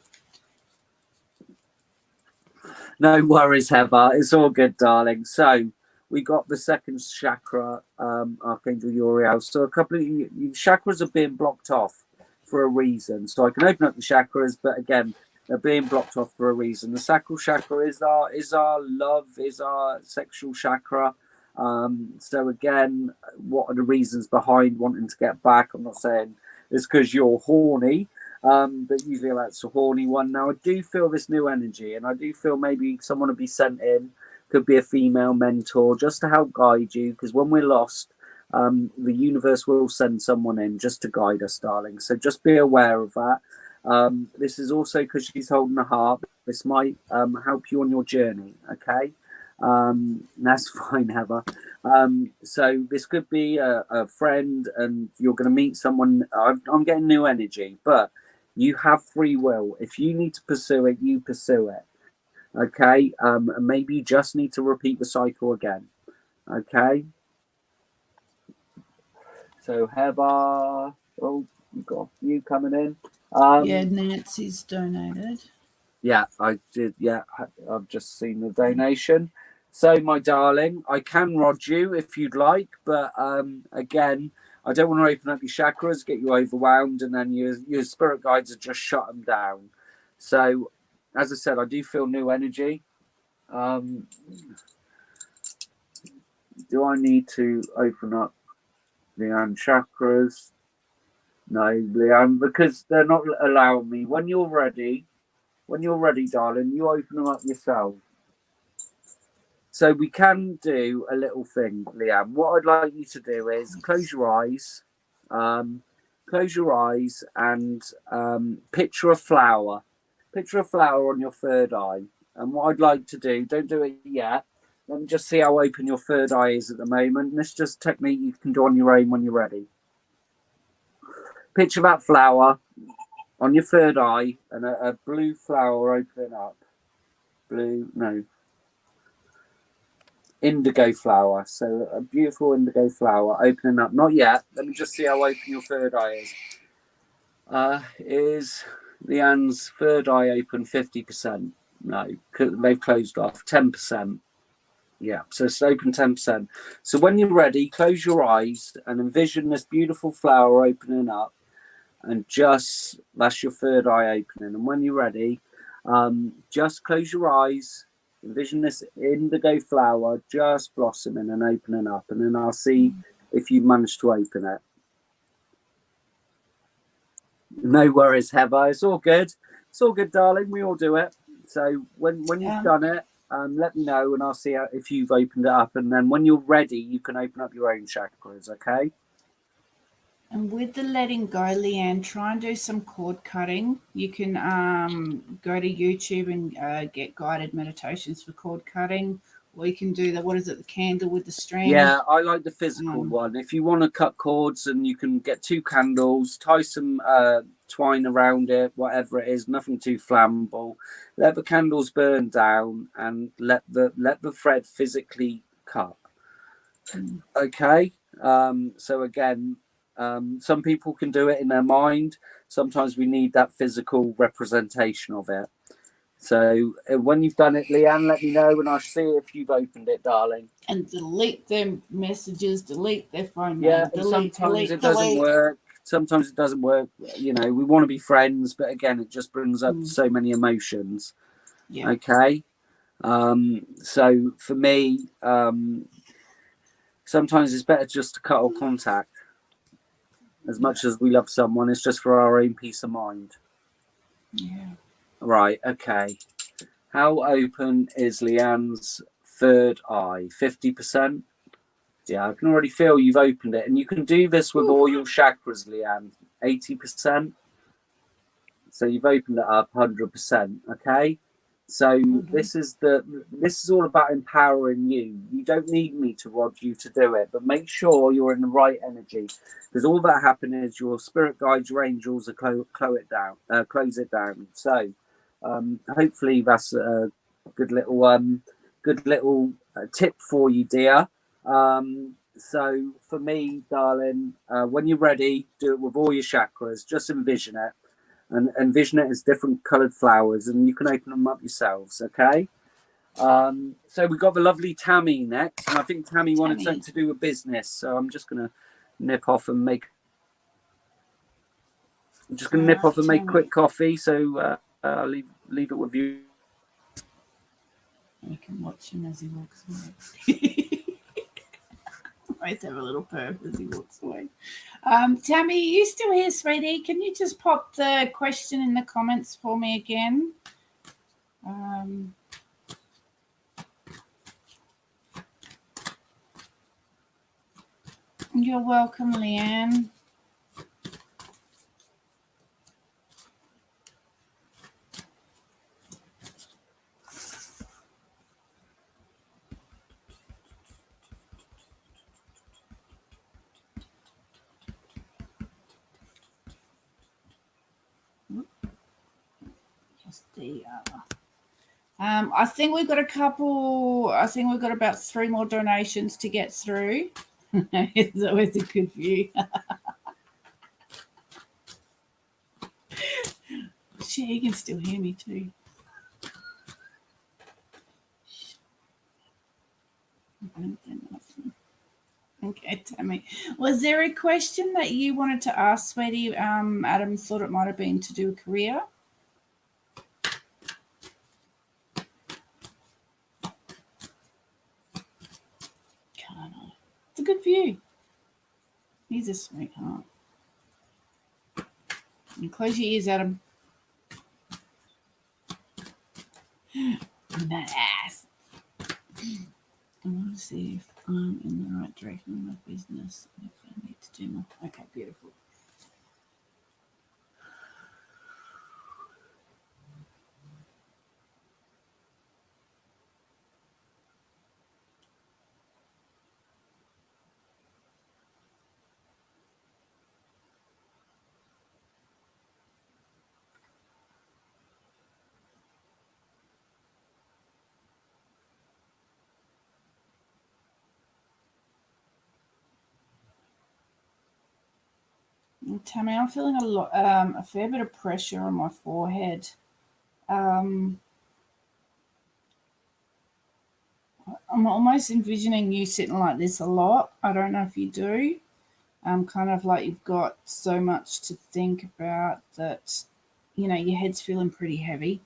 No worries, Heather. It's all good, darling. So we got the second chakra, Archangel Uriel. So a couple of chakras are being blocked off for a reason. So I can open up the chakras, but again, they're being blocked off for a reason. The sacral chakra is our love, is our sexual chakra. So again, what are the reasons behind wanting to get back? I'm not saying it's because you're horny, but usually that's a horny one. Now I do feel this new energy, and I do feel maybe someone will be sent in, could be a female mentor, just to help guide you, because when we're lost, the universe will send someone in just to guide us, darling. So just be aware of that. This is also because she's holding a heart. This might help you on your journey. Okay. That's fine, Heather. So this could be a friend, and you're going to meet someone. I'm getting new energy, but you have free will. If you need to pursue it, you pursue it. Okay, and maybe you just need to repeat the cycle again. Okay. So Heba, oh, you got you coming in. Yeah, Nancy's donated. Yeah, I did. Yeah, I've just seen the donation. So, my darling, I can rod you if you'd like, but again, I don't want to open up your chakras, get you overwhelmed, and then your spirit guides are just shut them down. So, as I said, I do feel new energy. Do I need to open up Leanne chakras? No, Leanne, because they're not allowing me. When you're ready, darling, you open them up yourself. So we can do a little thing, Leanne. What I'd like you to do is close your eyes, and picture a flower. Picture a flower on your third eye. And what I'd like to do, don't do it yet. Let me just see how open your third eye is at the moment. This is just a technique you can do on your own when you're ready. Picture that flower on your third eye and a blue flower opening up. Indigo flower. So a beautiful indigo flower opening up. Not yet. Let me just see how open your third eye is. Is Leanne's third eye open 50%? No, they've closed off. 10%. Yeah, so it's open 10%. So when you're ready, close your eyes and envision this beautiful flower opening up. And that's your third eye opening. And when you're ready, just close your eyes. Envision this indigo flower just blossoming and opening up, and then I'll see if you've managed to open it. No worries, Heba. It's all good. It's all good, darling. We all do it. So when you've done it, let me know, and I'll see if you've opened it up. And then when you're ready, you can open up your own chakras. Okay. And with the letting go, Leanne, try and do some cord cutting. You can go to YouTube and get guided meditations for cord cutting, or you can do the candle with the string. Yeah, I like the physical one. If you want to cut cords, and you can get 2 candles, tie some twine around it, whatever it is, nothing too flammable. Let the candles burn down, and let the thread physically cut. Okay. So again. Some people can do it in their mind. Sometimes we need that physical representation of it. So when you've done it, Leanne, let me know, and I'll see if you've opened it, darling. And delete their messages, delete their phone. Yeah, sometimes it doesn't work. Sometimes it doesn't work. You know, we want to be friends, but again, it just brings up so many emotions. Yeah. Okay. So for me, sometimes it's better just to cut all contact. As much as we love someone, it's just for our own peace of mind. Yeah. Right, okay. How open is Leanne's third eye? 50%? Yeah, I can already feel you've opened it. And you can do this with all your chakras, Leanne. 80%. So you've opened it up 100%, okay? So this is all about empowering you. You don't need me to rod you to do it, but make sure you're in the right energy, because all that happens is your spirit guides, your angels, will close it down. So hopefully that's a good little tip for you, dear. So for me, darling, when you're ready, do it with all your chakras. Just envision it. And envision it as different coloured flowers, and you can open them up yourselves, okay? So we've got the lovely Tammy next, and I think Tammy wanted something to do with business, so I'm just going to nip off and make quick coffee, so I'll leave it with you. You can watch him as he walks away. Always have a little purr as he walks away. Tammy, are you still here, sweetie? Can you just pop the question in the comments for me again? You're welcome, Leanne. Just the I think we've got a couple. I think we've got about 3 more donations to get through. It's always a good view. Shit, you can still hear me too. Okay, Tammy. Was there a question that you wanted to ask, sweetie? Adam thought it might have been to do a career. Can't I? It's a good view. He's a sweetheart. And close your ears, Adam. That ass. I want to see if I'm in the right direction in my business. If I need to do more. Okay, beautiful. Tammy, I'm feeling a fair bit of pressure on my forehead. I'm almost envisioning you sitting like this a lot. I don't know if you do. Kind of like you've got so much to think about that, you know, your head's feeling pretty heavy.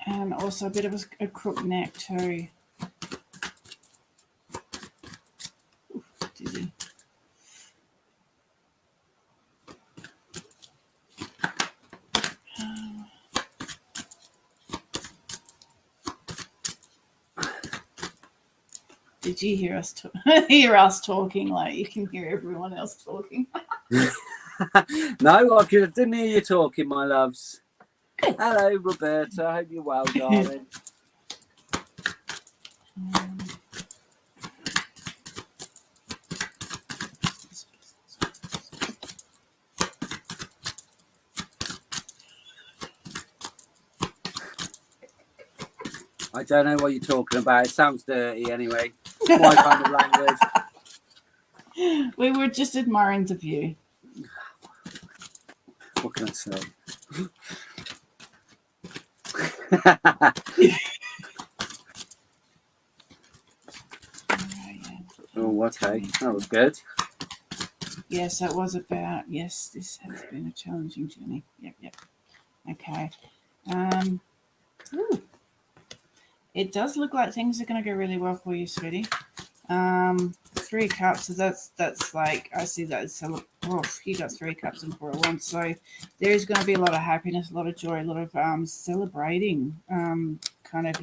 And also a bit of a crook neck too. Oof, dizzy. Did you hear us hear us talking like you can hear everyone else talking? No, didn't hear you talking, my loves. Hello, Roberta. I hope you're well, darling. I don't know what you're talking about. It sounds dirty anyway. My kind of language. We were just admiring the view. What can I say? Oh, okay. That was good. Yes, that was about. Yes, this has been a challenging journey. Yep. Okay. Ooh. It does look like things are going to go really well for you, sweetie. 3 cups, so that's like, I see that it's you got 3 cups and 4 at once. So there's going to be a lot of happiness, a lot of joy, a lot of celebrating kind of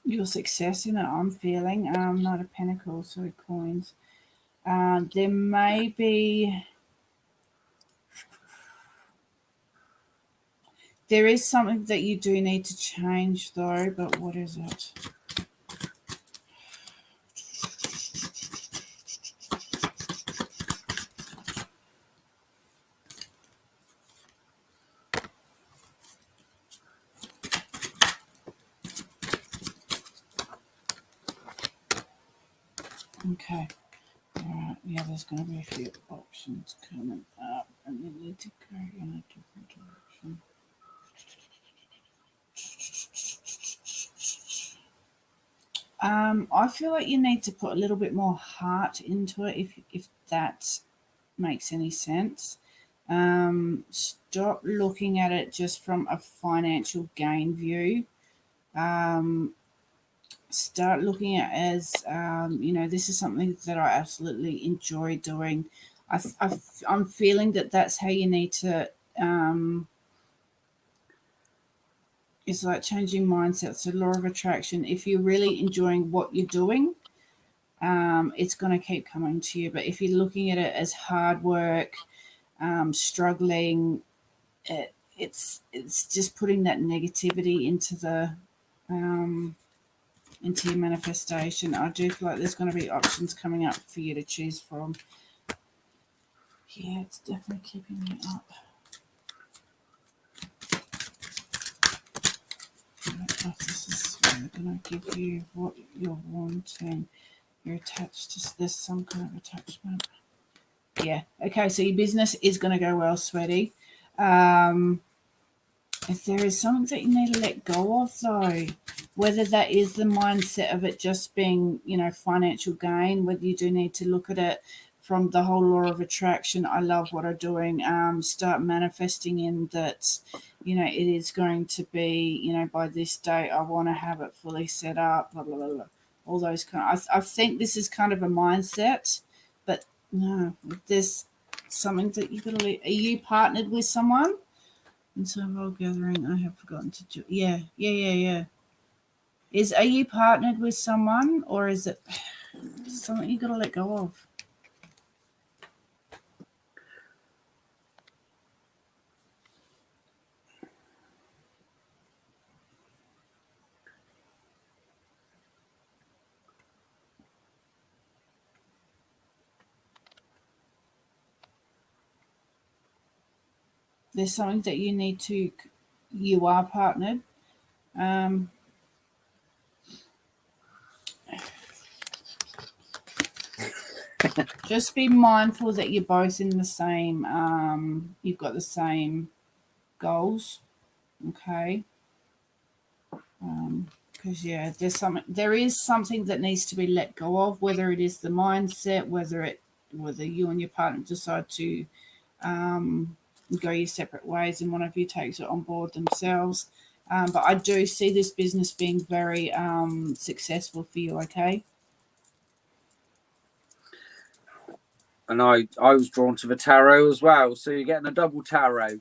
your success in it. I'm feeling Knight of Pentacles, so coins. There may be. There is something that you do need to change, though, but what is it? Okay. All right. Yeah, there's going to be a few options coming up, and you need to go in a different direction. I feel like you need to put a little bit more heart into it, if that makes any sense. Stop looking at it just from a financial gain view. Start looking at it as, this is something that I absolutely enjoy doing. I'm feeling that that's how you need to. It's like changing mindsets. So law of attraction. If you're really enjoying what you're doing, it's going to keep coming to you. But if you're looking at it as hard work, struggling, it's just putting that negativity into the into your manifestation. I do feel like there's going to be options coming up for you to choose from. Yeah, it's definitely keeping me up. I don't know if this is going to give you what you're wanting. You're attached to this, some kind of attachment. Yeah. Okay, so your business is going to go well, sweetie. If there is something that you need to let go of, though, whether that is the mindset of it just being, financial gain, whether you do need to look at it from the whole law of attraction. I love what I'm doing. Start manifesting in that, it is going to be, by this date, I want to have it fully set up, blah, blah, blah, blah. All those I think this is kind of a mindset, but no, there's something that you got to. Are you partnered with someone? And so role gathering, I have forgotten to do. Yeah. Are you partnered with someone, or is it something you got to let go of? There's something that you need to. You are partnered. Just be mindful that you're both in the same. You've got the same goals. Okay. Because there is something that needs to be let go of, whether it is the mindset, whether you and your partner decide to go your separate ways and one of you takes it on board themselves. But I do see this business being very successful for you. Okay. And I was drawn to the tarot as well. So you're getting a double tarot.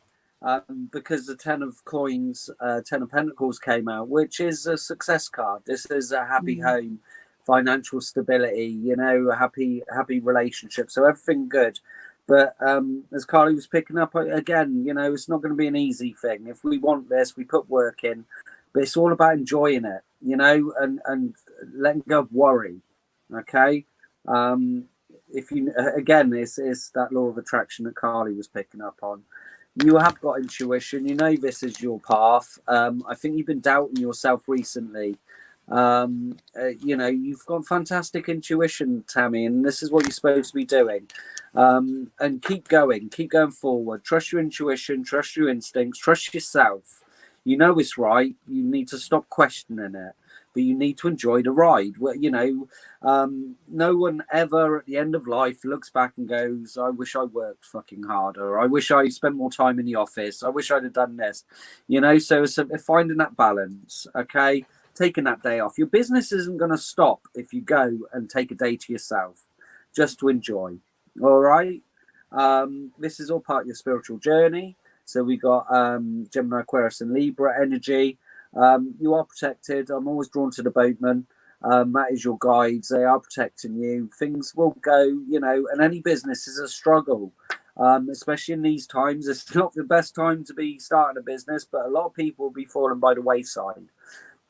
Because the 10 of coins, 10 of pentacles came out, which is a success card. This is a happy home, financial stability, a happy relationship. So everything good. But as Carly was picking up again, it's not going to be an easy thing. If we want this, we put work in, but it's all about enjoying it, and letting go of worry. Okay. If you, again, it's that law of attraction that Carly was picking up on. You have got intuition. This is your path. I think you've been doubting yourself recently. You've got fantastic intuition, Tammy, and this is what you're supposed to be doing. And keep going forward. Trust your intuition, trust your instincts, trust yourself. It's right. You need to stop questioning it, but you need to enjoy the ride. No one ever at the end of life looks back and goes, I wish I worked fucking harder. I wish I spent more time in the office. I wish I'd have done this. So it's finding that balance, okay? Taking that day off. Your business isn't going to stop if you go and take a day to yourself just to enjoy. All right? This is all part of your spiritual journey. So we got Gemini, Aquarius, and Libra energy. You are protected. I'm always drawn to the boatman. That is your guides. They are protecting you. Things will go, and any business is a struggle, especially in these times. It's not the best time to be starting a business, but a lot of people will be falling by the wayside.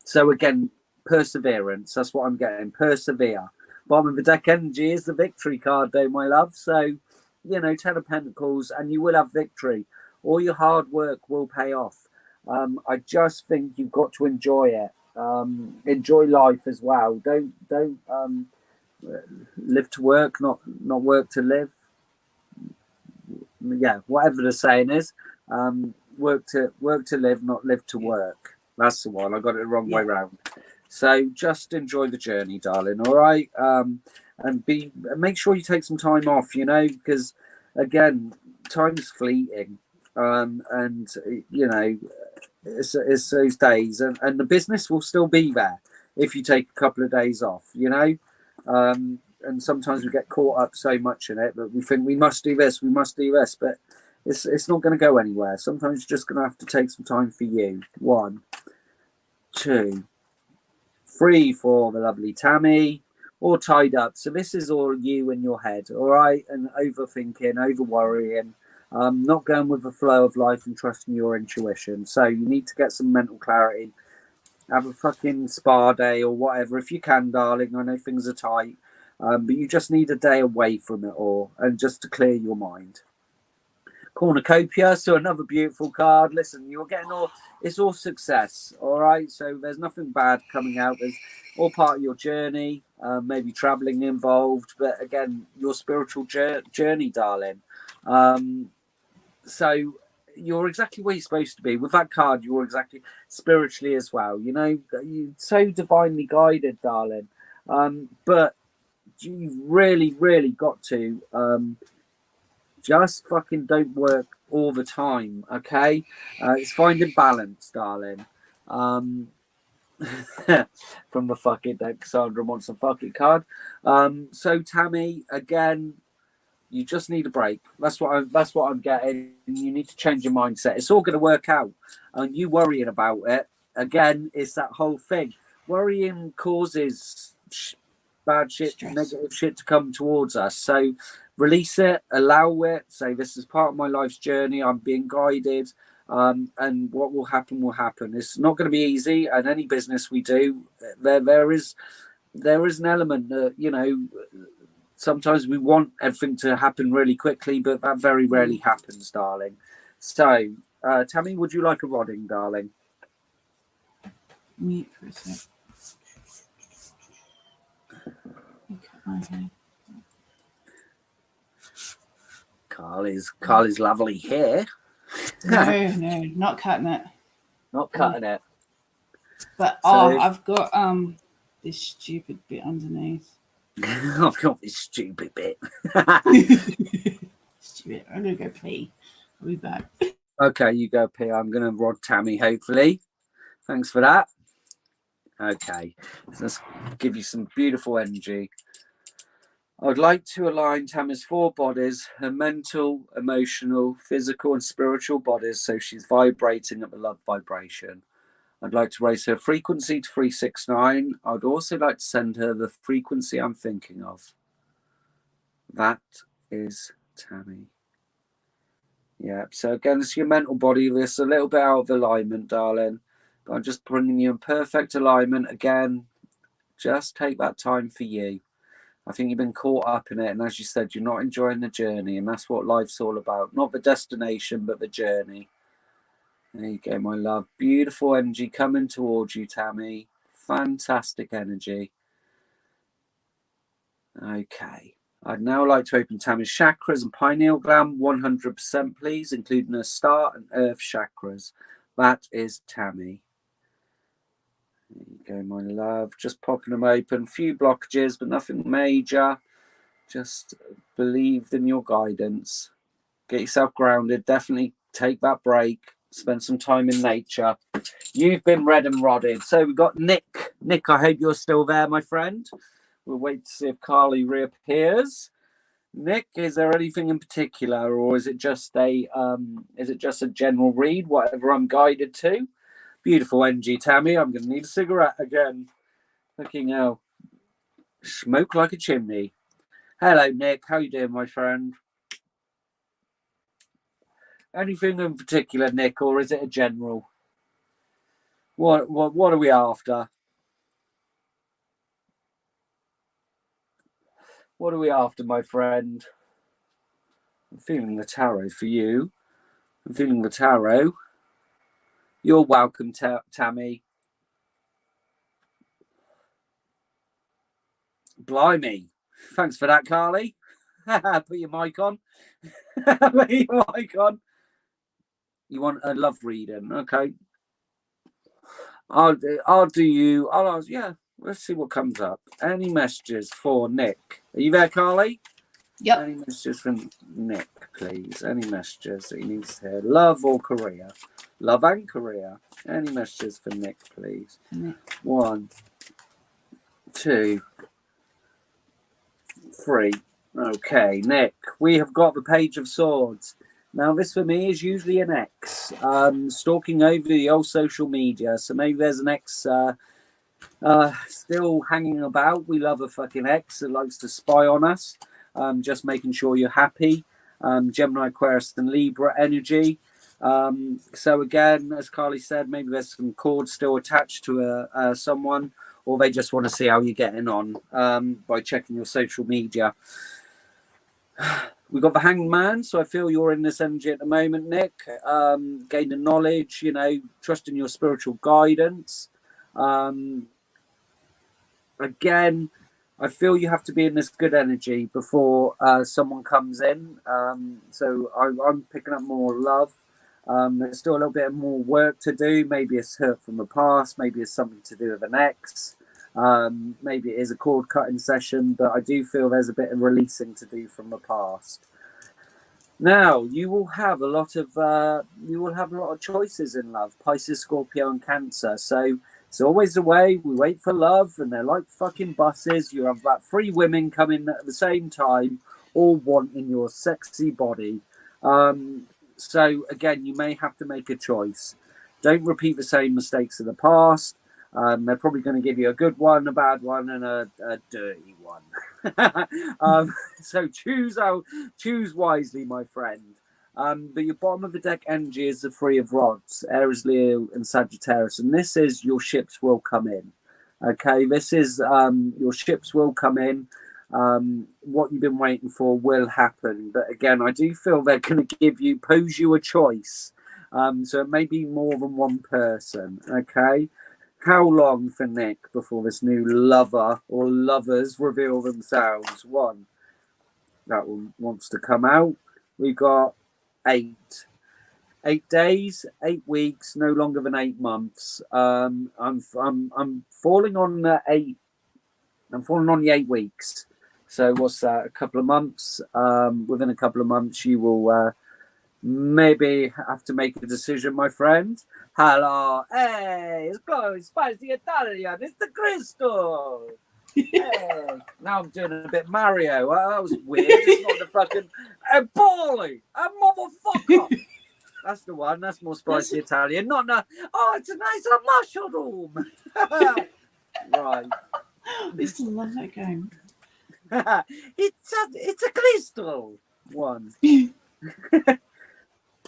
So again, perseverance. That's what I'm getting. Persevere. Bottom of the deck energy is the victory card, though, my love. So, 10 of Pentacles, and you will have victory. All your hard work will pay off. I just think you've got to enjoy it. Enjoy life as well. Don't live to work, not work to live. Yeah, whatever the saying is. Work to live, not live to work. That's the one. I got it the wrong way round. So just enjoy the journey, darling. All right. And make sure you take some time off. Because again, time's fleeting. It's those days, and the business will still be there if you take a couple of days off. And sometimes we get caught up so much in it that we think we must do this, but it's not going to go anywhere. Sometimes you're just going to have to take some time for you. 1, 2, 3 for the lovely Tammy, all tied up. So this is all you in your head, all right, and overthinking, over worrying. Not going with the flow of life and trusting your intuition. So you need to get some mental clarity. have a fucking spa day or whatever if you can, darling. I know things are tight, but you just need a day away from it all and just to clear your mind. Cornucopia, so another beautiful card. Listen, you're getting it's all success, all right? So there's nothing bad coming out. There's all part of your journey, maybe traveling involved, but again, your spiritual journey, darling. So you're exactly where you're supposed to be. With that card, you're exactly spiritually as well. You know, you're so divinely guided, darling. But you've really, really got to just fucking don't work all the time, okay? It's finding balance, darling. From the fucking deck, Cassandra wants a fucking card. So Tammy, again, you just need a break. That's what I'm getting. You need to change your mindset. It's all going to work out. And you worrying about it again is that whole thing. Worrying causes bad shit, Stress. negative shit to come towards us. So release it, allow it. Say this is part of my life's journey. I'm being guided. And what will happen will happen. It's not going to be easy. And any business we do, there is an element that, you know, sometimes we want everything to happen really quickly, but that very rarely happens, darling. So, Tammy, would you like a rodding, darling? Mute for a sec. Okay. Carl is lovely here. No, not cutting it. Not cutting it. But So- I've got this stupid bit underneath. I've got this stupid bit. Stupid. I'm gonna go pee. I'll be back. Okay, you go pee. I'm going to rod Tammy, hopefully. Thanks for that. Okay, so let's give you some beautiful energy. I'd like to align Tammy's 4 bodies, her mental, emotional, physical, and spiritual bodies, so she's vibrating at the love vibration. I'd like to raise her frequency to 369. I'd also like to send her the frequency I'm thinking of. That is Tammy. Yeah, so again, it's your mental body. This a little bit out of alignment, darling. But I'm just bringing you in perfect alignment. Again, just take that time for you. I think you've been caught up in it. And as you said, you're not enjoying the journey. And that's what life's all about. Not the destination, but the journey. There you go, my love. Beautiful energy coming towards you, Tammy. Fantastic energy. Okay. I'd now like to open Tammy's chakras and pineal gland 100%, please, including her star and earth chakras. That is Tammy. There you go, my love. Just popping them open. A few blockages, but nothing major. Just believe in your guidance. Get yourself grounded. Definitely take that break. Spend some time in nature. You've been read and rodded. So we've got Nick. Nick, I hope you're still there, my friend. We'll wait to see if Carly reappears. Nick, is there anything in particular, or is it just a general read, whatever I'm guided to? Beautiful energy, Tammy. I'm going to need a cigarette again. Fucking hell. Smoke like a chimney. Hello, Nick. How you doing, my friend? Anything in particular, Nick, or is it a general? What are we after? What are we after, my friend? I'm feeling the tarot for you. I'm feeling the tarot. You're welcome, Tammy. Blimey. Thanks for that, Carly. Put your mic on. Put your mic on. You want a love reading? Okay. I'll do you. I'll ask. Yeah. Let's see what comes up. Any messages for Nick? Are you there, Carly? Yep. Any messages from Nick, please? Any messages that he needs to hear? Love or career? Love and career. Any messages for Nick, please? Nick. 1, 2, 3. Okay, Nick. We have got the Page of Swords. Now, this for me is usually an ex stalking over the old social media. So maybe there's an ex still hanging about. We love a fucking ex that likes to spy on us. Just making sure you're happy. Gemini, Aquarius, and Libra energy. So again, as Carly said, maybe there's some cords still attached to someone, or they just want to see how you're getting on by checking your social media. We've got the Hanged Man, so I feel you're in this energy at the moment, Nick. Gaining knowledge, you know, trusting your spiritual guidance. Again, I feel you have to be in this good energy before someone comes in. So I'm picking up more love. There's still a little bit more work to do. Maybe it's hurt from the past. Maybe it's something to do with an ex. Maybe it is a cord cutting session, but I do feel there's a bit of releasing to do from the past. Now you will have a lot of choices in love. Pisces, Scorpio, and Cancer. So it's always the way. We wait for love, and they're like fucking buses. You have about 3 women coming at the same time, all wanting your sexy body. So again, you may have to make a choice. Don't repeat the same mistakes of the past. They're probably going to give you a good one, a bad one, and a dirty one. So choose wisely, my friend. But your bottom of the deck energy is the 3 of Rods, Aries, Leo, and Sagittarius, and this is your ships will come in. Okay, this is your ships will come in. What you've been waiting for will happen, but again, I do feel they're going to pose you a choice. So it may be more than one person. Okay. How long for Nick before this new lover or lovers reveal themselves? 1. That one wants to come out. We've got 8. 8 days, 8 weeks, no longer than 8 months. I'm falling on 8. I'm falling on the 8 weeks. So what's that? A couple of months. Within a couple of months, you will maybe have to make a decision, my friend. Hello, hey, it's Chloe, spicy Italian. It's the Crystal. Hey. Now I'm doing a bit Mario. That was weird. It's not the fucking Paulie, a motherfucker. That's the one. That's more spicy Italian. Not no. Oh, it's a nice mushroom. Right. I still love that game. It's a Crystal. 1.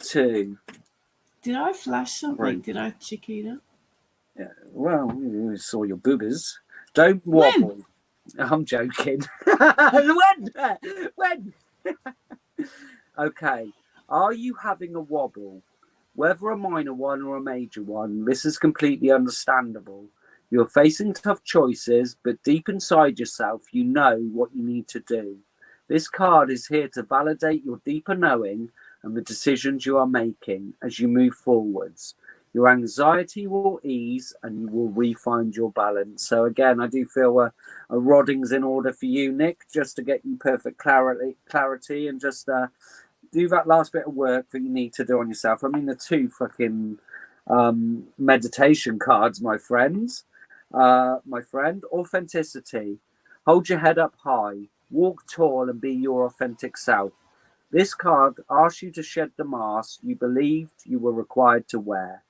2. Did I flash something? Right. Did I, Chiquita? Yeah, well, we saw your boogers. Don't wobble. When? I'm joking. When? Okay. Are you having a wobble? Whether a minor one or a major one, this is completely understandable. You're facing tough choices, but deep inside yourself, you know what you need to do. This card is here to validate your deeper knowing and the decisions you are making as you move forwards. Your anxiety will ease and you will re-find your balance. So again, I do feel a rodding's in order for you, Nick, just to get you perfect clarity and just do that last bit of work that you need to do on yourself. I mean, the 2 fucking meditation cards, my friends. My friend, authenticity. Hold your head up high. Walk tall and be your authentic self. This card asks you to shed the mask you believed you were required to wear.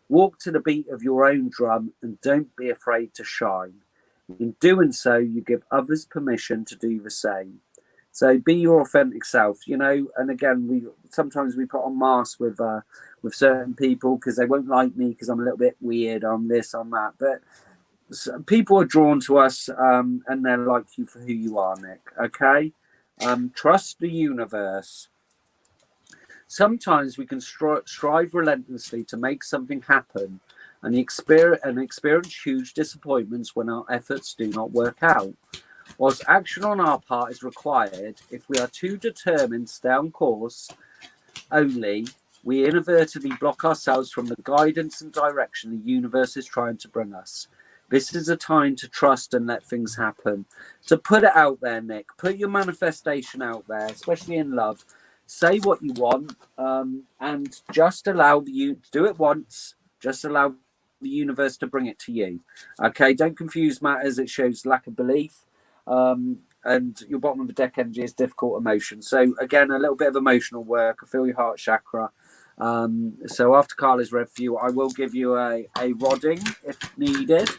Walk to the beat of your own drum and don't be afraid to shine. In doing so, you give others permission to do the same. So be your authentic self, you know. And again, sometimes we put on masks with certain people because they won't like me because I'm a little bit weird on this, on that. But people are drawn to us and they like you for who you are, Nick. Okay. Trust the universe. Sometimes we can strive relentlessly to make something happen and experience huge disappointments when our efforts do not work out. Whilst action on our part is required, if we are too determined to stay on course only, we inadvertently block ourselves from the guidance and direction the universe is trying to bring us. This is a time to trust and let things happen. So put it out there, Nick. Put your manifestation out there, especially in love. Say what you want and just allow do it once. Just allow the universe to bring it to you. Okay, don't confuse matters. It shows lack of belief. And your bottom of the deck energy is difficult emotion. So again, a little bit of emotional work. I feel your heart chakra. So after Carla's read for you, I will give you a rodding if needed.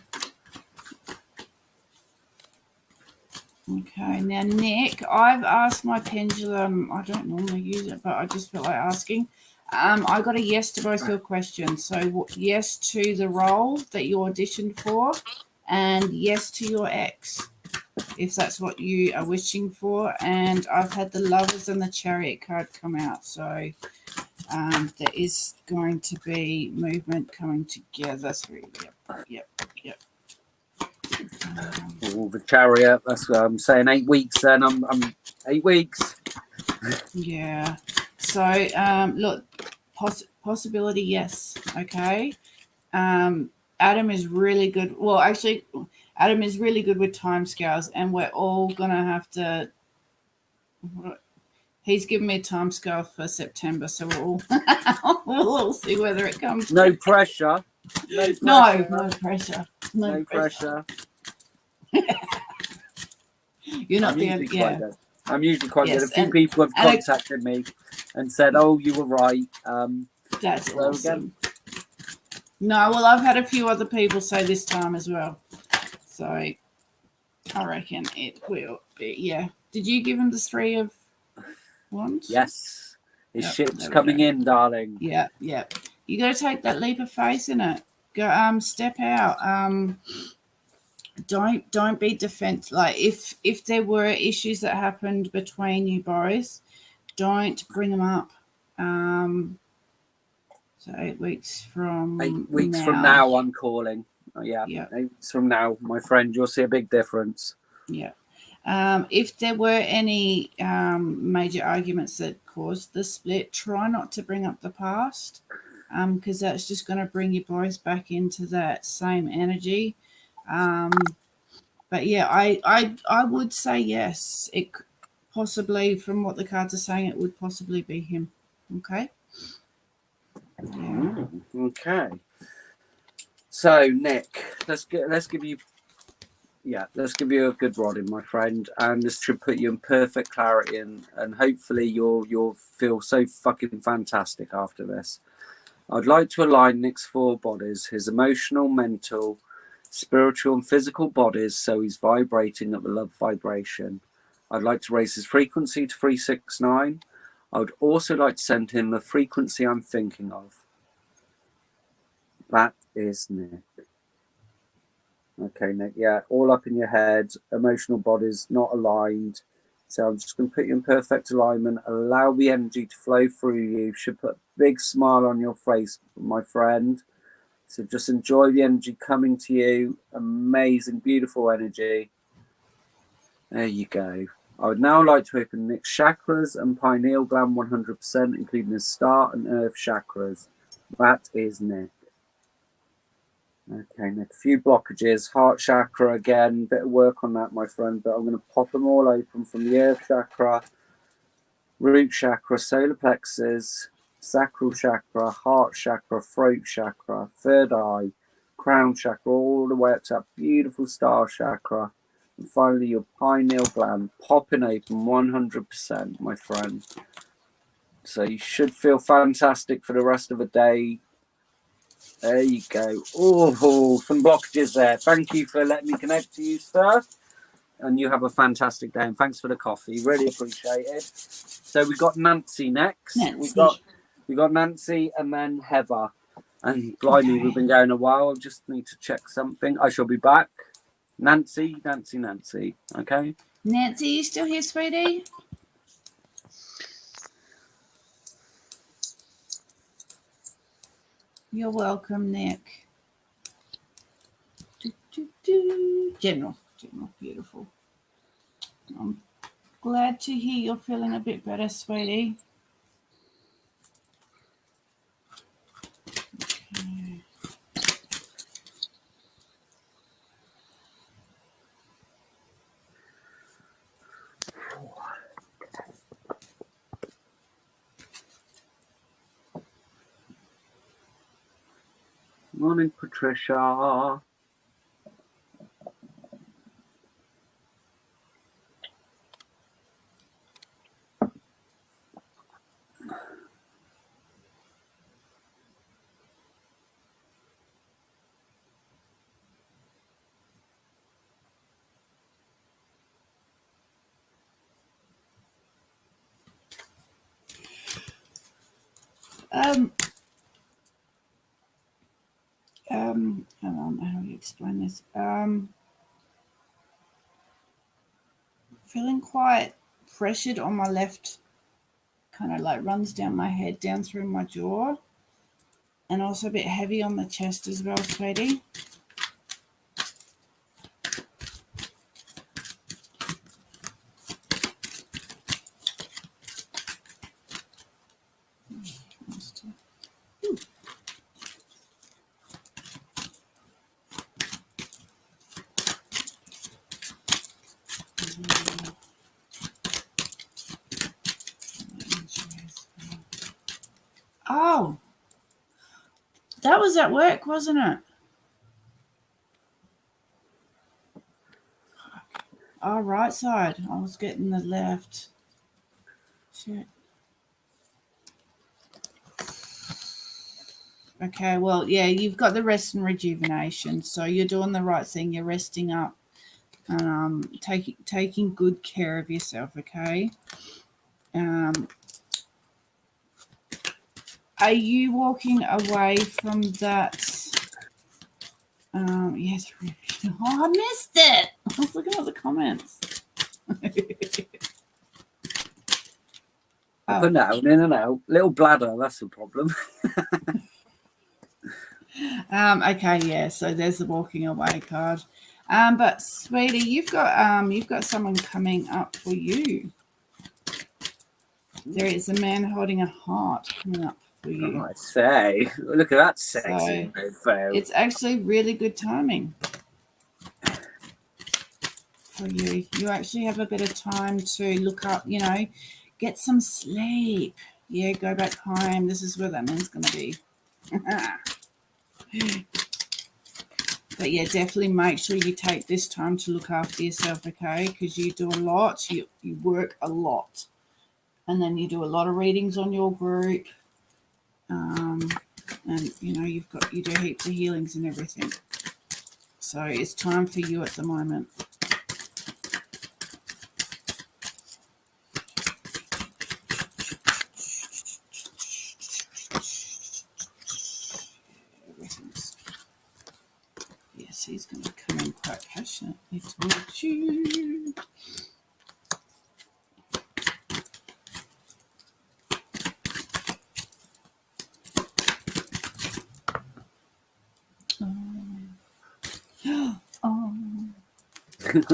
Okay, now Nick, I've asked my pendulum, I don't normally use it, but I just felt like asking. I got a yes to both your questions. So yes to the role that you auditioned for, and yes to your ex, if that's what you are wishing for. And I've had the Lovers and the Chariot card come out. So there is going to be movement coming together through. Yep. The Chariot. That's what I'm saying. 8 weeks. Then I'm 8 weeks. Yeah. So look, possibility, yes. Okay. Adam is really good. Well, actually, Adam is really good with timescales, and we're all gonna have to. He's given me a timescale for September, so we'll all see whether it comes. No pressure. No pressure. No pressure. You're not the only. Yeah. Good. I'm usually quite Yes, good. A few people have contacted me and said, "Oh, you were right." That's so awesome. Again. No, well, I've had a few other people say this time as well. So I reckon it will be. Yeah. Did you give him the 3 of Wands? Yes. His ship's coming in, darling. Yeah. You got to take that leap of faith in it. Go, step out. Don't be defensive. Like if there were issues that happened between you both, don't bring them up. So 8 weeks from 8 weeks from now, I'm calling. Yeah. 8 weeks from now, my friend, you'll see a big difference. Yeah. If there were any major arguments that caused the split, try not to bring up the past, because that's just going to bring you both back into that same energy. But yeah, I would say yes. It possibly, from what the cards are saying, it would possibly be him. Okay. Yeah. Okay. So Nick, let's give you a good reading, my friend, and this should put you in perfect clarity, and hopefully you'll feel so fucking fantastic after this. I'd like to align Nick's 4 bodies, his emotional, mental, spiritual and physical bodies, so he's vibrating at the love vibration. I'd like to raise his frequency to 369. I would also like to send him the frequency I'm thinking of. That is Nick. Okay, Nick. Yeah, all up in your head, emotional bodies not aligned. So I'm just going to put you in perfect alignment. Allow the energy to flow through you. Should put a big smile on your face, my friend. So just enjoy the energy coming to you. Amazing, beautiful energy. There you go. I would now like to open Nick's chakras and pineal gland 100%, including his start and earth chakras. That is Nick. Okay, Nick, a few blockages. Heart chakra again, bit of work on that, my friend, but I'm going to pop them all open from the earth chakra, root chakra, solar plexus, sacral chakra, heart chakra, throat chakra, third eye, crown chakra, all the way up to that beautiful star chakra. And finally, your pineal gland popping open 100%, my friend. So you should feel fantastic for the rest of the day. There you go. Oh, some blockages there. Thank you for letting me connect to you, sir. And you have a fantastic day. And thanks for the coffee. Really appreciate it. So we got Nancy next. We got Nancy and then Heather. And blimey, we've been going a while. I just need to check something. I shall be back. Nancy. Okay. Nancy, you still here, sweetie? You're welcome, Nick. General, beautiful. I'm glad to hear you're feeling a bit better, sweetie. Okay. Morning, Patricia. Hang on, how do you explain this? Feeling quite pressured on my left, kind of like runs down my head, down through my jaw, and also a bit heavy on the chest as well, sweetie. Oh, that was at work, wasn't it? Oh, right side. I was getting the left. Shit. Okay, well, yeah, you've got the rest and rejuvenation, so you're doing the right thing. You're resting up and taking good care of yourself, okay? Are you walking away from that? Yes. Oh, I missed it. I was looking at the comments. Up and down, in and out. Little bladder, that's the problem. Okay, yeah. So there's the walking away card. But sweetie, you've got someone coming up for you. There is a man holding a heart coming up for you. I say, look at that sexy So it's actually really good timing for you. You actually have a bit of time to look up, get some sleep. Yeah, go back home. This is where that man's going to be. But yeah, definitely make sure you take this time to look after yourself, okay? Because you do a lot. You work a lot. And then you do a lot of readings on your group. And, you do heaps of healings and everything. So it's time for you at the moment. Yes, he's going to come in quite passionately towards you.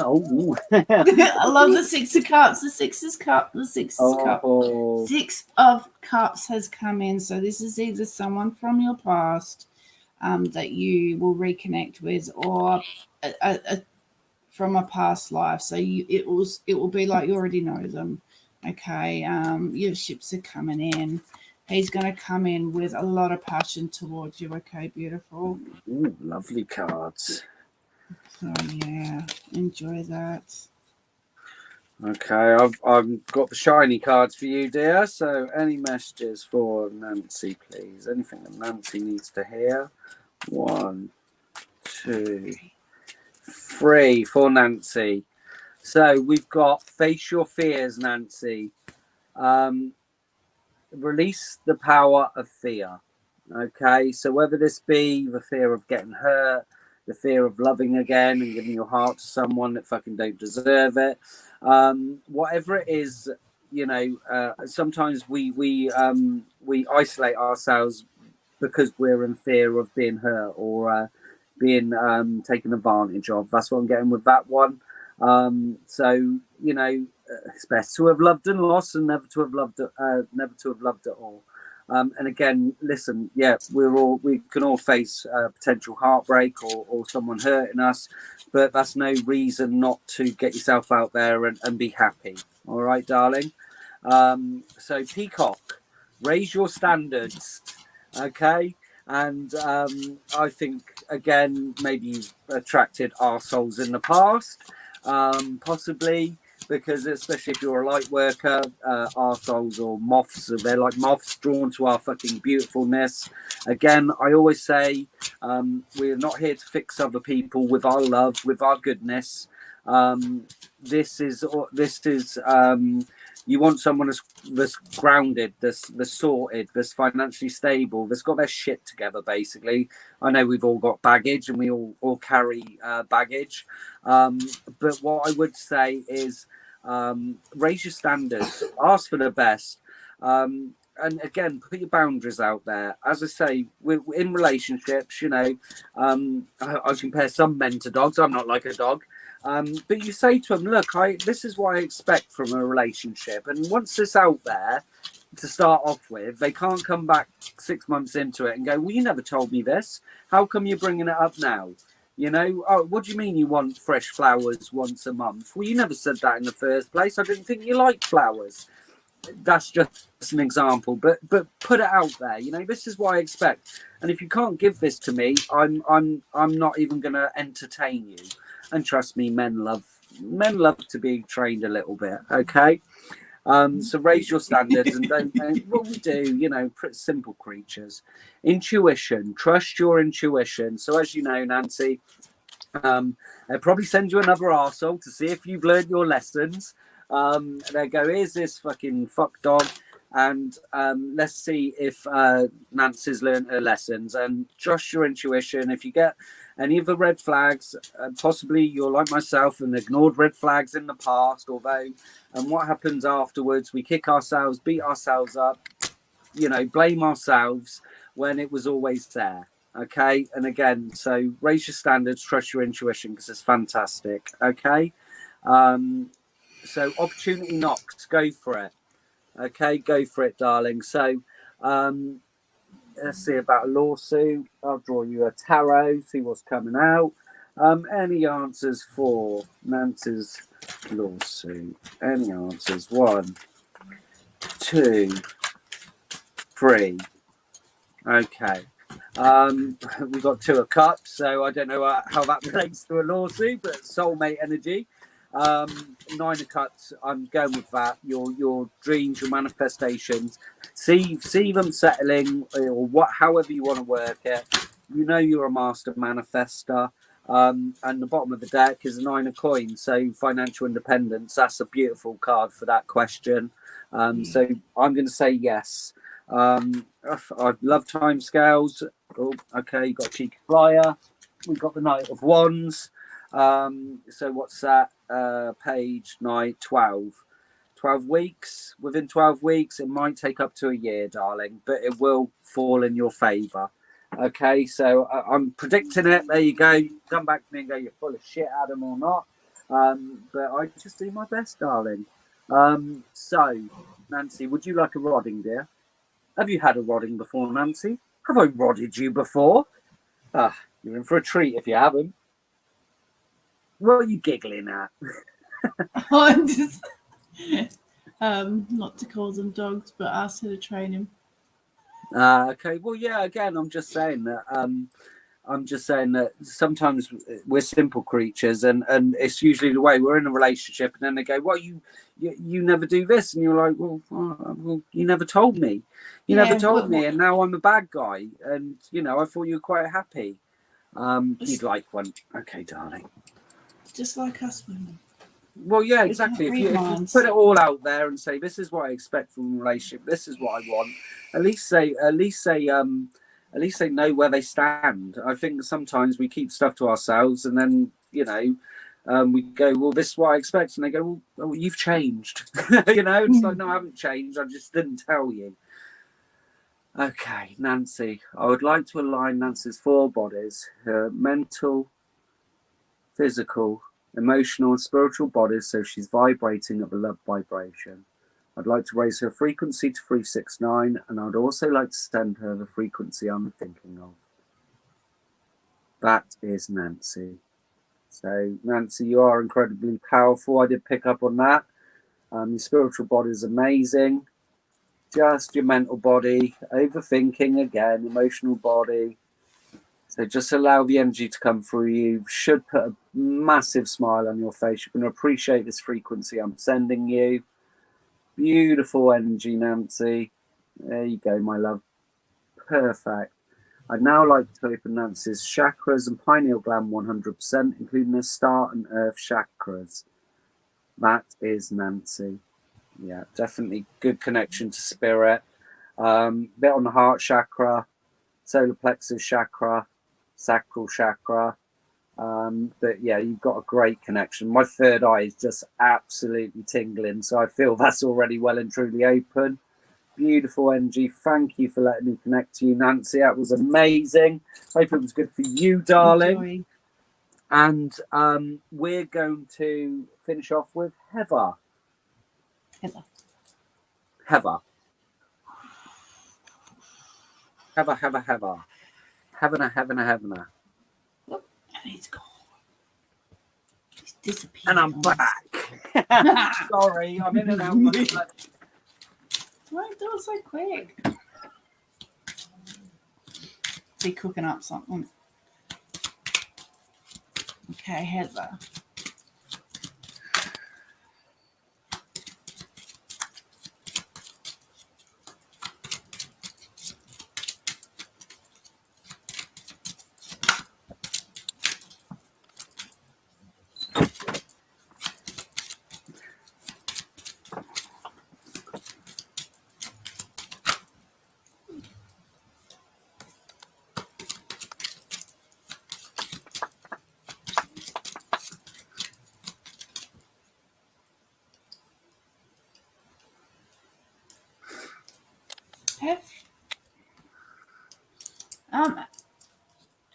Oh. I love the Six of Cups. The Six of Cups. Six of Cups has come in. So this is either someone from your past that you will reconnect with, or from a past life. So it will be like you already know them. Okay. Your ships are coming in. He's going to come in with a lot of passion towards you. Okay, beautiful. Ooh, lovely cards. So yeah, enjoy that. Okay, I've got the shiny cards for you, dear. So any messages for Nancy, please? Anything that Nancy needs to hear? 1, 2, 3 for Nancy. So we've got face your fears, Nancy. Release the power of fear. Okay, so whether this be the fear of getting hurt, the fear of loving again and giving your heart to someone that fucking don't deserve it, whatever it is, sometimes we isolate ourselves because we're in fear of being hurt or being taken advantage of. That's what I'm getting with that one. So it's best to have loved and lost, and never to have loved at all. And again, listen, yeah, we can all face potential heartbreak or someone hurting us, but that's no reason not to get yourself out there and be happy. All right, darling. So Peacock, raise your standards, okay? And I think, again, maybe you've attracted arseholes in the past, possibly, because especially if you're a light worker, arseholes or moths, they're like moths drawn to our fucking beautifulness. Again, I always say we're not here to fix other people with our love, with our goodness. This is You want someone that's grounded, that's sorted, that's financially stable, that's got their shit together, basically. I know we've all got baggage and we all carry baggage. But what I would say is raise your standards, ask for the best. And again, put your boundaries out there. As I say, we're in relationships, you know, I compare some men to dogs. I'm not like a dog. But you say to them, look, this is what I expect from a relationship. And once it's out there to start off with, they can't come back 6 months into it and go, well, you never told me this. How come you're bringing it up now? You know, oh, what do you mean you want fresh flowers once a month? Well, you never said that in the first place. I didn't think you liked flowers. That's just an example, but put it out there. You know, this is what I expect. And if you can't give this to me, I'm not even going to entertain you. And trust me, men love to be trained a little bit. Okay, so raise your standards and don't what we do. You know, simple creatures. Intuition. Trust your intuition. So as you know, Nancy, they'll probably send you another arsehole to see if you've learned your lessons. They go, here's this fucking fuck dog, and let's see if Nancy's learned her lessons. And trust your intuition. If you get any of the red flags, possibly you're like myself and ignored red flags in the past, although, and what happens afterwards, we kick ourselves, beat ourselves up, you know, blame ourselves when it was always there. Okay, and again, so raise your standards, trust your intuition, because it's fantastic. Okay, so opportunity knocks, go for it. Okay, go for it, darling. So let's see about a lawsuit. I'll draw you a tarot, see what's coming out. Any answers for Nancy's lawsuit? Any answers? 1, 2, 3. Okay. We've got 2 of cups, so I don't know how that relates to a lawsuit, but soulmate energy. 9 of cups, I'm going with that. Your dreams, your manifestations, see them settling, or however you want to work it. You know you're a master manifester. And the bottom of the deck is a 9 of coins, so financial independence. That's a beautiful card for that question. So I'm going to say yes. I love time scales. Oh, okay, you got a cheeky flyer. We've got the Knight of Wands. So what's that? Page 9, 12 weeks. Within 12 weeks, it might take up to a year, darling, but it will fall in your favor. Okay, so I'm predicting it. There you go. Come back to me and go, you're full of shit, Adam, or not. But I just do my best, darling. So Nancy, would you like a rodding, dear? Have you had a rodding before, Nancy? Have I rodded you before? You're in for a treat if you haven't. What are you giggling at? I'm just, not to call them dogs, but ask her to train him. Okay. Well, yeah. Again, I'm just saying that sometimes we're simple creatures, and it's usually the way we're in a relationship, and then they go, "Well, you never do this," and you're like, "Well, you never told me. You never told me, and now I'm a bad guy." And you know, I thought you were quite happy. You'd like one, okay, darling. Just like us women. Well, yeah, exactly. If you put it all out there and say, "This is what I expect from a relationship. This is what I want," at least they know where they stand. I think sometimes we keep stuff to ourselves, and then you know, we go, "Well, this is what I expect," and they go, "Well, you've changed." You know, it's like, no, I haven't changed. I just didn't tell you. Okay, Nancy, I would like to align Nancy's 4 bodies: her mental, physical, emotional and spiritual bodies, so she's vibrating at the love vibration. I'd like to raise her frequency to 369, and I'd also like to send her the frequency I'm thinking of. That is Nancy. So, Nancy, you are incredibly powerful. I did pick up on that. Your spiritual body is amazing. Just your mental body, overthinking again, emotional body. So just allow the energy to come through you. Should put a massive smile on your face. You're going to appreciate this frequency I'm sending you. Beautiful energy, Nancy. There you go, my love. Perfect. I'd now like to open Nancy's chakras and pineal gland 100%, including the star and earth chakras. That is Nancy. Yeah, definitely good connection to spirit. Bit on the heart chakra, solar plexus chakra, sacral chakra. But yeah, you've got a great connection. My third eye is just absolutely tingling, so I feel that's already well and truly open. Beautiful energy. Thank you for letting me connect to you, Nancy. That was amazing. Hope it was good for you, darling. Enjoy. And we're going to finish off with Heather. Heather. Heather. Heather, Heather, Heather. Heavener, Heavener, Heavener. And he's gone. He's disappeared. And I'm back. Sorry, I'm in and out. Why do it so quick? Is he cooking up something? Okay, Heather.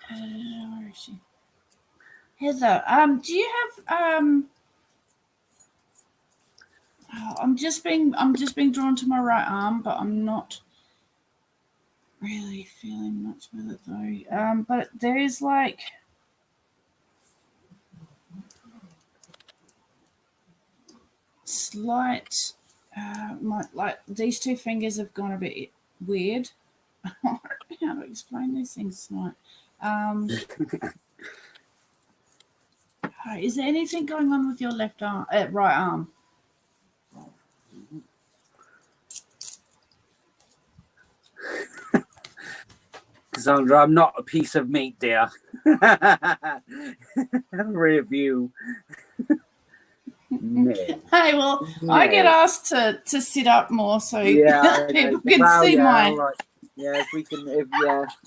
Where is she? Heather, do you have I'm just being drawn to my right arm, but I'm not really feeling much with it though. But there is like slight like these two fingers have gone a bit weird. I don't know how to explain these things tonight. Is there anything going on with your left arm, right arm? Cassandra, I'm not a piece of meat, dear. Rear view. No. Hey, well, no. I get asked to sit up more so people can see my. All right. Yeah, if we can,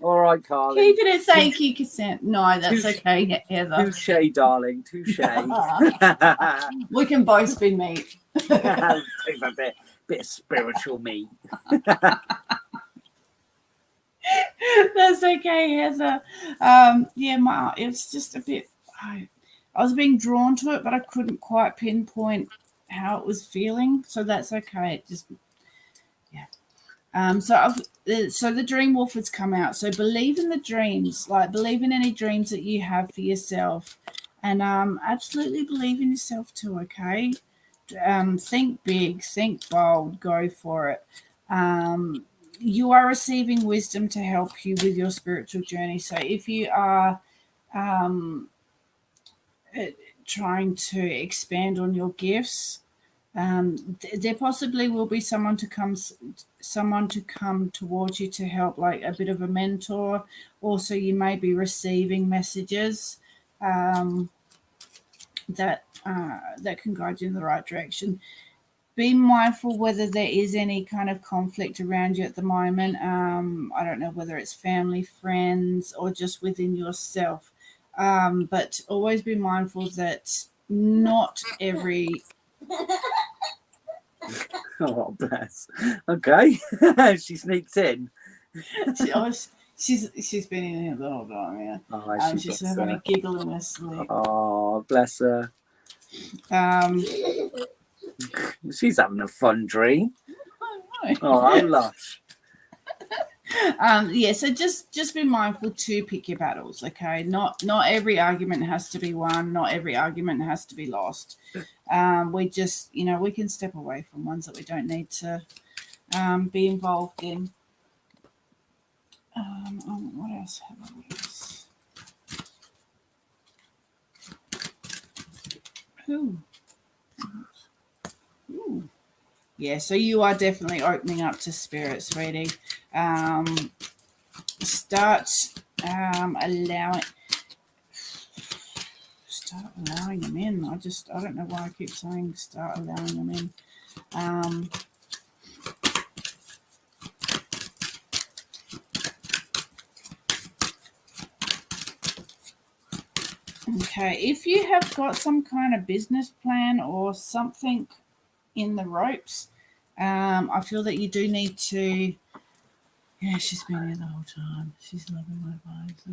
all right, Carly. Keep it at thank you, consent. No, that's okay, Heather. Touche, darling, touche. We can both be meat. a bit of spiritual meat. That's okay, Heather. It's just a bit. I was being drawn to it, but I couldn't quite pinpoint how it was feeling. So that's okay. It just, yeah. So the dream wolf has come out. So believe in the dreams, like believe in any dreams that you have for yourself, and absolutely believe in yourself too. Okay. Think big, think bold, go for it. You are receiving wisdom to help you with your spiritual journey. So if you are trying to expand on your gifts, there possibly will be someone to come towards you to help, like a bit of a mentor. Also, you may be receiving messages that can guide you in the right direction. Be mindful whether there is any kind of conflict around you at the moment. I don't know whether it's family, friends, or just within yourself. But always be mindful that not every... Oh, bless. Okay. She sneaks in. She's been in here the whole time, yeah. Oh, she's having a giggle in her sleep. Oh, bless her. She's having a fun dream. Oh, how lush. So just be mindful to pick your battles, okay? Not every argument has to be won, not every argument has to be lost. We just, we can step away from ones that we don't need to be involved in. What else have I used? Ooh. Yeah, so you are definitely opening up to spirit, sweetie. Start start allowing them in. I don't know why I keep saying start allowing them in. Okay, if you have got some kind of business plan or something in the ropes, I feel that you do need to. Yeah, she's been here the whole time. She's loving my vibes.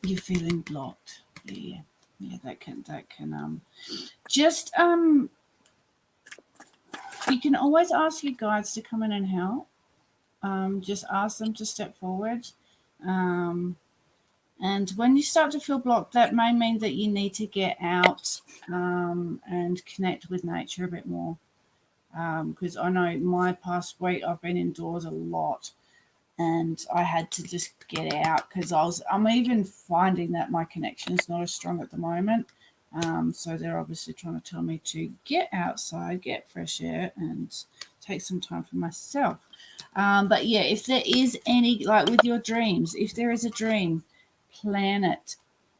You're feeling blocked. Yeah, that can just you can always ask your guides to come in and help. Just ask them to step forward. And when you start to feel blocked, that may mean that you need to get out and connect with nature a bit more. Because I know my past week I've been indoors a lot, and I had to just get out because I'm even finding that my connection is not as strong at the moment. So they're obviously trying to tell me to get outside, get fresh air, and take some time for myself. But yeah, if there is any, like with your dreams, if there is a dream, plan it.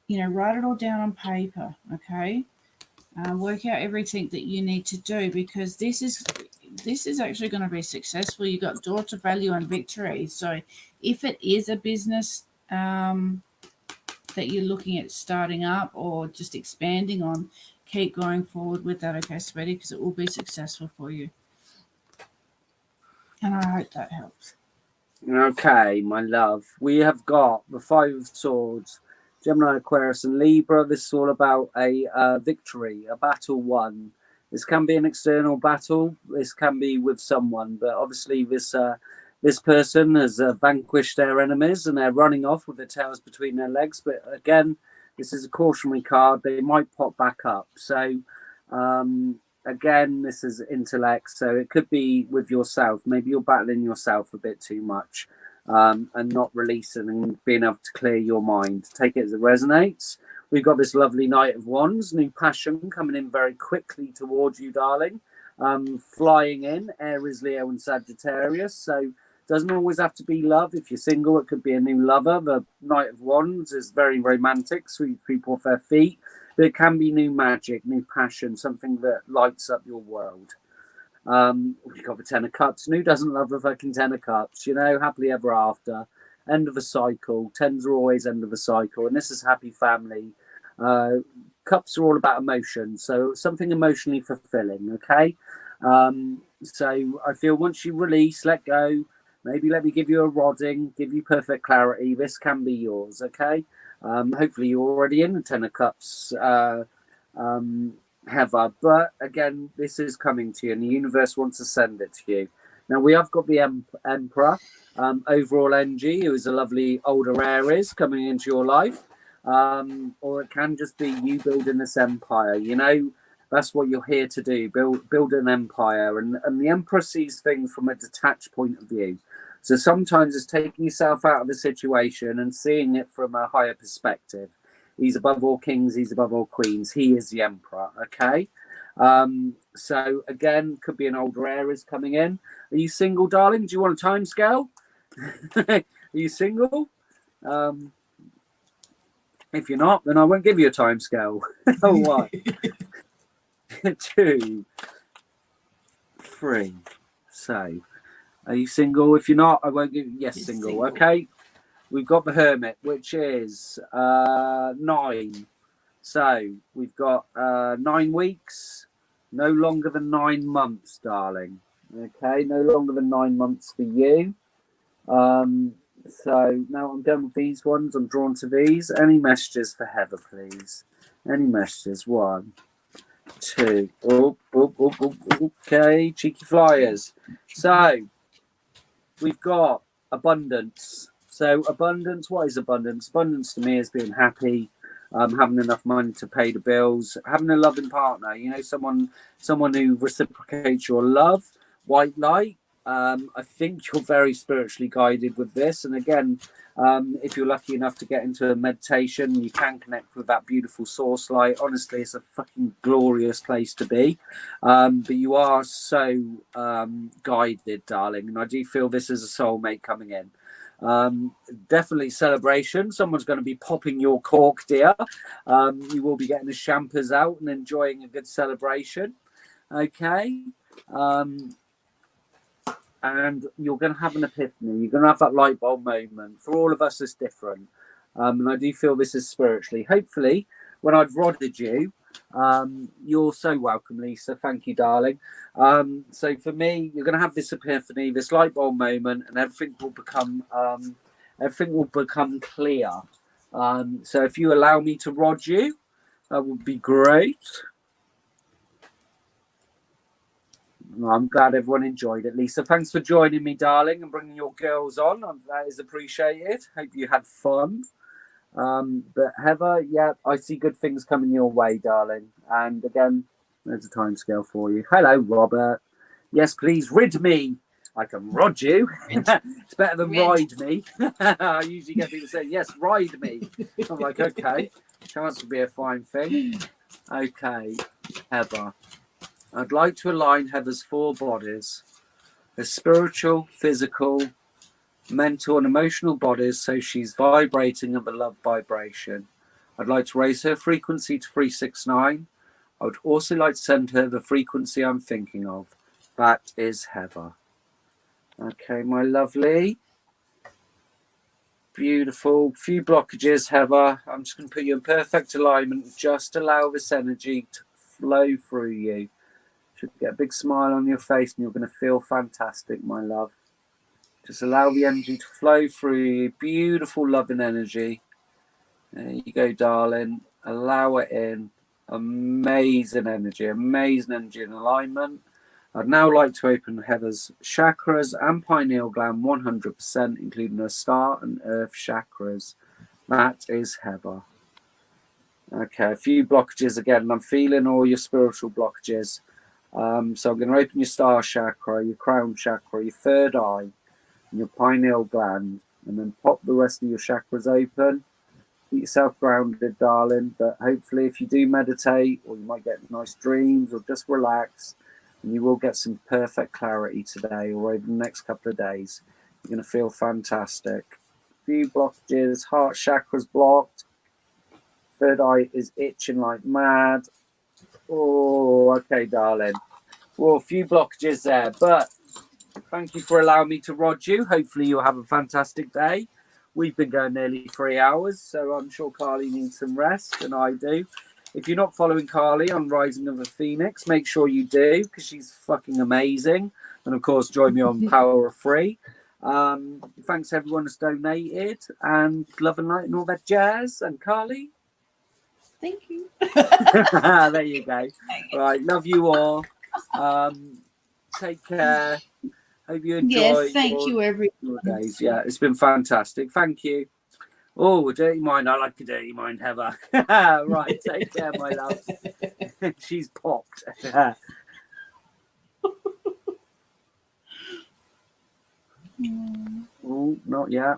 Write it all down on paper. Okay. Work out everything that you need to do, because this is actually going to be successful. You got daughter, value, and victory. So if it is a business that you're looking at starting up or just expanding on, keep going forward with that, okay, sweetie, because it will be successful for you. And I hope that helps. Okay, my love. We have got the Five of Swords, Gemini, Aquarius, and Libra. This is all about a victory, a battle won. This can be an external battle. This can be with someone, but obviously this person has vanquished their enemies and they're running off with their tails between their legs. But again, this is a cautionary card. They might pop back up. So again, this is intellect. So it could be with yourself. Maybe you're battling yourself a bit too much and not releasing and being able to clear your mind. Take it as it resonates. We've got this lovely Knight of Wands, new passion coming in very quickly towards you, darling. Flying in, Aries, Leo, and Sagittarius. So doesn't always have to be love. If you're single, it could be a new lover. The Knight of Wands is very romantic, sweep people off their feet. But it can be new magic, new passion, something that lights up your world. We've got the Ten of Cups. And who doesn't love the fucking Ten of Cups? Happily ever after. End of a cycle. Tens are always end of a cycle. And this is happy family. Cups are all about emotion. So something emotionally fulfilling, okay? So I feel once you release, let go, maybe let me give you a rodding, give you perfect clarity. This can be yours, okay? Hopefully you're already in the Ten of Cups, Heather. But again, this is coming to you and the universe wants to send it to you. Now, we have got the Emperor, overall energy, who is a lovely older Aries coming into your life. Or it can just be you building this empire. That's what you're here to do, build an empire. And the Emperor sees things from a detached point of view. So sometimes it's taking yourself out of the situation and seeing it from a higher perspective. He's above all kings, he's above all queens. He is the Emperor, okay? So again, could be an older Aries coming in. Are you single, darling? Do you want a time scale? Are you single? If you're not, then I won't give you a time scale. Oh, what? 2, 3. So, are you single? If you're not, I won't give you. Yes, single. Okay. We've got the Hermit, which is 9. So we've got 9 weeks, no longer than 9 months, darling. Okay, no longer than 9 months for you. So now I'm done with these ones. I'm drawn to these. Any messages for Heather, please? Any messages? 1, 2. Okay, cheeky flyers. So we've got abundance. So abundance, what is abundance? Abundance to me is being happy, having enough money to pay the bills, having a loving partner. Someone who reciprocates your love. White light. I think you're very spiritually guided with this. And again, if you're lucky enough to get into a meditation, you can connect with that beautiful source light. Honestly, it's a fucking glorious place to be. But you are so guided, darling. And I do feel this is a soulmate coming in. Definitely celebration. Someone's going to be popping your cork, dear. You will be getting the champers out and enjoying a good celebration. Okay. And you're going to have an epiphany. You're going to have that light bulb moment. For all of us, it's different. And I do feel this is spiritually. Hopefully, when I've rodded you, you're so welcome, Lisa. Thank you, darling. So for me, you're going to have this epiphany, this light bulb moment, and everything will become clear. So if you allow me to rod you, that would be great. I'm glad everyone enjoyed it. Lisa, thanks for joining me, darling, and bringing your girls on. That is appreciated. Hope you had fun. But Heather, yeah, I see good things coming your way, darling. And again, there's a time scale for you. Hello, Robert. Yes, please rid me. I can rod you. It's better than ride me. I usually get people saying, yes, ride me. I'm like, okay, chance to be a fine thing. Okay, Heather. I'd like to align Heather's 4 bodies, her spiritual, physical, mental and emotional bodies, so she's vibrating of a love vibration. I'd like to raise her frequency to 369. I would also like to send her the frequency I'm thinking of. That is Heather. Okay, my lovely. Beautiful. Few blockages, Heather. I'm just going to put you in perfect alignment. Just allow this energy to flow through you. Should get a big smile on your face and you're going to feel fantastic, my love. Just allow the energy to flow through you. Beautiful, loving energy. There you go, darling. Allow it in. Amazing energy in alignment. I'd now like to open Heather's chakras and pineal gland 100%, including her star and earth chakras. That is Heather. Okay, a few blockages again, and I'm feeling all your spiritual blockages. So I'm going to open your star chakra, your crown chakra, your third eye, and your pineal gland, and then pop the rest of your chakras open. Keep yourself grounded, darling, but hopefully if you do meditate, or you might get nice dreams, or just relax, and you will get some perfect clarity today or over the next couple of days. You're going to feel fantastic. A few blockages, heart chakra's blocked, third eye is itching like mad. Oh, okay, darling. Well, a few blockages there, but thank you for allowing me to rod you. Hopefully you'll have a fantastic day. We've been going nearly 3 hours, so I'm sure Carly needs some rest, and I do. If you're not following Carly on Rising of a Phoenix, make sure you do, because she's fucking amazing. And, of course, join me on Power of Free. Thanks, everyone that's donated, and love and light and all that jazz. And Carly? Thank you. There you go. All right, love you all. Take care. Hope you enjoy. Yes, thank you, everyone. Days. Yeah, it's been fantastic. Thank you. Oh, a dirty mind. I like a dirty mind, Heather. Right, take care, my love. She's popped. Oh, not yet.